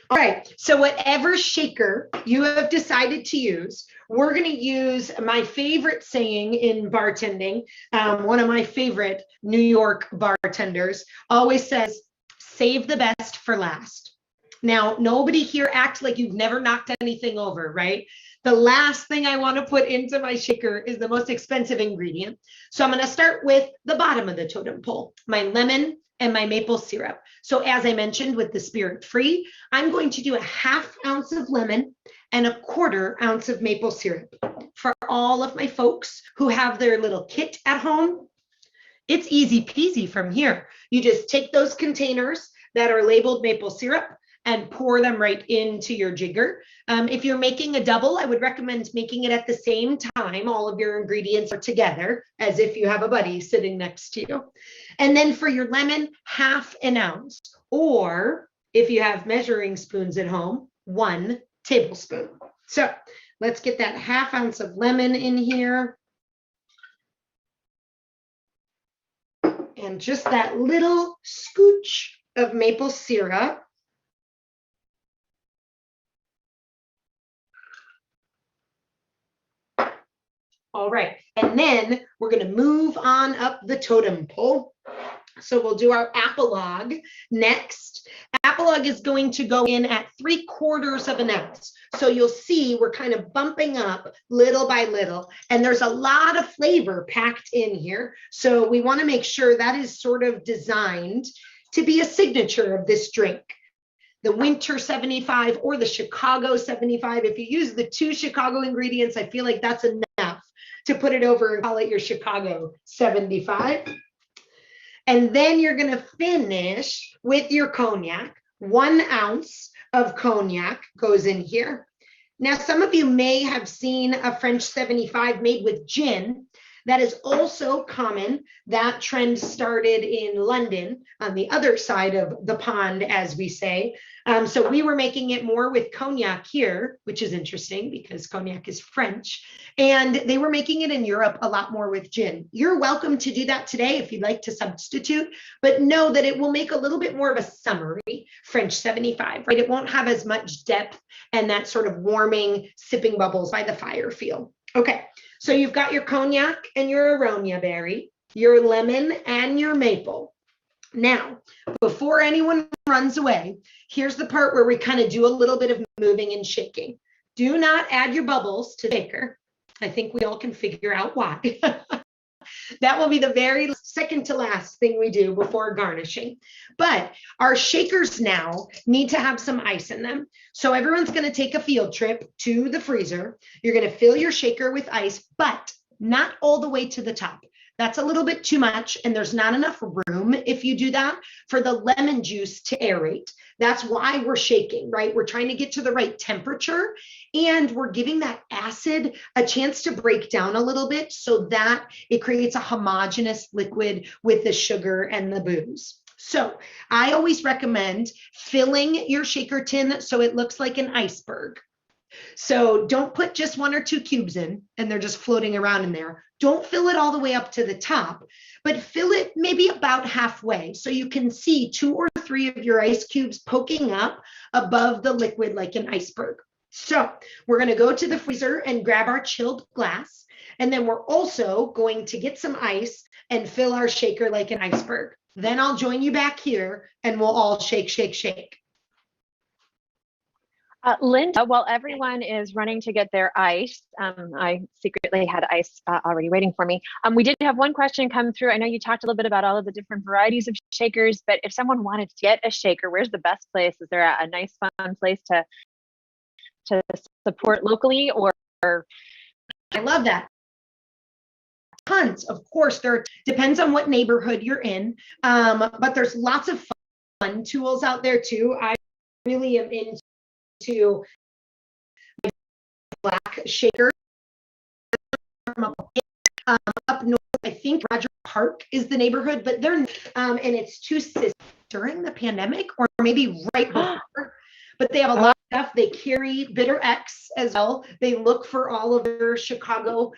All right, so whatever shaker you have decided to use, we're going to use my favorite saying in bartending. One of my favorite New York bartenders always says, save the best for last. Now, nobody here act like you've never knocked anything over, right? The last thing I want to put into my shaker is the most expensive ingredient. So I'm going to start with the bottom of the totem pole, my lemon and my maple syrup. So as I mentioned with the spirit free, I'm going to do a ½ ounce of lemon and a ¼ ounce of maple syrup. For all of my folks who have their little kit at home, it's easy peasy from here. You just take those containers that are labeled maple syrup and pour them right into your jigger. If you're making a double, I would recommend making it at the same time. All of your ingredients are together, as if you have a buddy sitting next to you. And then for your lemon, ½ an ounce. Or if you have measuring spoons at home, 1 tablespoon. So let's get that ½ ounce of lemon in here. And just that little scooch of maple syrup. All right, and then we're going to move on up the totem pole. So we'll do our apolog next. Apolog is going to go in at 3/4 of an ounce. So you'll see we're kind of bumping up little by little, and there's a lot of flavor packed in here. So we want to make sure that is sort of designed to be a signature of this drink. The winter 75 or the Chicago 75, if you use the 2 Chicago ingredients, I feel like that's enough to put it over and call it your Chicago 75. And then you're going to finish with your cognac. 1 ounce of cognac goes in here. Now, some of you may have seen a French 75 made with gin. That is also common. That trend started in London on the other side of the pond, as we say. So we were making it more with cognac here, which is interesting because cognac is French. And they were making it in Europe a lot more with gin. You're welcome to do that today if you'd like to substitute, but know that it will make a little bit more of a summery French 75, right? It won't have as much depth and that sort of warming sipping bubbles by the fire feel. Okay. So you've got your cognac and your aronia berry, your lemon and your maple. Now, before anyone runs away, here's the part where we kind of do a little bit of moving and shaking. Do not add your bubbles to the shaker. I think we all can figure out why. That will be the very second to last thing we do before garnishing. But our shakers now need to have some ice in them. So everyone's going to take a field trip to the freezer. You're going to fill your shaker with ice, but not all the way to the top. That's a little bit too much, and there's not enough room if you do that for the lemon juice to aerate. That's why we're shaking, right? We're trying to get to the right temperature, and we're giving that acid a chance to break down a little bit so that it creates a homogeneous liquid with the sugar and the booze. So I always recommend filling your shaker tin so it looks like an iceberg. So don't put just 1 or 2 cubes in and they're just floating around in there. Don't fill it all the way up to the top, but fill it maybe about halfway so you can see 2 or 3 of your ice cubes poking up above the liquid like an iceberg. So we're going to go to the freezer and grab our chilled glass. And then we're also going to get some ice and fill our shaker like an iceberg. Then I'll join you back here and we'll all shake, shake, shake. Linda, while everyone is running to get their ice, I secretly had ice already waiting for me. We did have one question come through. I know you talked a little bit about all of the different varieties of shakers, but if someone wanted to get a shaker, where's the best place? Is there a nice, fun place to support locally? Or I love that. Tons, of course. There depends on what neighborhood you're in, but there's lots of fun tools out there too. I really am into black shaker up north. I think Roger Park is the neighborhood, but they're and it's two sisters during the pandemic or maybe right before. But they have a lot of stuff. They carry Bitter X as well. They look for all of their Chicago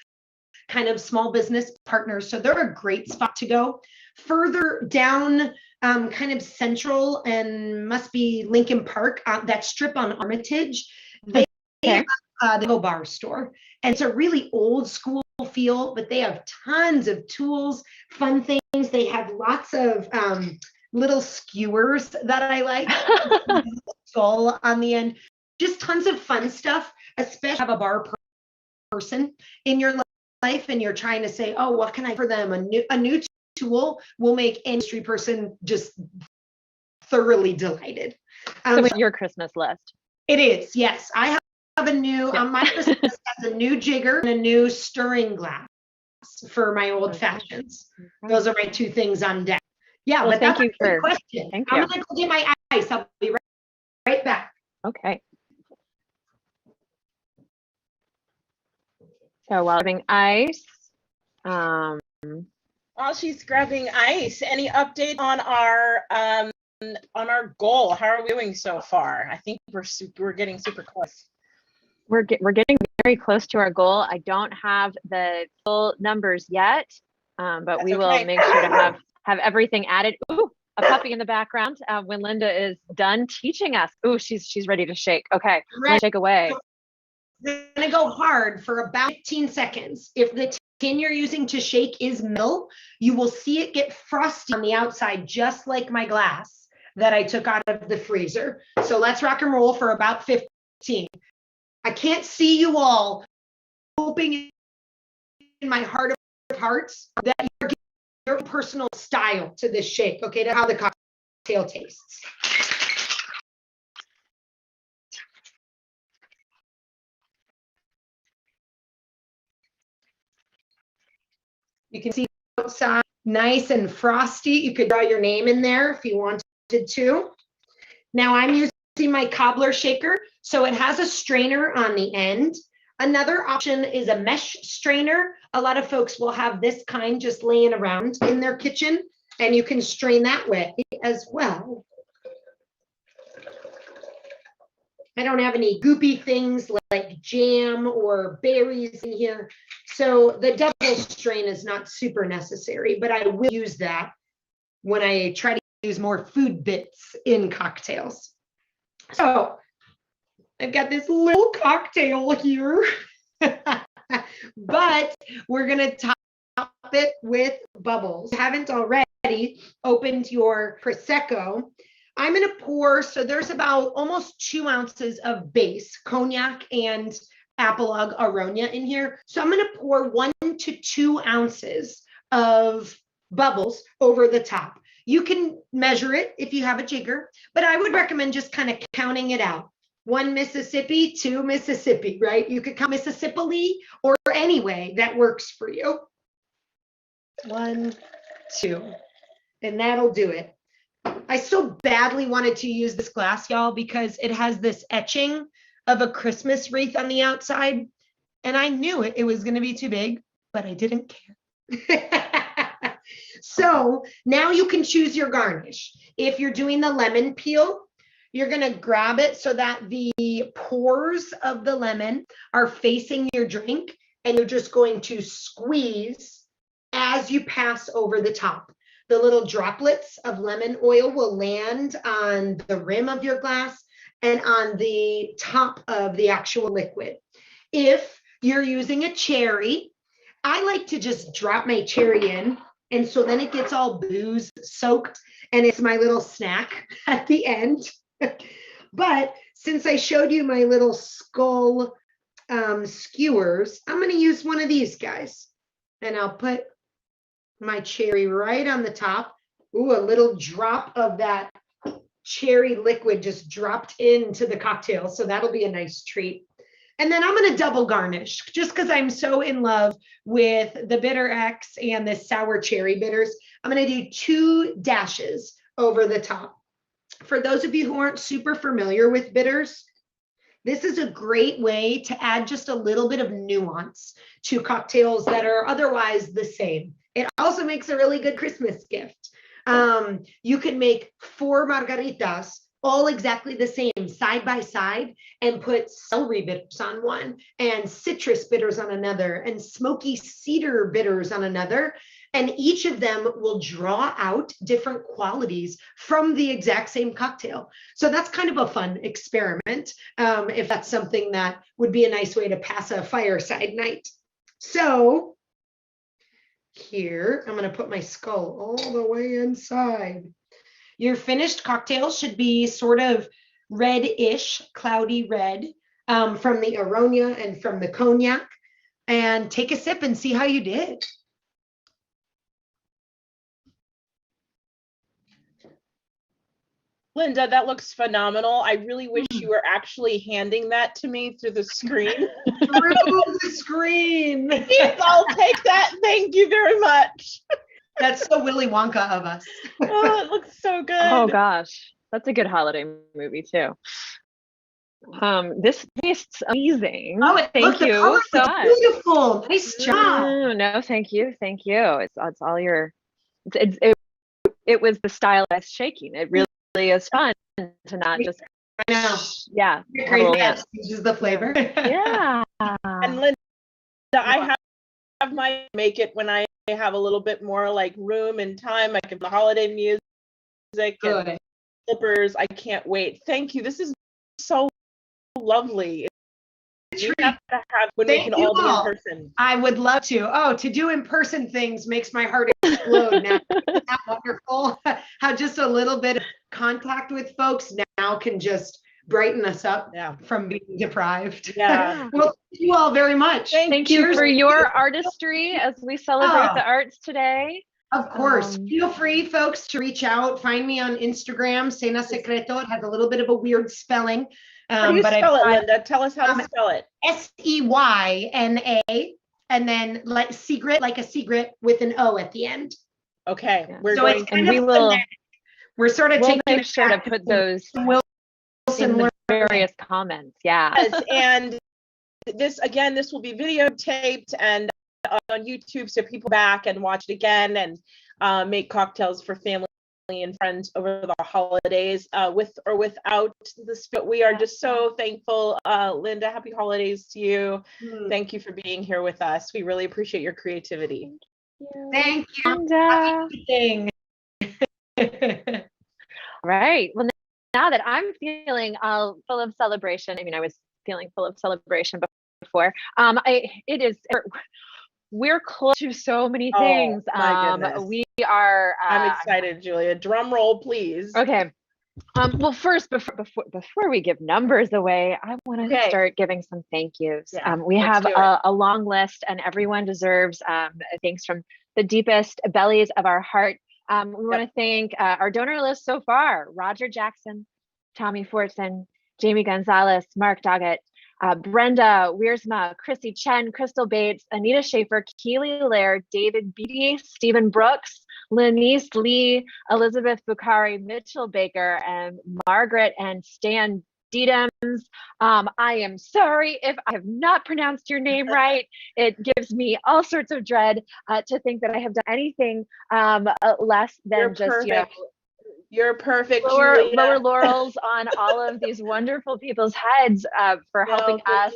kind of small business partners. So they're a great spot to go. Further down, kind of central and must be Lincoln Park, that strip on Armitage, they have the Go Bar store. And it's a really old school feel, but they have tons of tools, fun things. They have lots of little skewers that I like, skull on the end, just tons of fun stuff, especially have a bar person in your life and you're trying to say, oh, what can I for them? A new tool will make any industry person just thoroughly delighted. So it's your Christmas list. It is, yes. I have a new, on my Christmas list has a new jigger and a new stirring glass for my old fashions. Those are my 2 things on deck. Yeah, well, but that's a good question. I'm going to go get my ice. I'll be right back. Okay. So while having ice, while she's grabbing ice, any update on our goal? How are we doing so far? I think we're getting super close. We're getting very close to our goal. I don't have the full numbers yet, but that's we will make sure to have everything added. Ooh, a puppy in the background when Linda is done teaching us. Ooh, she's ready to shake. Okay, let's shake away. We're gonna go hard for about 15 seconds. If the tin you're using to shake is metal, you will see it get frosty on the outside, just like my glass that I took out of the freezer. So let's rock and roll for about 15. I can't see you all, hoping in my heart of hearts that you're giving your personal style to this shake, okay, to how the cocktail tastes. You can see outside, nice and frosty. You could draw your name in there if you wanted to. Now I'm using using my cobbler shaker. So it has a strainer on the end. Another option is a mesh strainer. A lot of folks will have this kind just laying around in their kitchen, and you can strain that way as well. I don't have any goopy things like jam or berries in here. So the double strain is not super necessary, but I will use that when I try to use more food bits in cocktails. So I've got this little cocktail here, but we're gonna top it with bubbles. If you haven't already opened your Prosecco, I'm gonna pour, so there's about almost 2 ounces of base, cognac and Apolog Aronia in here. So I'm gonna pour 1 to 2 ounces of bubbles over the top. You can measure it if you have a jigger, but I would recommend just kind of counting it out. 1 Mississippi, 2 Mississippi, right? You could count Mississippi or any way that works for you. 1, 2, and that'll do it. I so badly wanted to use this glass, y'all, because it has this etching of a Christmas wreath on the outside. And I knew it was going to be too big, but I didn't care. So now you can choose your garnish. If you're doing the lemon peel, you're going to grab it so that the pores of the lemon are facing your drink, and you're just going to squeeze as you pass over the top. The little droplets of lemon oil will land on the rim of your glass and on the top of the actual liquid. If you're using a cherry, I like to just drop my cherry in, and so then it gets all booze soaked, and it's my little snack at the end. But since I showed you my little skull skewers, I'm going to use one of these guys, and I'll put my cherry right on the top. Ooh, a little drop of that cherry liquid just dropped into the cocktail. So that'll be a nice treat. And then I'm going to double garnish just because I'm so in love with the Bitter X and the sour cherry bitters. I'm going to do 2 dashes over the top. For those of you who aren't super familiar with bitters, this is a great way to add just a little bit of nuance to cocktails that are otherwise the same. It also makes a really good Christmas gift. You can make 4 margaritas, all exactly the same, side by side, and put celery bitters on one, and citrus bitters on another, and smoky cedar bitters on another. And each of them will draw out different qualities from the exact same cocktail. So that's kind of a fun experiment, if that's something that would be a nice way to pass a fireside night. So here, I'm going to put my skull all the way inside. Your finished cocktail should be sort of red-ish, cloudy red, from the Aronia and from the cognac. And take a sip and see how you did. Linda, that looks phenomenal. I really wish you were actually handing that to me through the screen. Through the screen. Yes, I'll take that. Thank you very much. That's so Willy Wonka of us. Oh, it looks so good. Oh gosh, that's a good holiday movie too. This tastes amazing. Oh, thank you so much. Beautiful. Nice job. No, thank you. It's all your. It was the stylized shaking. It really is fun to not just. I know. Yeah. Crazy changes the flavor. Yeah. And Linda, I have my make it when I have a little bit more like room and time. I can the holiday music and slippers. I can't wait. Thank you. This is so lovely. We have to have when we can all be in person. I would love to. Oh, to do in-person things makes my heart explode now. Isn't that wonderful? How just a little bit of contact with folks now can just brighten us up from being deprived. Yeah. Well, thank you all very much. Thank you for your artistry as we celebrate the arts today. Of course. Feel free, folks, to reach out. Find me on Instagram, Cena Secreto. It has a little bit of a weird spelling. How do you spell it, Linda? Tell us how to spell it. Seyna, and then like secret, like a secret with an O at the end. Okay. We're sort of we'll taking make sure to put those. Will lesson in the learned. various comments. Yeah. Yes, and this will be videotaped and on YouTube, so people back and watch it again and make cocktails for family and friends over the holidays, with or without the spirit. We are just so thankful. Linda, happy holidays to you. Thank you for being here with us. We really appreciate your creativity. Thank you. And, right. Well, now that I'm feeling full of celebration, I mean, I was feeling full of celebration before. We're close to so many things. My goodness. We are. I'm excited, Julia. Drum roll, please. Okay. Well, first, before we give numbers away, I want to start giving some thank yous. Yeah, we have a long list, and everyone deserves thanks from the deepest bellies of our heart. We want to thank our donor list so far: Roger Jackson, Tommy Fortson, Jamie Gonzalez, Mark Doggett, Brenda Wiersma, Chrissy Chen, Crystal Bates, Anita Schaefer, Keely Laird, David Beatty, Stephen Brooks, Lanice Lee, Elizabeth Bukhari, Mitchell Baker, and Margaret and Stan Deedams. I am sorry if I have not pronounced your name right. It gives me all sorts of dread to think that I have done anything less than You're perfect. Lower laurels on all of these wonderful people's heads for helping us.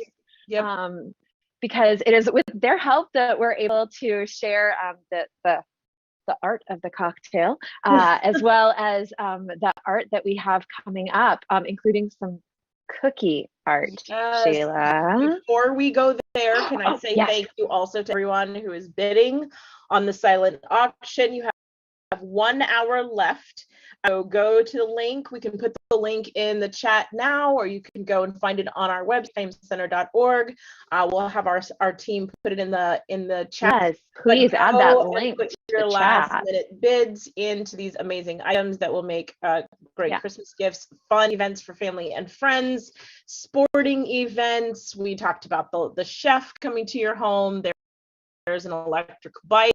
Because it is with their help that we're able to share the art of the cocktail, as well as the art that we have coming up, including some cookie art. Shayla. Before we go there, can I say thank you also to everyone who is bidding on the silent auction. You have 1 hour left. So go to the link. We can put the link in the chat now, or you can go and find it on our website, famecenter.org. We'll have our team put it in the chat. Yes, please add that link. Put your last minute bids into these amazing items that will make great Christmas gifts, fun events for family and friends, sporting events. We talked about the chef coming to your home. There's an electric bike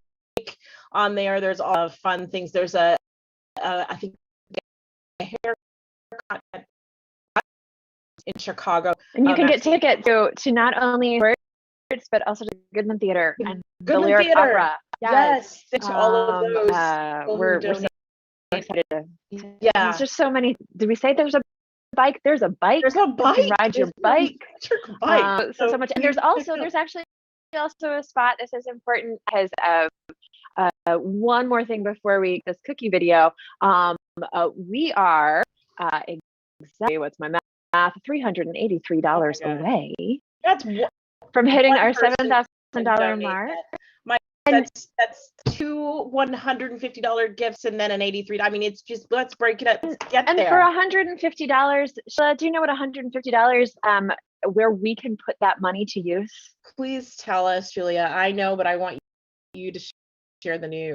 on there. There's all of fun things. There's I think a haircut in Chicago. And you can get tickets to not only Words, but also to Goodman Theater and the Lyric Opera. Yes, to all of those. We're so excited to. Yeah. There's just so many. Did we say there's a bike? There's a bike. There's a bike. You can ride your bike. So much. And there's actually also a spot. This is important because one more thing before we this cookie video. We are exactly what's my math? $383 away. That's from hitting our $7,000 mark. That's two $150 gifts and then an $83. I mean, it's just, let's break it up. Let's get and there. For $150, Sheila, do you know what $150 where we can put that money to use? Please tell us, Julia. I know, but I want you to share the news.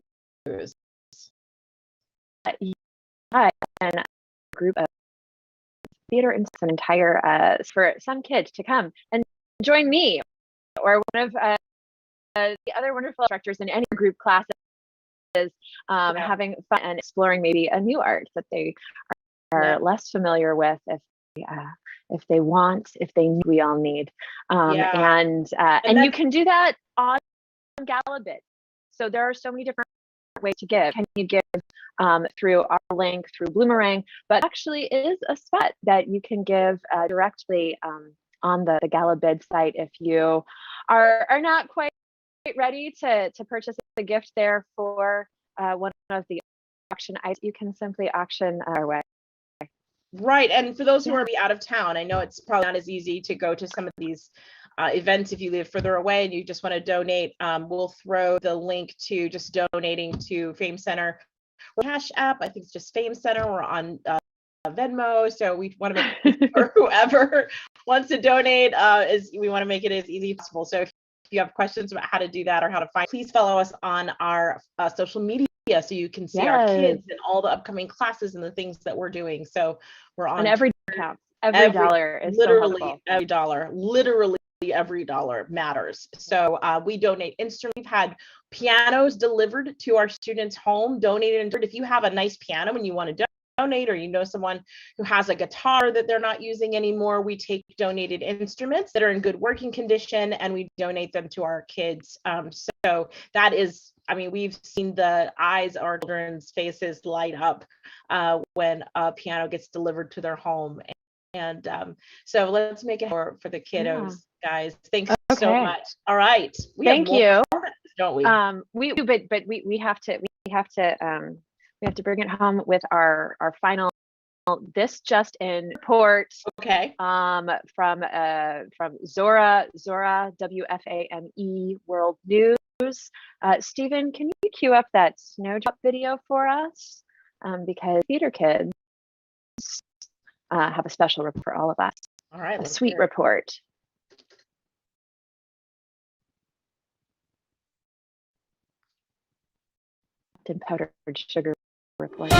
And a group of theater and an entire for some kids to come and join me or one of the other wonderful instructors in any group classes, having fun and exploring maybe a new art that they are less familiar with if they want, if they need, we all need. And you can do that on Galabit. So there are so many different ways to give. Can you give through our link, through Bloomerang, but actually is a spot that you can give directly on the Galabid site if you are not quite ready to purchase a gift there for one of the auction items. You can simply auction our way. Right, and for those who are out of town, I know it's probably not as easy to go to some of these events if you live further away and you just want to donate. We'll throw the link to just donating to Fame Center Cash App. I think it's just Fame Center. We're on Venmo, so we want to make for whoever wants to donate. We want to make it as easy as possible. So if you have questions about how to do that or how to find, please follow us on our social media so you can see our kids and all the upcoming classes and the things that we're doing. So we're on. And every counts. Every dollar is literally so every dollar. Literally every dollar matters. So we donate instruments. We've had pianos delivered to our students' home, donated. If you have a nice piano and you want to donate, or you know someone who has a guitar that they're not using anymore, we take donated instruments that are in good working condition and we donate them to our kids. So that is, I mean, we've seen the eyes of our children's faces light up when a piano gets delivered to their home. And so let's make it for the kiddos, guys. Thanks so much. All right. Thank you. Don't we? We have to bring it home with our final. This just in report. Okay. From Zora WFAME World News. Stephen, can you cue up that snowdrop video for us? Because theater kids have a special report for all of us. All right. A sweet report. And powdered sugar report.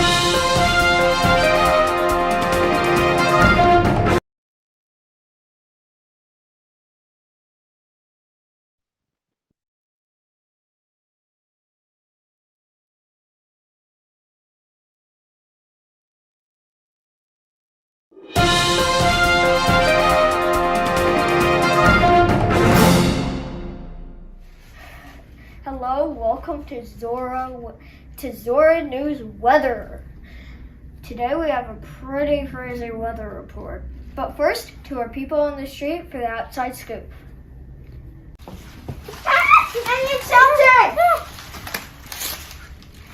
Hello, welcome to Zora News Weather. Today we have a pretty crazy weather report. But first, to our people on the street for the outside scoop. I need shelter!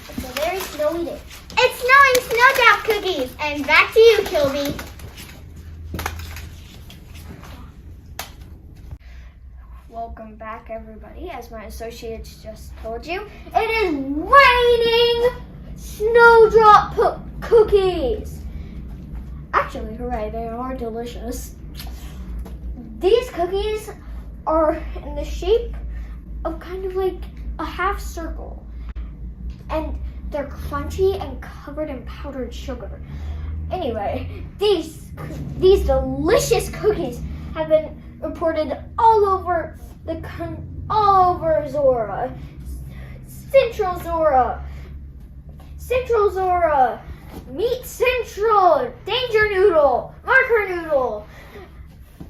It's a very snowy day. It's snowing snowdrop cookies. And back to you, Kilby. Welcome back, everybody. As my associates just told you, it is raining snowdrop cookies. Actually, hooray, they are delicious. These cookies are in the shape of kind of like a half circle. And they're crunchy and covered in powdered sugar. Anyway, these delicious cookies have been reported all over Zora, Central Zora, Meat Central, Danger Noodle, Marker Noodle.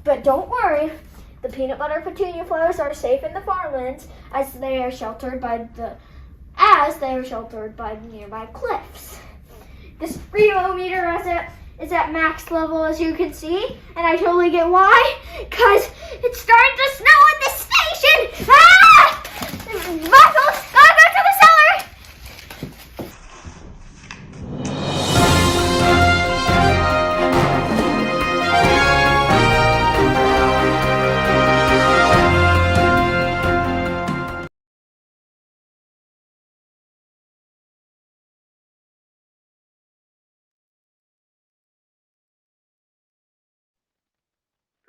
But don't worry, the peanut butter petunia flowers are safe in the farmlands as they are sheltered by nearby cliffs. The Spremo meter is at max level, as you can see, and I totally get why, because it's starting to snow in the station! Ah! Muffles, gotta go to the cellar!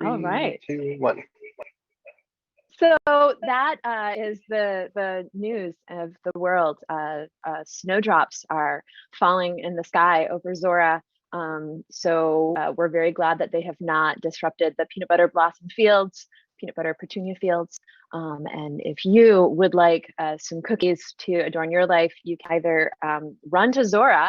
All right. 3, 2, 1. So that is the news of the world. Snowdrops are falling in the sky over Zora. So we're very glad that they have not disrupted the peanut butter blossom fields, peanut butter petunia fields. And if you would like some cookies to adorn your life, you can either run to Zora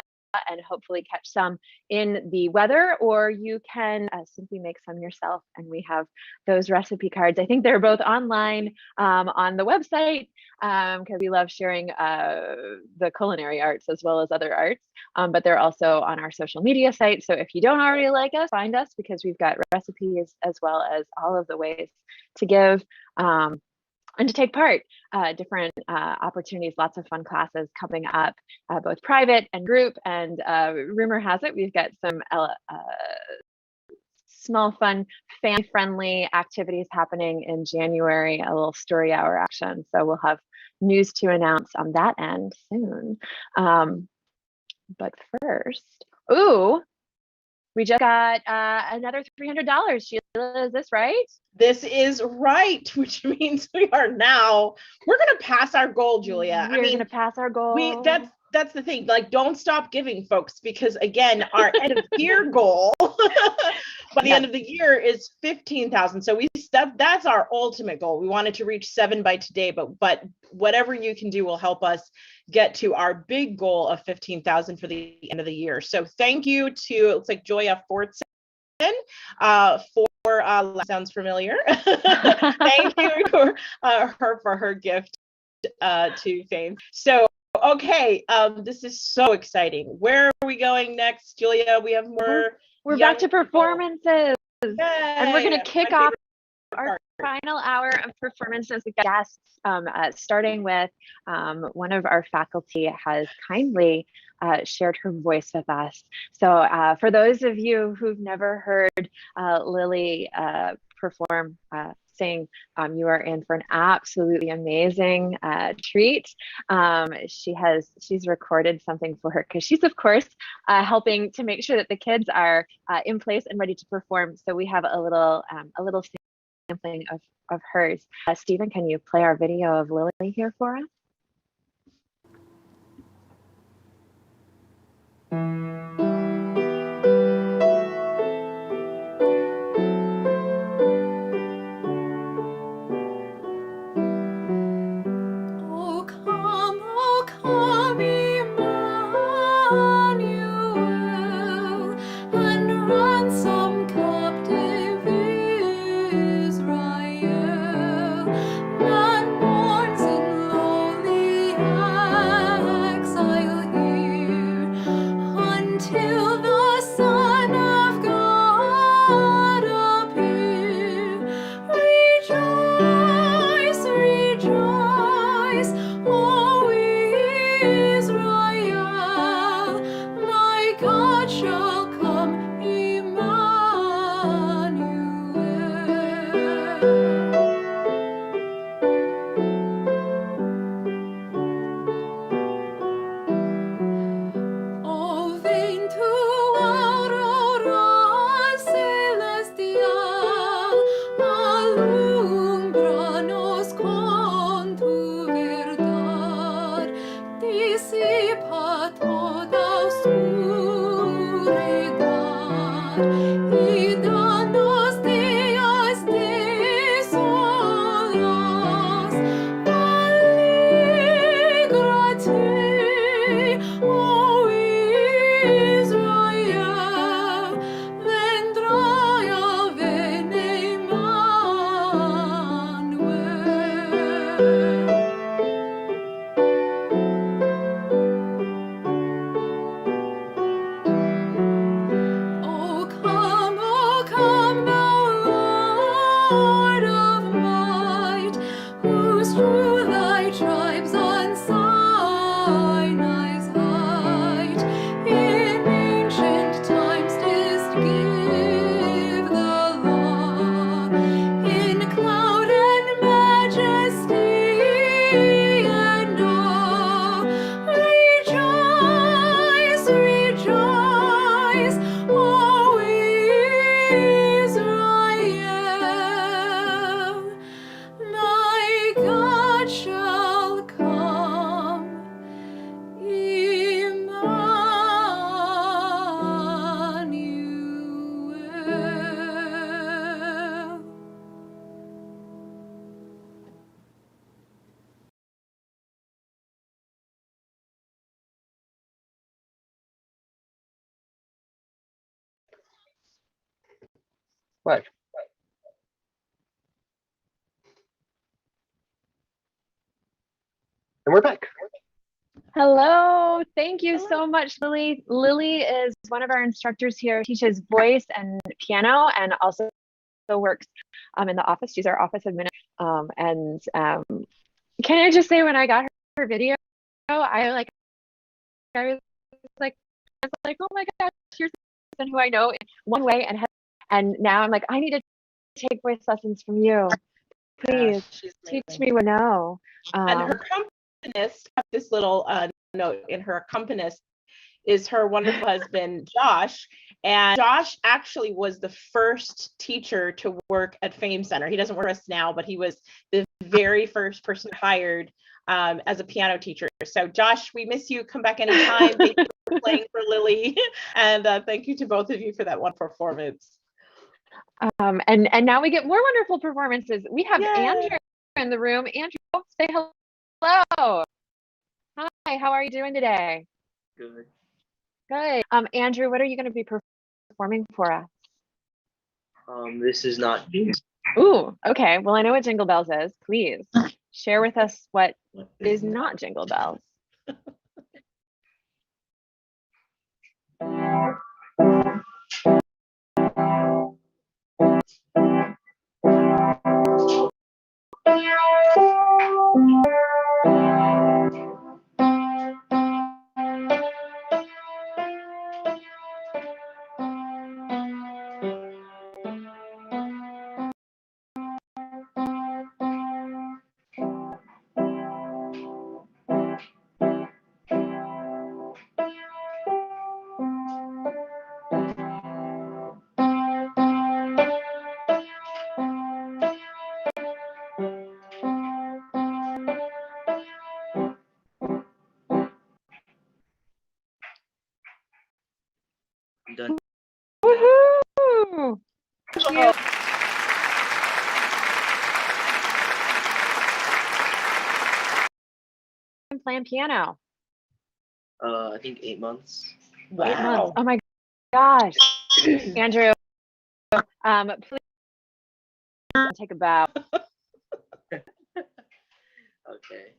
and hopefully catch some in the weather, or you can simply make some yourself. And we have those recipe cards. I think they're both online on the website, because we love sharing the culinary arts as well as other arts, but they're also on our social media site. So if you don't already like us, find us, because we've got recipes as well as all of the ways to give and to take part, different opportunities, lots of fun classes coming up, both private and group. And rumor has it, we've got some small, fun, family-friendly activities happening in January, a little story hour action. So we'll have news to announce on that end soon. But first, we just got another $300. Sheila, is this right? This is right, which means we're going to pass our goal, Julia. We're going to pass our goal. that's the thing. Like, don't stop giving, folks, because again, our end of year goal by the end of the year is 15,000. So that's our ultimate goal. We wanted to reach 7 by today, but whatever you can do will help us get to our big goal of 15,000 for the end of the year. So thank you to, it looks like Joya Fortson, sounds familiar. Thank you for her gift to Fame. So okay, this is so exciting. Where are we going next, Julia? We have more. We're back to performances. Yay. And we're going to kick off our final hour of performances with guests, starting with one of our faculty has kindly shared her voice with us. So for those of you who've never heard Lily perform, sing, you are in for an absolutely amazing treat. She's recorded something for her because she's of course helping to make sure that the kids are in place and ready to perform. So we have a little sampling of hers. Stephen, can you play our video of Lily here for us? Oh come, Emmanuel, and ransom captive Israel, that mourns in lowly exile here, until the Son of God appear. Rejoice, rejoice, O Israel, thy God shall come, Emmanuel. O vain to aurora celestial, alumbranos con tu verdad, disipa toda oscuridad, y danos días de solas. Alégrate, oh Israel, vendrá Yahvé Emmanuel. O come, thou Lord of might, who strew thy tribes on Sinai's height. In ancient times didst give the law, in cloud and majesty and awe. Rejoice, rejoice, O Israel, thy God shall come, Emmanuel. Live. And we're back. Hello, thank you so much, Lily. Lily is one of our instructors here, teaches voice and piano, and also works in the office. She's our office administrator. Can I just say, when I got her video, I was like, oh my gosh, here's someone who I know in one way, and now I'm like, I need to take voice lessons from you. Please teach me what I know. And her accompanist, this little note in her accompanist is her wonderful husband, Josh. And Josh actually was the first teacher to work at FAME Center. He doesn't work for us now, but he was the very first person hired as a piano teacher. So Josh, we miss you. Come back anytime. Thank you for playing for Lily. And thank you to both of you for that one performance. And now we get more wonderful performances. We have Andrew in the room. Andrew, say hello. Hi, how are you doing today? Good. Good. Andrew, what are you going to be performing for us? This is not. Ooh, okay. Well, I know what Jingle Bells is. Please share with us what is not Jingle Bells. I'm done. Woohoo! Thank you. I'm playing piano. I think 8 months. Wow. 8 months. Oh my gosh. Andrew, please take a bow. Okay.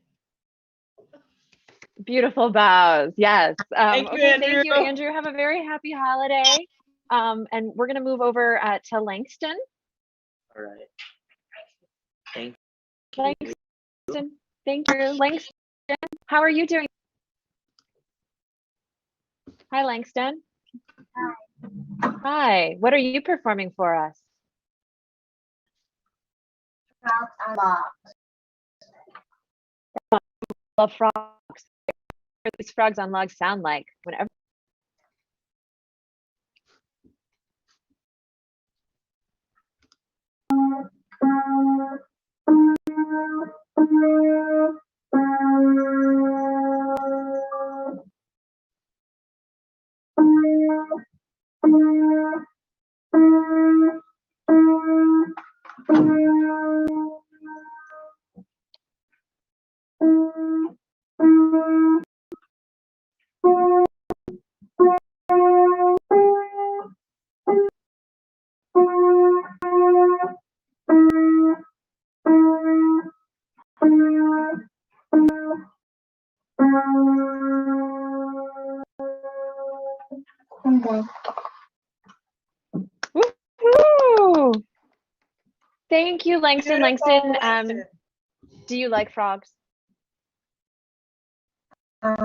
Beautiful bows. Yes. Thank you, Andrew. Thank you, Andrew. Have a very happy holiday. And we're going to move over to Langston. All right. Thank you. Langston. Thank you. Langston, how are you doing? Hi, Langston. Hi. What are you performing for us? Frogs on logs. Love frogs. What do these frogs on logs sound like? Whenever. Woo! Thank you, Langston. Langston, do you like frogs? A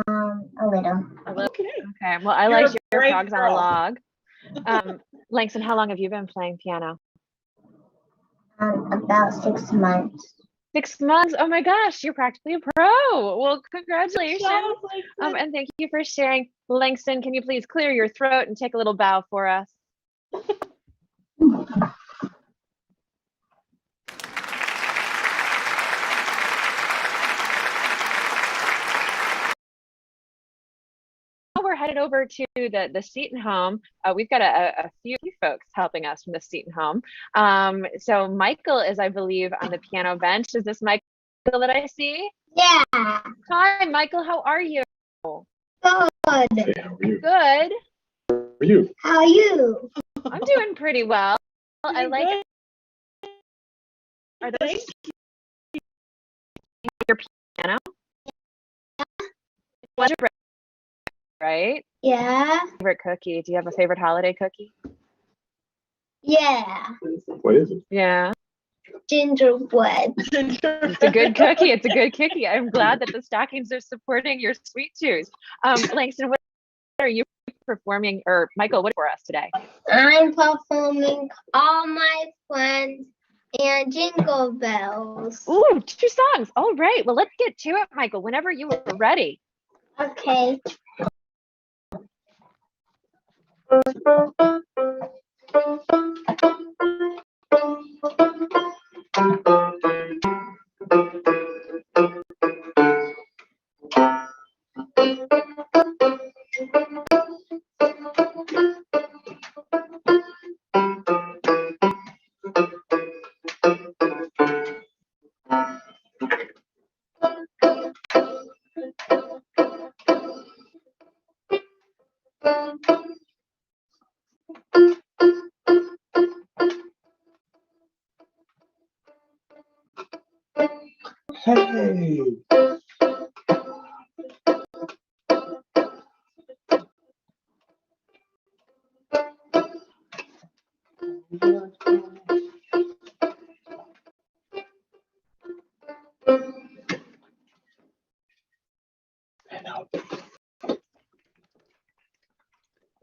little. Okay. Okay. Well, I You're like a your brave frogs on a girl. log. Langston, how long have you been playing piano? About 6 months. 6 months. Oh my gosh, you're practically a pro. Well, congratulations. And thank you for sharing. Langston, can you please clear your throat and take a little bow for us? We're headed over to the Seton home. We've got a few folks helping us from the Seton home. So Michael is, I believe, on the piano bench. Is this Michael that I see? Yeah. Hi, Michael. How are you? Good. Good. How are you? How are you? I'm doing pretty well. I like good. Are those your piano? Gingerbread, right? Yeah. Favorite cookie? Do you have a favorite holiday cookie? Yeah. What is it? Yeah. Gingerbread. It's a good cookie. It's a good cookie. I'm glad that the stockings are supporting your sweet tooth. Langston, what are you performing, or Michael, what for us today? I'm performing All My Friends and Jingle Bells. Ooh, 2 songs. All right. Well, let's get to it, Michael, whenever you are ready. Okay. Hey.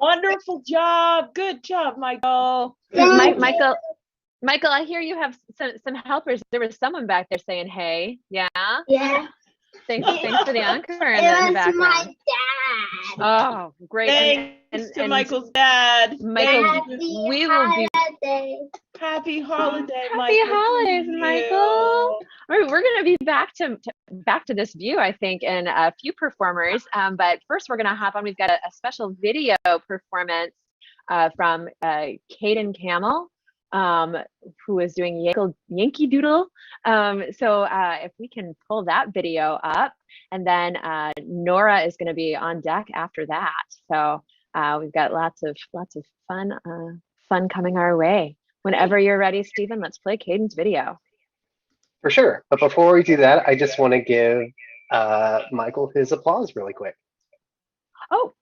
Wonderful job. Good job, Michael. Michael, I hear you have some helpers. There was someone back there saying, "Hey, yeah." Yeah. Thanks for the encore in It the was background. my dad. Oh, great! Thanks to Michael's dad. Michael, Happy we will be holiday. Happy holiday, happy Michael. holidays, to Michael. you. All right, we're going to be back to this view, I think, in a few performers. But first, we're going to hop on. We've got a special video performance from Caden Camel, who is doing Yankee Doodle. So if we can pull that video up, and then Nora is going to be on deck after that. So we've got lots of fun coming our way. Whenever you're ready, Stephen, let's play Caden's video. For sure. But before we do that, I just want to give Michael his applause really quick. Oh.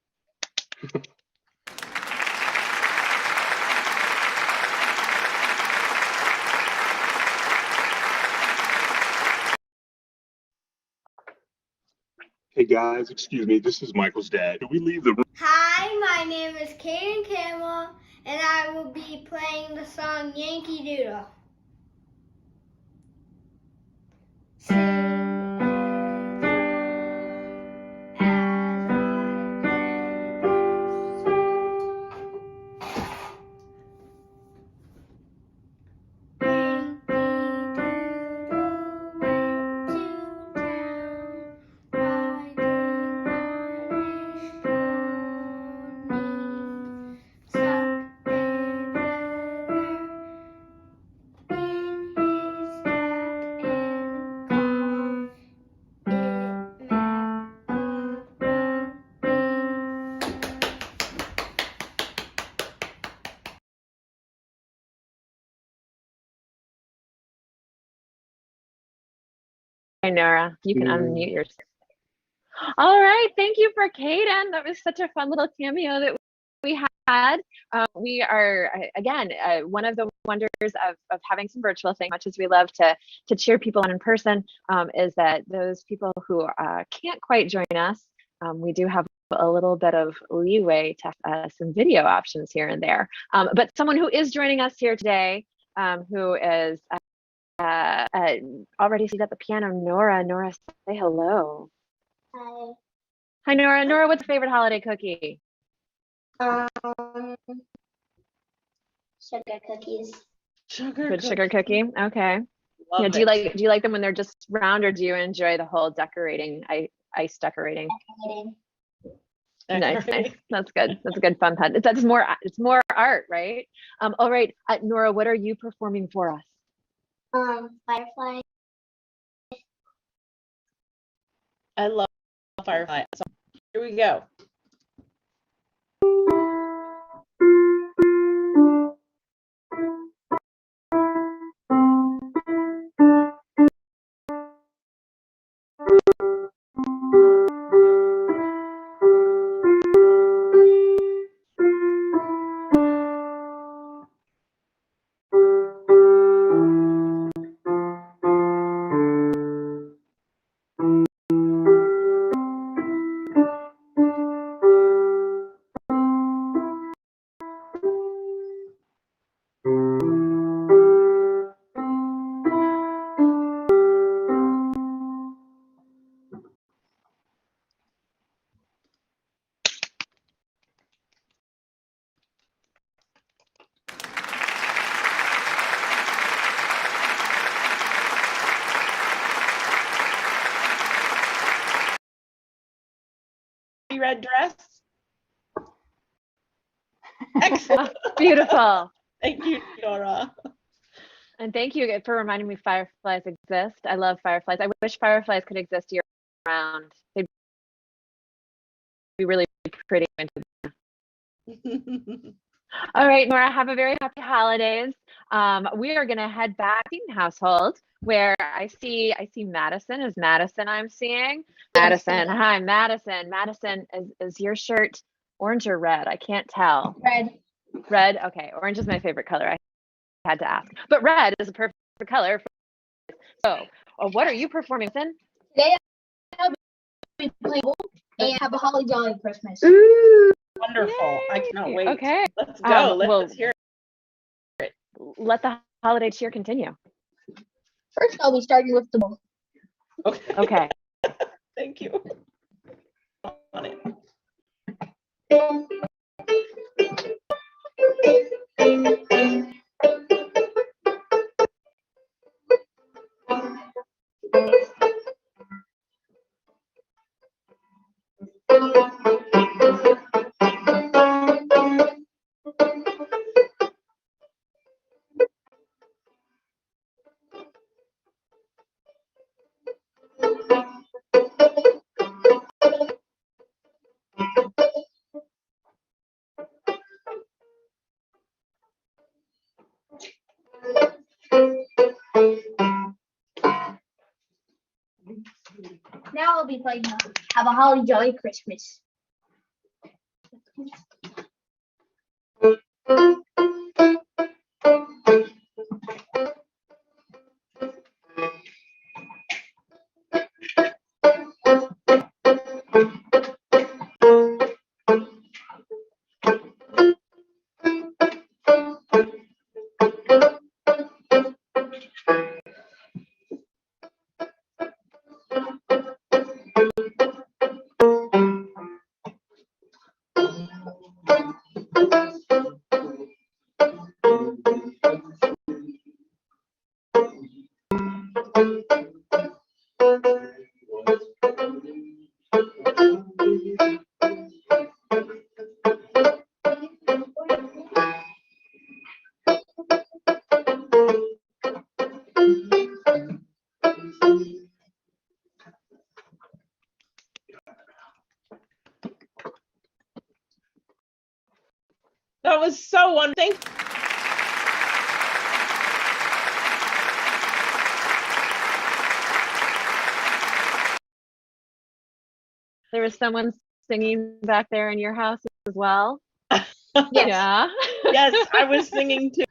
Hey guys, excuse me, this is Michael's dad. Can we leave the room? Hi, my name is Caden Camel, and I will be playing the song Yankee Doodle. Hey, Nora, you can unmute yourself. All right, thank you for Caden. That was such a fun little cameo that we had. We are, again, one of the wonders of having some virtual things, much as we love to cheer people on in person, is that those people who can't quite join us, we do have a little bit of leeway to some video options here and there. But someone who is joining us here today, who is already seated at the piano, Nora. Nora, say hello. Hi. Hi, Nora. Nora, what's your favorite holiday cookie? Sugar cookies. Good sugar cookie. Okay. Love Yeah, do you like them when they're just round, or do you enjoy the whole decorating, ice decorating? Nice. That's good. That's a good fun pun. It's more art, right? All right, Nora, what are you performing for us? Firefly. I love Firefly. So here we go. red dress? Excellent. Beautiful. Thank you, Nora. And thank you for reminding me fireflies exist. I love fireflies. I wish fireflies could exist year round. They'd be really pretty. All right, Nora, have a very happy holidays. We are going to head back to the household where I see Madison. Is Madison I'm seeing? Madison. Hi, Madison. Madison, is your shirt orange or red? I can't tell. Red. Red. Okay, orange is my favorite color. I had to ask. But red is a perfect color. So, what are you performing in? Today I'll be playing and have a holly jolly Christmas. Ooh, wonderful. Yay. I cannot wait. Okay. Let's go. Let's hear it. Let the holiday cheer continue. First, I'll be starting with the bowl. Okay. Thank you. On it. Now I'll be playing Have a Holly Jolly Christmas. That was so wonderful. Thank you. There was someone singing back there in your house as well. Yes. Yeah. Yes, I was singing too.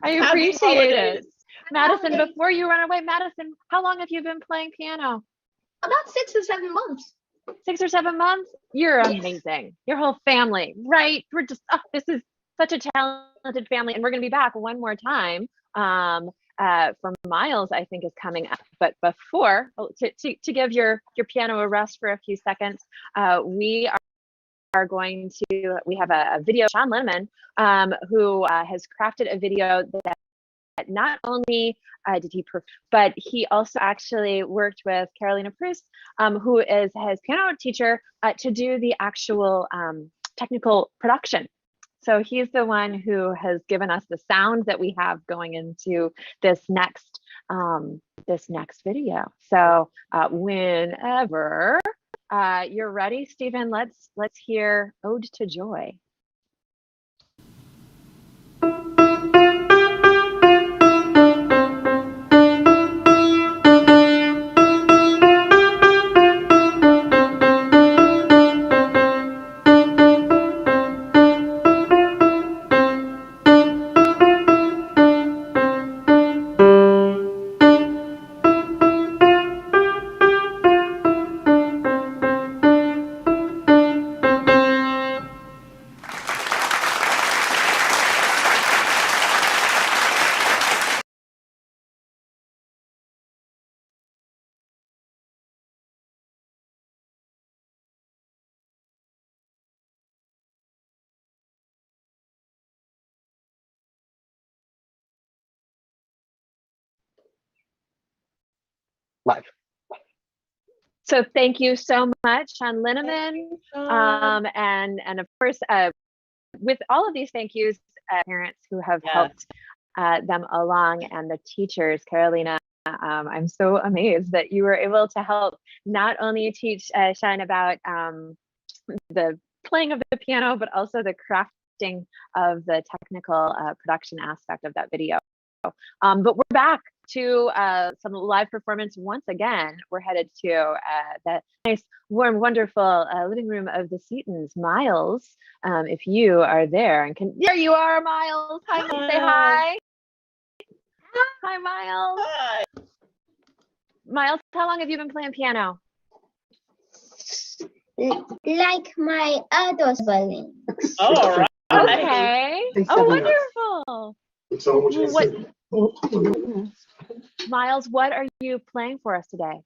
I Happy appreciate holidays. it. Madison, before you run away, Madison, how long have you been playing piano? About 6 or 7 months. 6 or 7 months? You're amazing. Your whole family, right? We're just, this is such a talented family. And we're going to be back one more time for Miles, I think, is coming up. But before, to give your piano a rest for a few seconds, we are going to, we have a video, Sean Linneman, who has crafted a video that not only did he, but he also actually worked with Carolina Proust, who is his piano teacher, to do the actual technical production. So he's the one who has given us the sound that we have going into this next video. So whenever you're ready, Stephen, let's hear Ode to Joy. Live. So thank you so much, Sean Linneman. And of course, with all of these thank yous, parents who have helped them along, and the teachers, Carolina, I'm so amazed that you were able to help not only teach Sean about the playing of the piano, but also the crafting of the technical production aspect of that video. But we're back to some live performance once again. We're headed to the nice, warm, wonderful living room of the Seatons. Miles, if you are there and there you are, Miles. Hi, can you say hi? Hi, Miles. Hi. Miles, how long have you been playing piano? Like my other siblings. All right. Okay. Oh, wonderful. Miles, what are you playing for us today?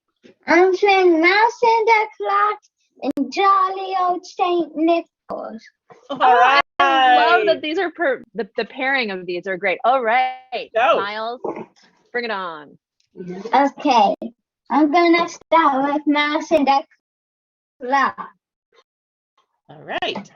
I'm playing Mouse and the Clock and Jolly Old Saint Nicholas. All right. I love that these are the pairing of these are great. All right, Miles, bring it on. Okay, I'm gonna start with Mouse and the Clock. All right.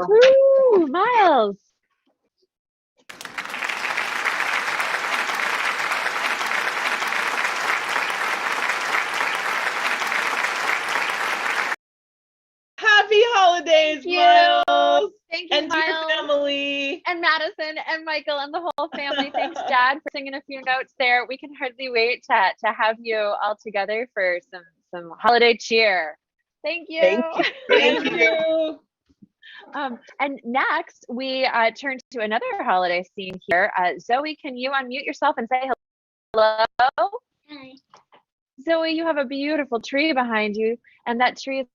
Woo, Miles. Happy holidays, Miles. Thank you, and to your Miles. family. And Madison and Michael and the whole family. Thanks, Dad, for singing a few notes there. We can hardly wait to have you all together for some holiday cheer. Thank you. Thank you. And next, we turn to another holiday scene here. Zoe, can you unmute yourself and say hello? Hi. Zoe, you have a beautiful tree behind you, and that tree is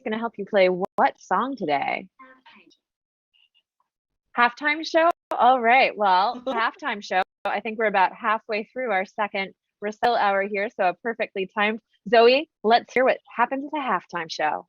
going to help you play what song today? Halftime show? All right. Well, halftime show. I think we're about halfway through our second recital hour here, so perfectly timed. Zoe, let's hear what happened at the halftime show.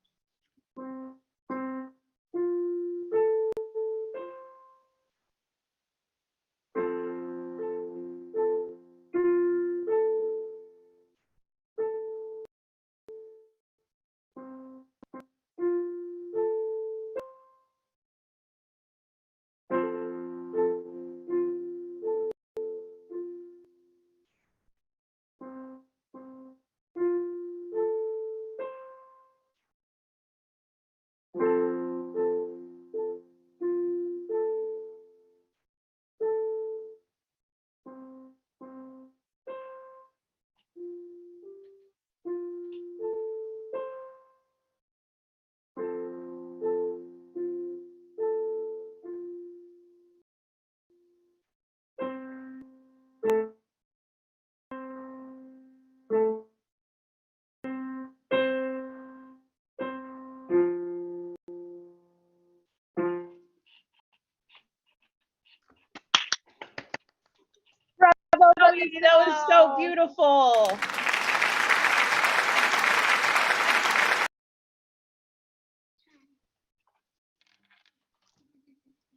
That was so beautiful.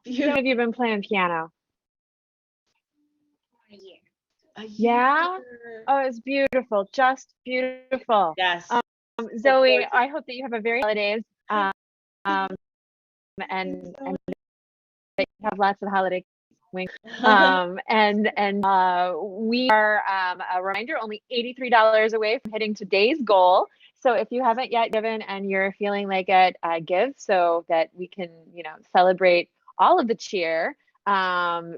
How long have you been playing piano? A year. Yeah? Oh, it's beautiful. Just beautiful. Yes. Zoe, I hope that you have a very holidays and that you have lots of holiday wings. We are a reminder, only $83 away from hitting today's goal. So if you haven't yet given and you're feeling like it, give so that we can, celebrate all of the cheer,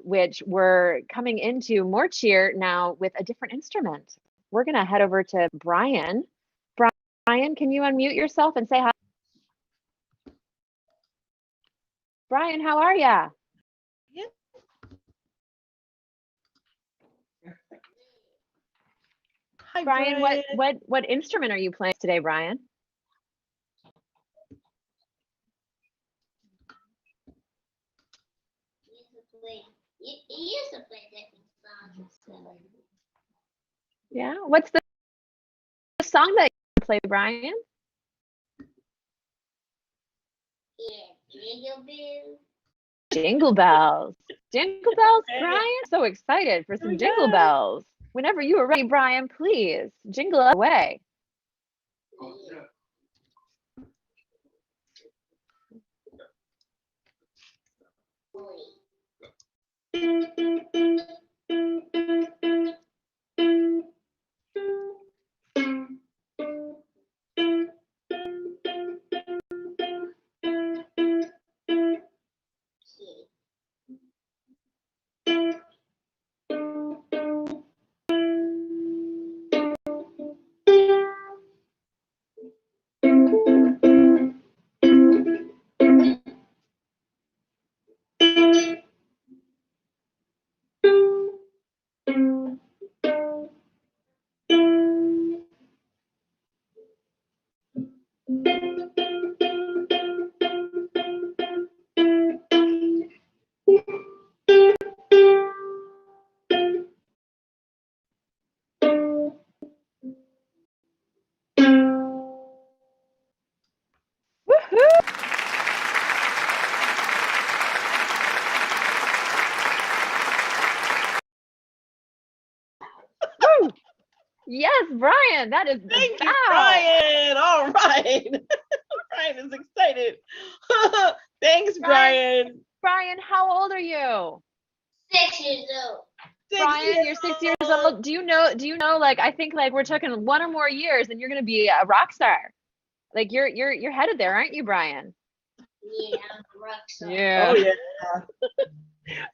which we're coming into more cheer now with a different instrument. We're going to head over to Brian. Brian, can you unmute yourself and say hi? Brian, how are ya? Hi, Brian, what instrument are you playing today, Brian? He used to play different songs. Yeah, what's the song that you play, Brian? Jingle bells. Jingle bells. Jingle bells, Brian? So excited for some jingle bells. Whenever you are ready, Brian, please jingle away. Woohoo! Woo! Yes, Brian, that is the Thank you, bow. Brian. All right. Brian is excited. Thanks, Brian. Brian, how old are you? 6 years old. Brian, you're 6 years old. Do you know, like, I think like we're talking 1 or more years and you're gonna be a rock star. Like you're headed there, aren't you, Brian? Yeah, I'm a rock star. Yeah. Oh yeah.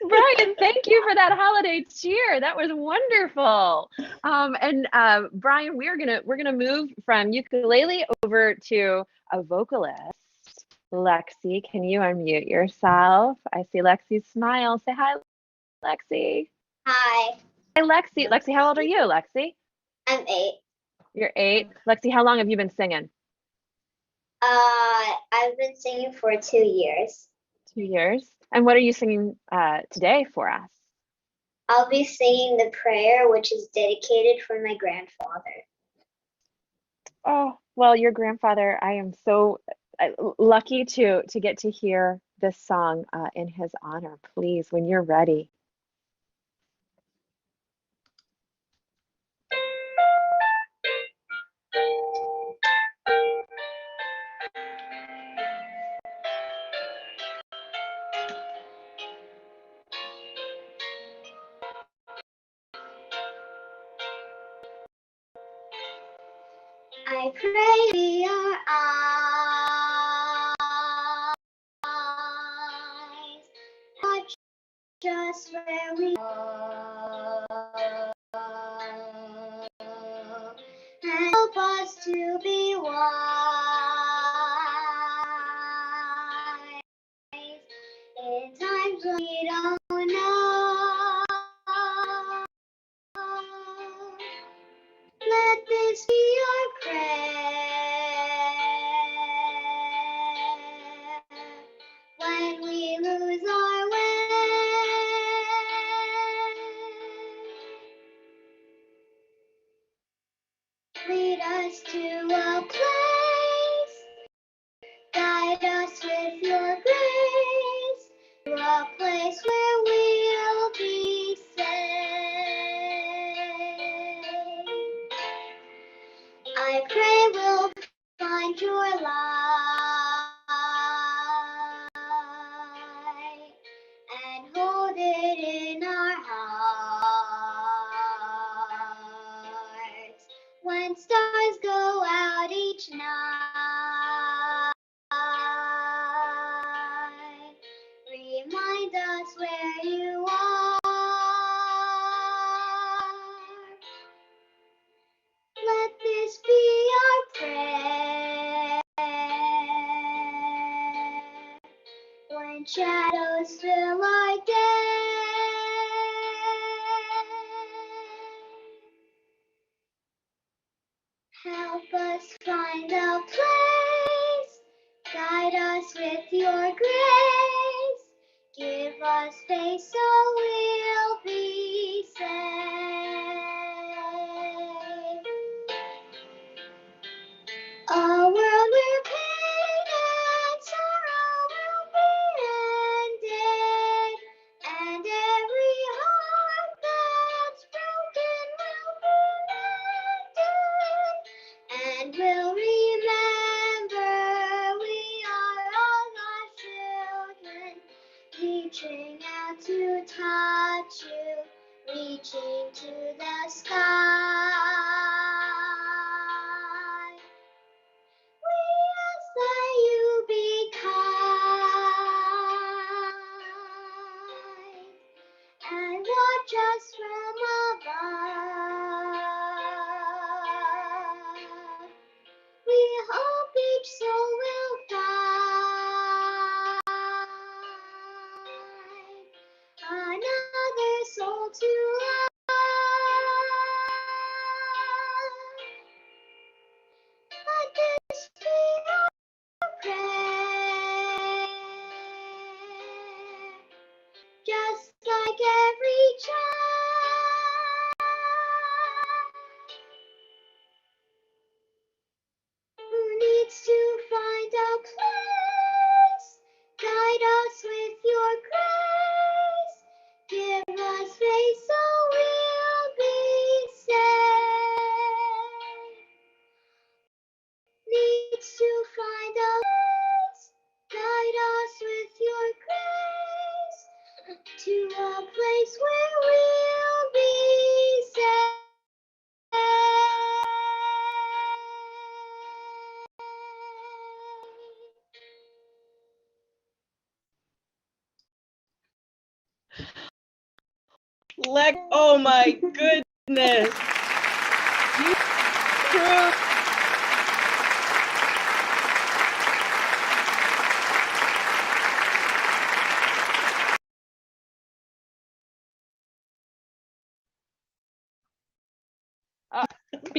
Brian, thank you for that holiday cheer. That was wonderful. Brian, we're gonna move from ukulele over to a vocalist. Lexi, can you unmute yourself? I see Lexi's smile. Say hi, Lexi. Hi. Hi, Lexi. Lexi, how old are you, Lexi? I'm 8. You're 8. Lexi, how long have you been singing? I've been singing for 2 years. 2 years. And what are you singing today for us? I'll be singing the prayer, which is dedicated for my grandfather. Oh, well, your grandfather, I am so lucky to get to hear this song in his honor. Please, when you're ready. I pray your eyes, not just where we are, and help us to be wise in times when we don't know. Let this be our prayer when we lose our way. us to a place. Guide us with your grace to a place where we'll be safe. I pray we'll find your light and hold it in our hearts when stars go out each night. Remind us where you are. Let this be our prayer when shadows fill our day. Help us find a place. Guide us with your grace. Give us faith so we'll be safe. A world where pain and sorrow will be ended, and every heart that's broken will be mended, and we'll remember we are all God's children, reaching out to touch you, reaching to the sky. We ask that you be kind and watch us from above. We hope each soul will find another soul to love. Let this be our prayer, just like every child who needs to find a place. Guide us with your grace. Give us faith so we'll be safe. Needs to find a place. Guide us with your grace to a place where we'll be safe. Oh my goodness. You proved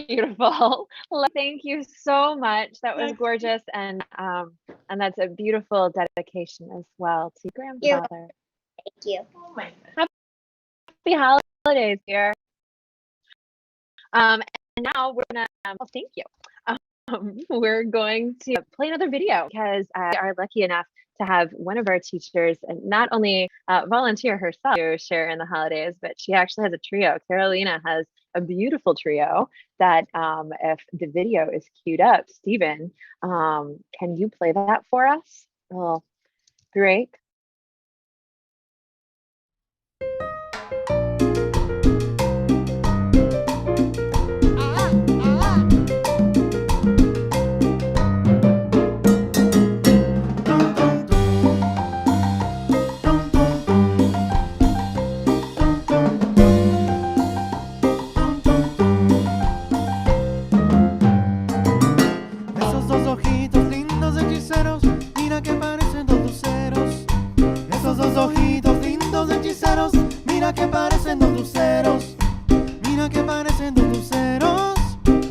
Beautiful. Thank you so much. That was gorgeous, and that's a beautiful dedication as well to your grandfather. Thank you. Oh my goodness. Happy holidays, dear. And now we're gonna. Oh, thank you. We're going to play another video because we are lucky enough to have one of our teachers and not only volunteer herself to share in the holidays, but she actually has a trio. Carolina has a beautiful trio that if the video is queued up, Stephen, can you play that for us? Oh, great. Esos dos ojitos lindos hechiceros, mira que parecen dos luceros. Esos dos ojitos lindos hechiceros, mira que parecen dos luceros. Mira que parecen dos luceros.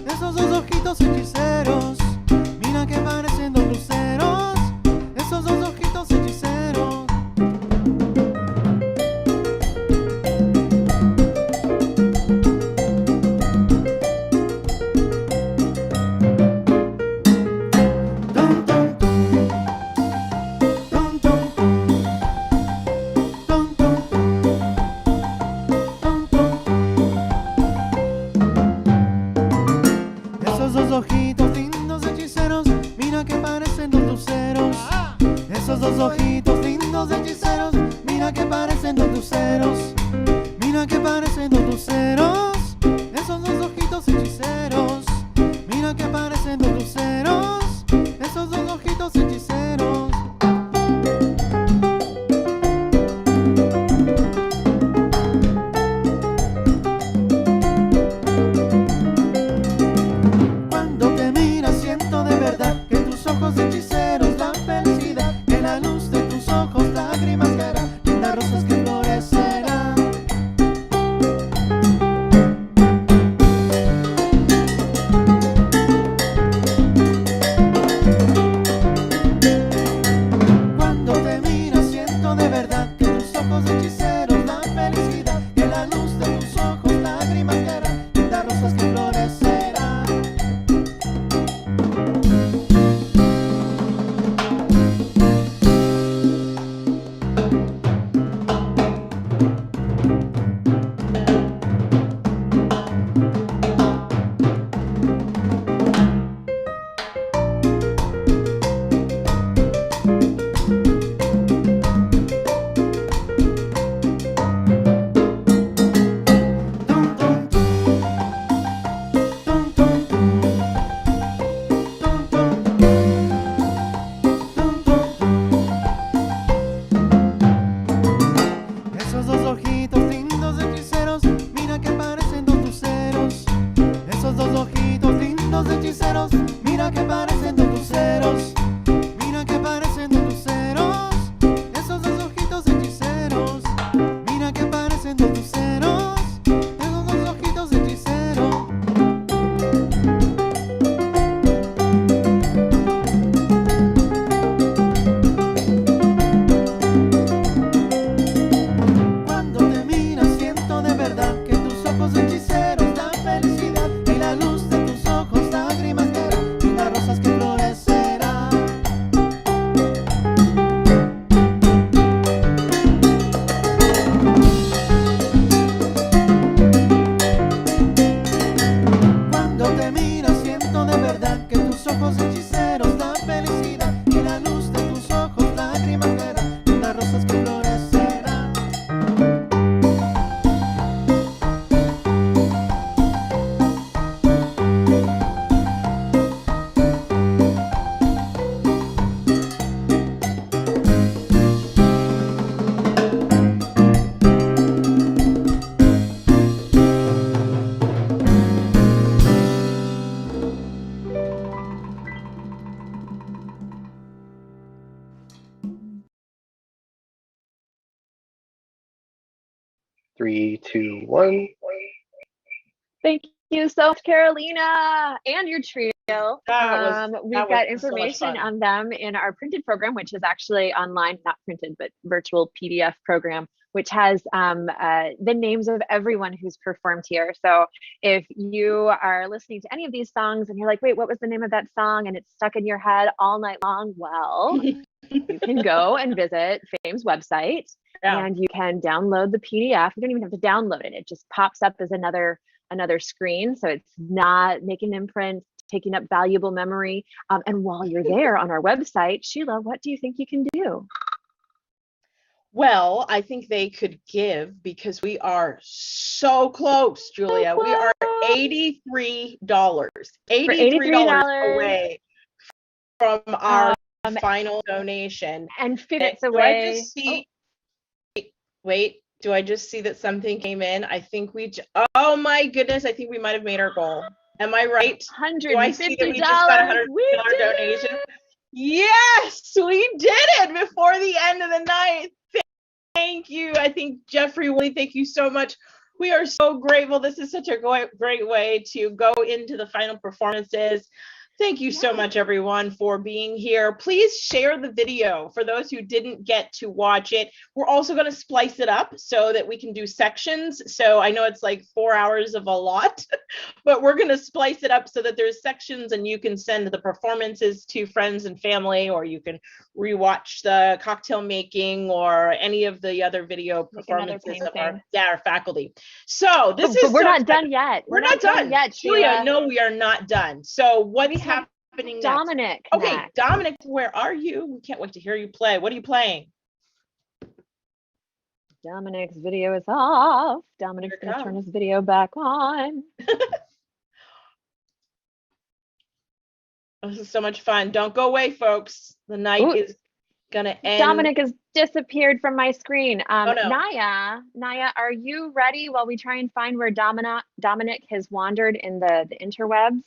Esos dos ojitos hechiceros, mira que parecen dos luceros. Esos dos ojitos hechiceros. luceros. Mira que parecen dos luceros, esos dos ojitos hechiceros. Mira que parecen dos luceros, esos dos ojitos hechiceros. Cuando te miro siento de verdad que tus ojos hechiceros dan felicidad, que la luz de tus ojos lágrimas caerá, lindas rosas que florecerán. Cuando te miro siento de verdad que tus ojos hechiceros dan felicidad, que la luz de tus ojos lágrimas caerá, lindas rosas que florecerán. Esos dos ojitos lindos hechiceros, mira que parecen dos luceros. Esos dos ojitos lindos hechiceros, mira que parecen dos luceros. Mira que parecen dos luceros, esos dos ojitos hechiceros. Mira que parecen dos luceros, esos dos ojitos hechiceros. Cuando te miro siento de verdad que tus ojos hechiceros dan felicidad, y la luz de tus ojos lágrimas caerán, lindas rosas que florecerán. Cuando te miro siento de verdad que tus ojos hechiceros dan felicidad, y la luz de tus ojos lágrimas caerán, lindas rosas que florecerán. Three, two, one. Thank you so much, Carolina, and your trio. We've got information on them in our printed program, which is actually online, not printed, but virtual PDF program, which has the names of everyone who's performed here. So if you are listening to any of these songs and you're like, wait, what was the name of that song? And it's stuck in your head all night long, well, you can go and visit FAME's website and you can download the PDF. You don't even have to download it. It just pops up as another screen. So it's not making an imprint, taking up valuable memory. And while you're there on our website, Sheila, what do you think you can do? Well, I think they could give, because we are so close, Julia. We are $83. $83 away from our final donation. And 50 minutes Do away. I just see, wait, do I just see that something came in? I think oh my goodness, I think we might have made our goal. Am I right? Do I see that we just got a $100 donation? Yes, we did it before the end of the night. Thank you. I think Jeffrey, Willie, thank you so much. We are so grateful. This is such a great way to go into the final performances. Thank you so much, everyone, for being here. Please share the video for those who didn't get to watch it. We're also going to splice it up so that we can do sections. So I know it's like 4 hours of a lot, but we're going to splice it up so that there's sections and you can send the performances to friends and family, or you can rewatch the cocktail making or any of the other video performances of our faculty. So this is. But we're not done yet. We're not done yet, Julia. No, we are not done. So what's happening next? Dominic. Okay, Dominic, where are you? We can't wait to hear you play. What are you playing? Dominic's video is off. Dominic's going to turn his video back on. This is so much fun. Don't go away, folks. The night is going to end. Dominic has disappeared from my screen. Oh, no. Naya, are you ready while we try and find where Dominic has wandered in the interwebs?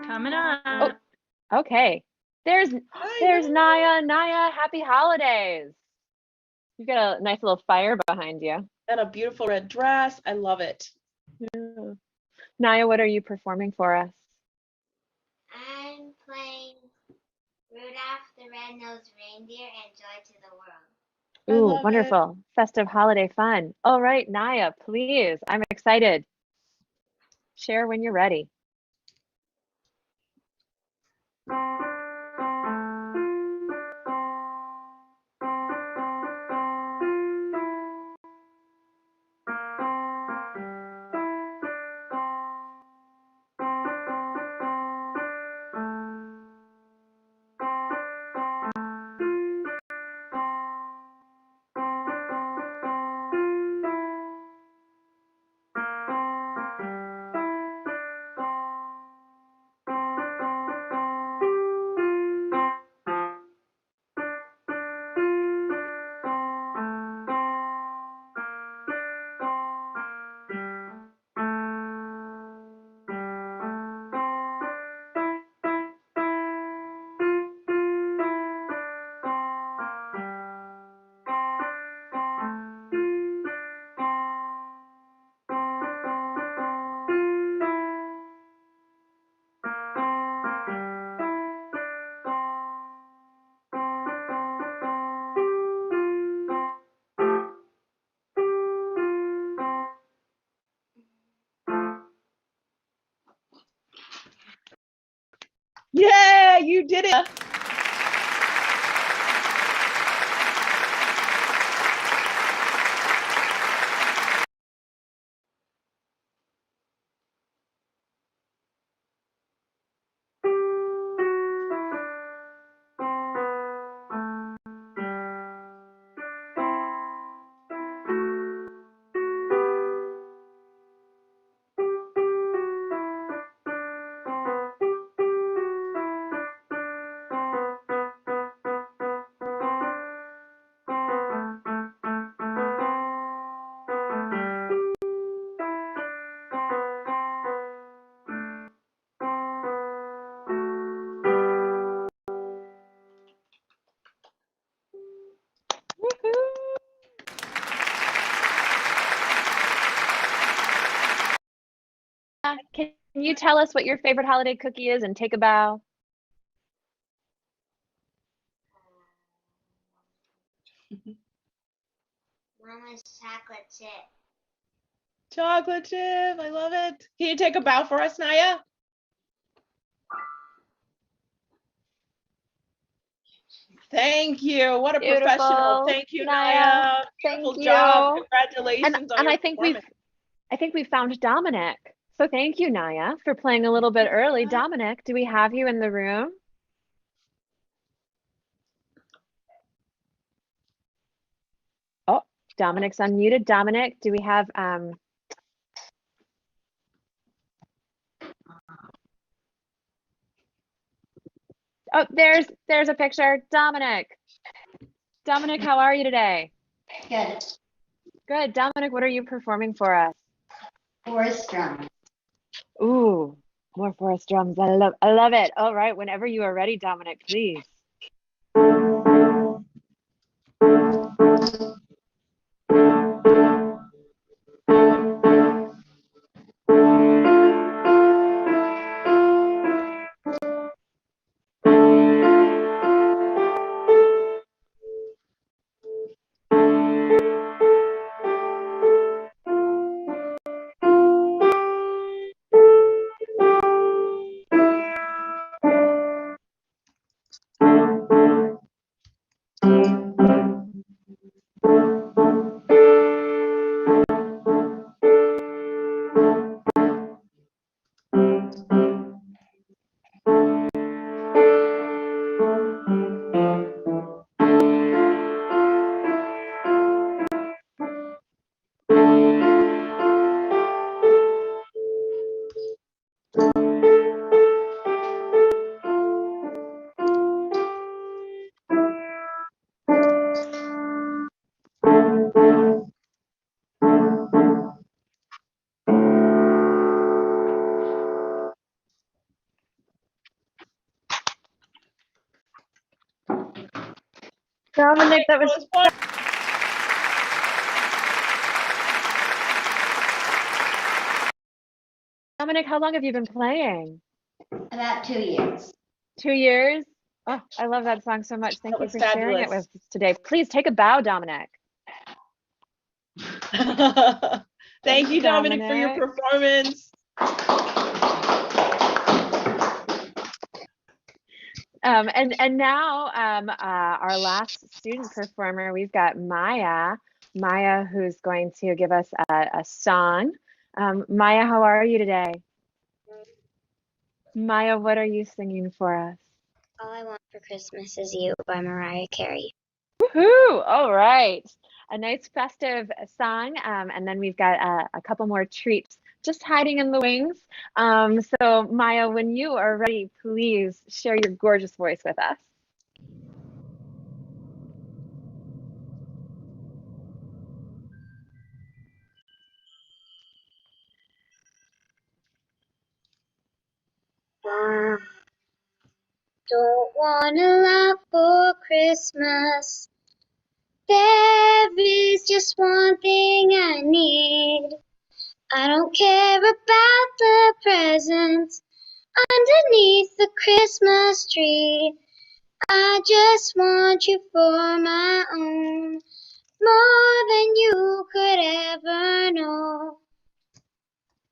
Coming on. Oh, okay. There's Naya. Naya, happy holidays. You've got a nice little fire behind you. And a beautiful red dress. I love it. Yeah. Naya, what are you performing for us? I'm playing Rudolph the Red-Nosed Reindeer and Joy to the World. Ooh, wonderful. Festive holiday fun. All right, Naya, please. I'm excited. Share when you're ready. Yeah, you did it. Can you tell us what your favorite holiday cookie is and take a bow? Mama's chocolate chip. Chocolate chip. I love it. Can you take a bow for us, Naya? Thank you. What a professional. Thank you, Naya. Beautiful job. Congratulations on and your I think we've found Dominic. So thank you, Naya, for playing a little bit early. Dominic, do we have you in the room? Oh, Dominic's unmuted. Dominic, do we have Oh, there's a picture. Dominic. Dominic, how are you today? Good. Good. Dominic, what are you performing for us? Forest drum. Ooh, more forest drums. I love it. All right, whenever you are ready, Dominic, please. That was fun. Dominic, how long have you been playing? About 2 years. 2 years? Oh, I love that song so much. Thank That you was for sharing it fabulous. with us today. Please take a bow, Dominic. Thank you, Dominic, for your performance. And now our last student performer, we've got Maya. Maya, who's going to give us a song. Maya, how are you today? Maya, what are you singing for us? All I Want for Christmas Is You by Mariah Carey. Woohoo! All right. A nice festive song. And then we've got a couple more treats just hiding in the wings. So Maya, when you are ready, please share your gorgeous voice with us. Don't want a lot for Christmas. There is just one thing I need. I don't care about the presents underneath the Christmas tree. I just want you for my own, more than you could ever know.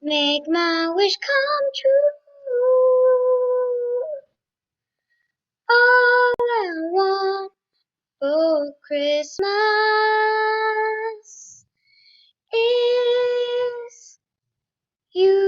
Make my wish come true. All I want for Christmas is you.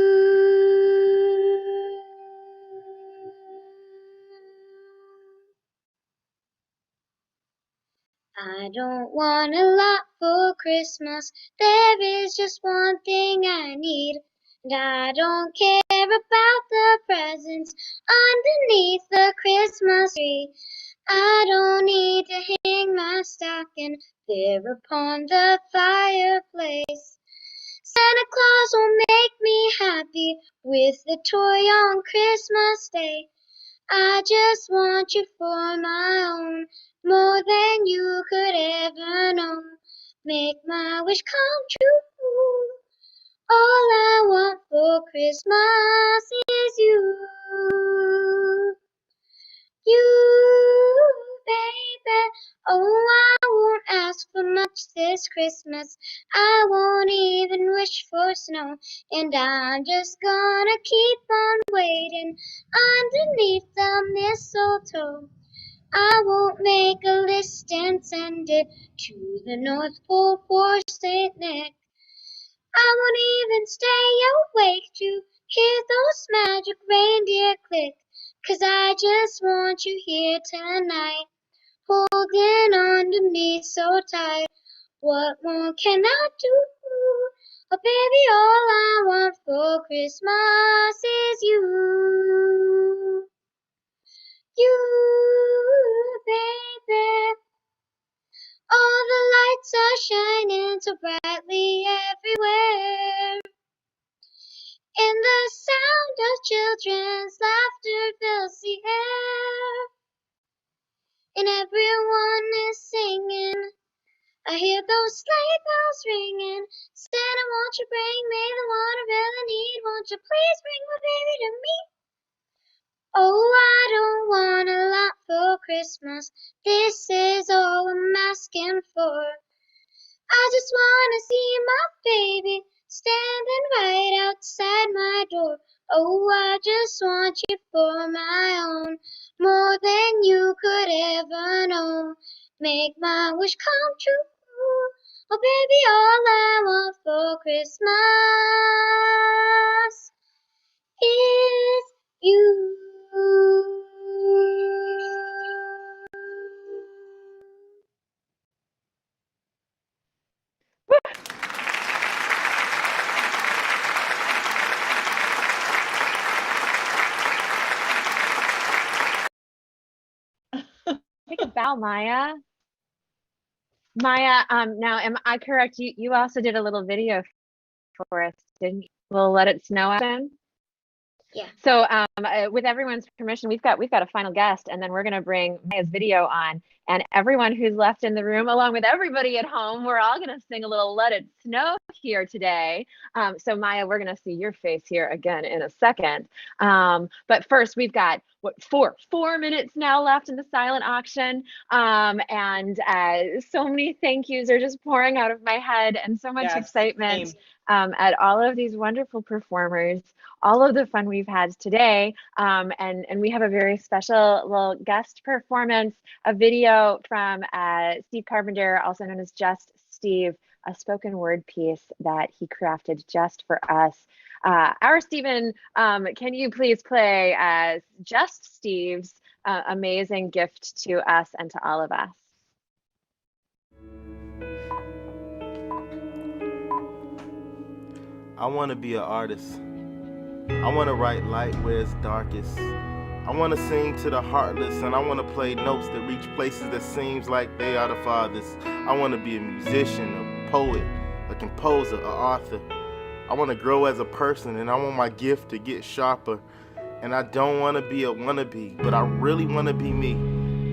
I don't want a lot for Christmas. There is just one thing I need. And I don't care about the presents underneath the Christmas tree. I don't need to hang my stocking there upon the fireplace. Santa Claus will make me happy with the toy on Christmas Day. I just want you for my own, more than you could ever know. Make my wish come true. All I want for Christmas is you. You, baby. Oh, I won't ask for much this Christmas. I won't even wish for snow. And I'm just gonna keep on waiting underneath the mistletoe. I won't make a list and send it to the North Pole for St. Nick. I won't even stay awake to hear those magic reindeer click. 'Cause I just want you here tonight, holding on to me so tight. What more can I do? Oh baby, all I want for Christmas is you. You, baby. All the lights are shining so brightly everywhere. And the sound of children's laughter fills the air. And everyone is singing. I hear those sleigh bells ringing. Santa, won't you bring me the one I really need? Won't you please bring my baby to me? Oh, I don't want a lot for Christmas. This is all I'm asking for. I just want to see my baby standing right outside my door. Oh, I just want you for my own, more than you could ever know. Make my wish come true. Oh, baby, all I want for Christmas is you. Take a bow, Maya. Maya, now am I correct? You also did a little video for us, didn't you? We'll Let It Snow again. So with everyone's permission, we've got a final guest, and then we're going to bring Maya's video on. And everyone who's left in the room, along with everybody at home, we're all going to sing a little "Let It Snow" here today. So Maya, we're going to see your face here again in a second. But first, we've got four minutes now left in the silent auction, and so many thank yous are just pouring out of my head, and so much excitement at all of these wonderful performers, all of the fun we've had today, and we have a very special little guest performance, a video from Steve Carpenter, also known as Just Steve, a spoken word piece that he crafted just for us. Our Stephen, can you please play Just Steve's amazing gift to us and to all of us? I want to be an artist. I want to write light where it's darkest. I want to sing to the heartless, and I want to play notes that reach places that seems like they are the farthest. I want to be a musician, a poet, a composer, an author. I want to grow as a person, and I want my gift to get sharper. And I don't want to be a wannabe, but I really want to be me.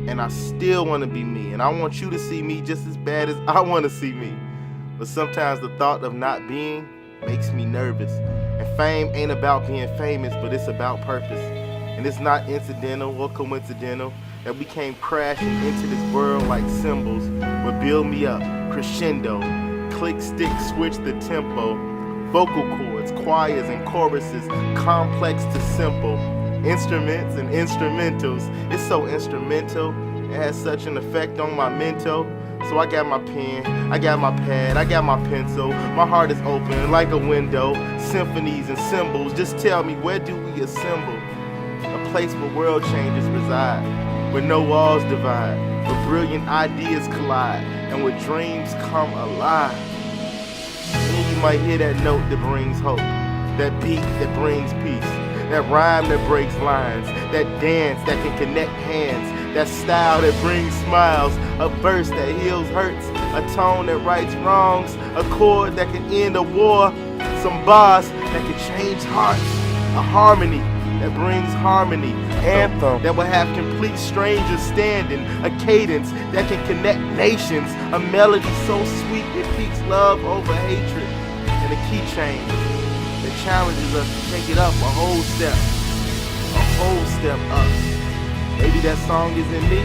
And I still want to be me, and I want you to see me just as bad as I want to see me. But sometimes the thought of not being makes me nervous. And fame ain't about being famous, but it's about purpose. And it's not incidental or coincidental that we came crashing into this world like cymbals, but build me up, crescendo, click, stick, switch the tempo, vocal cords, choirs and choruses, complex to simple, instruments and instrumentals. It's so instrumental, it has such an effect on my mental. So I got my pen, I got my pad, I got my pencil. My heart is open like a window. Symphonies and symbols, just tell me, where do we assemble? A place where world changes reside, where no walls divide, where brilliant ideas collide, and where dreams come alive. And you might hear that note that brings hope, that beat that brings peace, that rhyme that breaks lines, that dance that can connect hands, that style that brings smiles, a verse that heals hurts, a tone that rights wrongs, a chord that can end a war, some bars that can change hearts, a harmony that brings harmony, anthem that will have complete strangers standing, a cadence that can connect nations, a melody so sweet it peaks love over hatred, and a key change that challenges us to take it up a whole step up. Maybe that song is in me,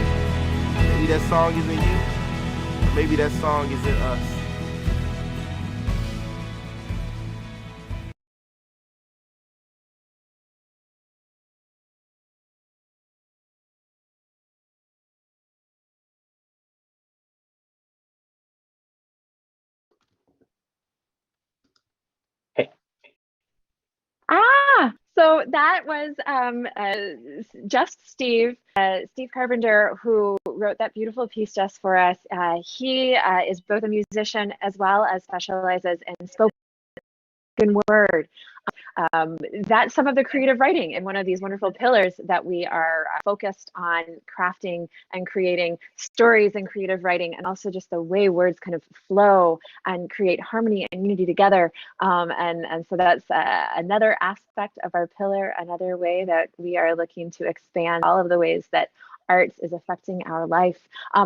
maybe that song is in you, or maybe that song is in us. So that was Just Steve, Steve Carpenter, who wrote that beautiful piece just for us. He is both a musician as well as specializes in spoken word. That's some of the creative writing and one of these wonderful pillars that we are focused on crafting and creating stories and creative writing, and also just the way words kind of flow and create harmony and unity together. And so that's another aspect of our pillar, another way that we are looking to expand all of the ways that arts is affecting our life.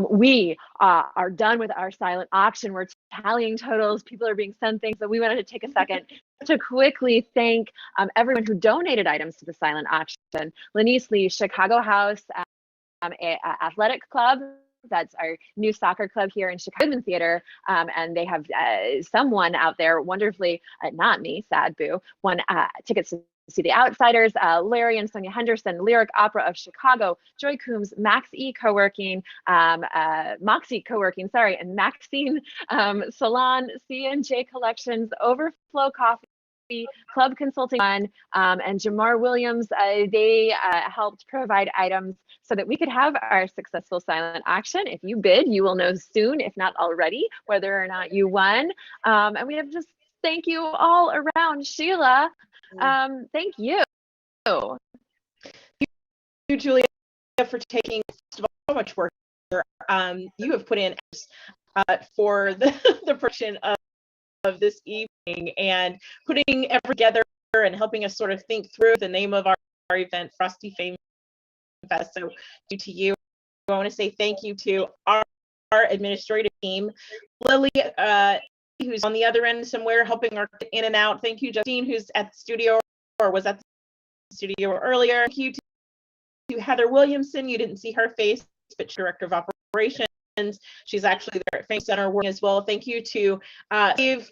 We are done with our silent auction. We're tallying totals. People are being sent things. So we wanted to take a second to quickly thank everyone who donated items to the silent auction. Lenise Lee, Chicago House Athletic Club. That's our new soccer club here in Chicago Theater. And they have someone out there wonderfully, not me, sad boo, won tickets to see The Outsiders, Larry and Sonia Henderson, Lyric Opera of Chicago, Joy Coombs, Max E Co-working, Moxie Co-working, sorry, and Maxine Salon, C&J Collections, Overflow Coffee, Club Consulting and Jamar Williams. They helped provide items so that we could have our successful silent auction. If you bid, you will know soon, if not already, whether or not you won. And we have just thank you all around. Sheila, thank you. Thank you, Julia, for taking so much work here. You have put in for the production of this evening and putting everything together and helping us sort of think through the name of our event, Frosty FAME Fest. So to you, I want to say thank you to our administrative team, Lily, who's on the other end somewhere helping her in and out. Thank you, Justine, who's at the studio or was at the studio earlier. Thank you to Heather Williamson. You didn't see her face, but she's Director of Operations. She's actually there at FAME Center working as well. Thank you to Dave,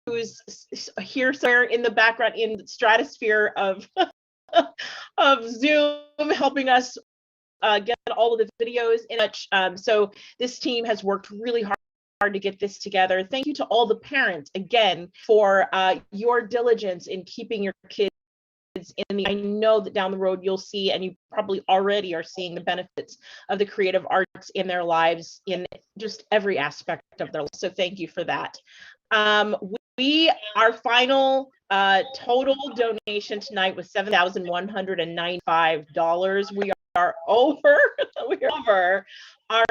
who's here somewhere in the background in the stratosphere of of Zoom, helping us get all of the videos in touch. So this team has worked really hard to get this together. Thank you to all the parents again for your diligence in keeping your kids in the. I know that down the road you'll see, and you probably already are seeing the benefits of the creative arts in their lives in just every aspect of their life. So thank you for that. Our final total donation tonight was $7,195. We are over. We're over our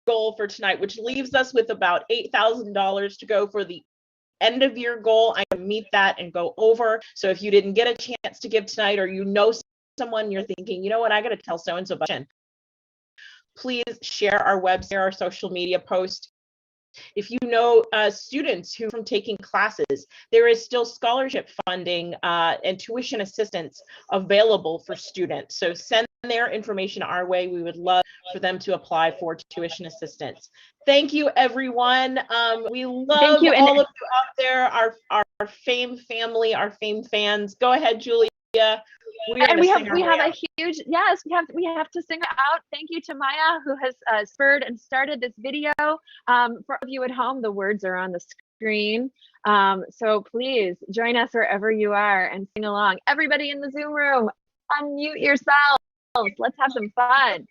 goal for tonight, which leaves us with about $8,000 to go for the end of year goal. I can meet that and go over. So if you didn't get a chance to give tonight, or you know someone you're thinking, you know what, I got to tell so and so, please share our website, our social media post. If you know students who from taking classes, there is still scholarship funding and tuition assistance available for students. So send their information our way. We would love for them to apply for tuition assistance. Thank you, everyone. We love all of you out there, our FAME family, our FAME fans. Go ahead, Julia. We have a huge, yes, we have to sing out. Thank you to Maya, who has spurred and started this video. For all of you at home, the words are on the screen. So please join us wherever you are and sing along. Everybody in the Zoom room, unmute yourselves. Let's have some fun.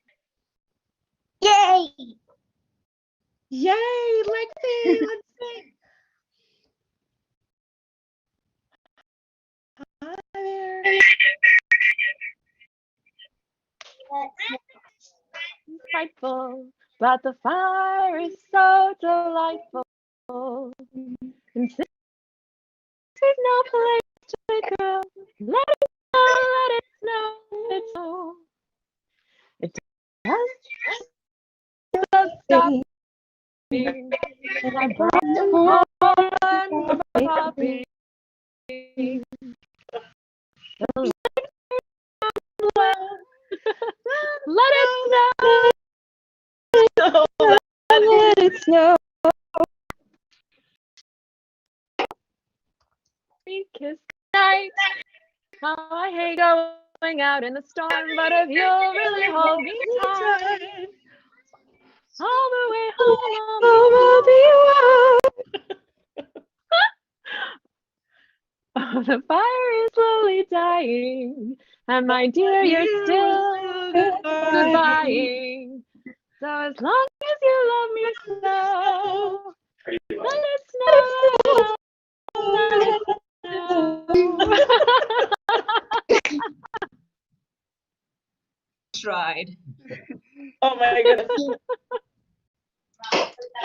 Yay! Yay, Lexi, let's sing. Hi there. Frightful, but the fire is so delightful. And since there's no place to go, let it snow, let it snow. It does stop me, and I brought some corn for coffee. Let it snow. Let it snow. Kiss night. Oh, I hate going out in the storm, but if you'll really hold me tight, all the way home I'll be warm. Oh, the fire is slowly dying, and my dear, you're still goodbying. So as long as you love me so, let it snow. Let it snow. Tried. Oh my goodness.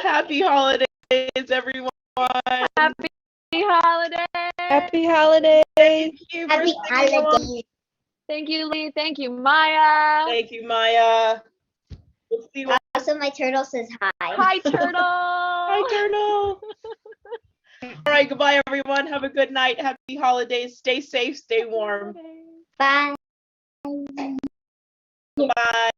Happy holidays, everyone. Happy holidays. Happy holidays. Thank you. Happy holidays. Thank you, Lee. Thank you, Maya. Thank you, Maya. We'll see you. Also, my turtle says hi. Hi, turtle. Hi, turtle. All right, goodbye, everyone. Have a good night. Happy holidays. Stay safe, stay warm. Bye. Bye.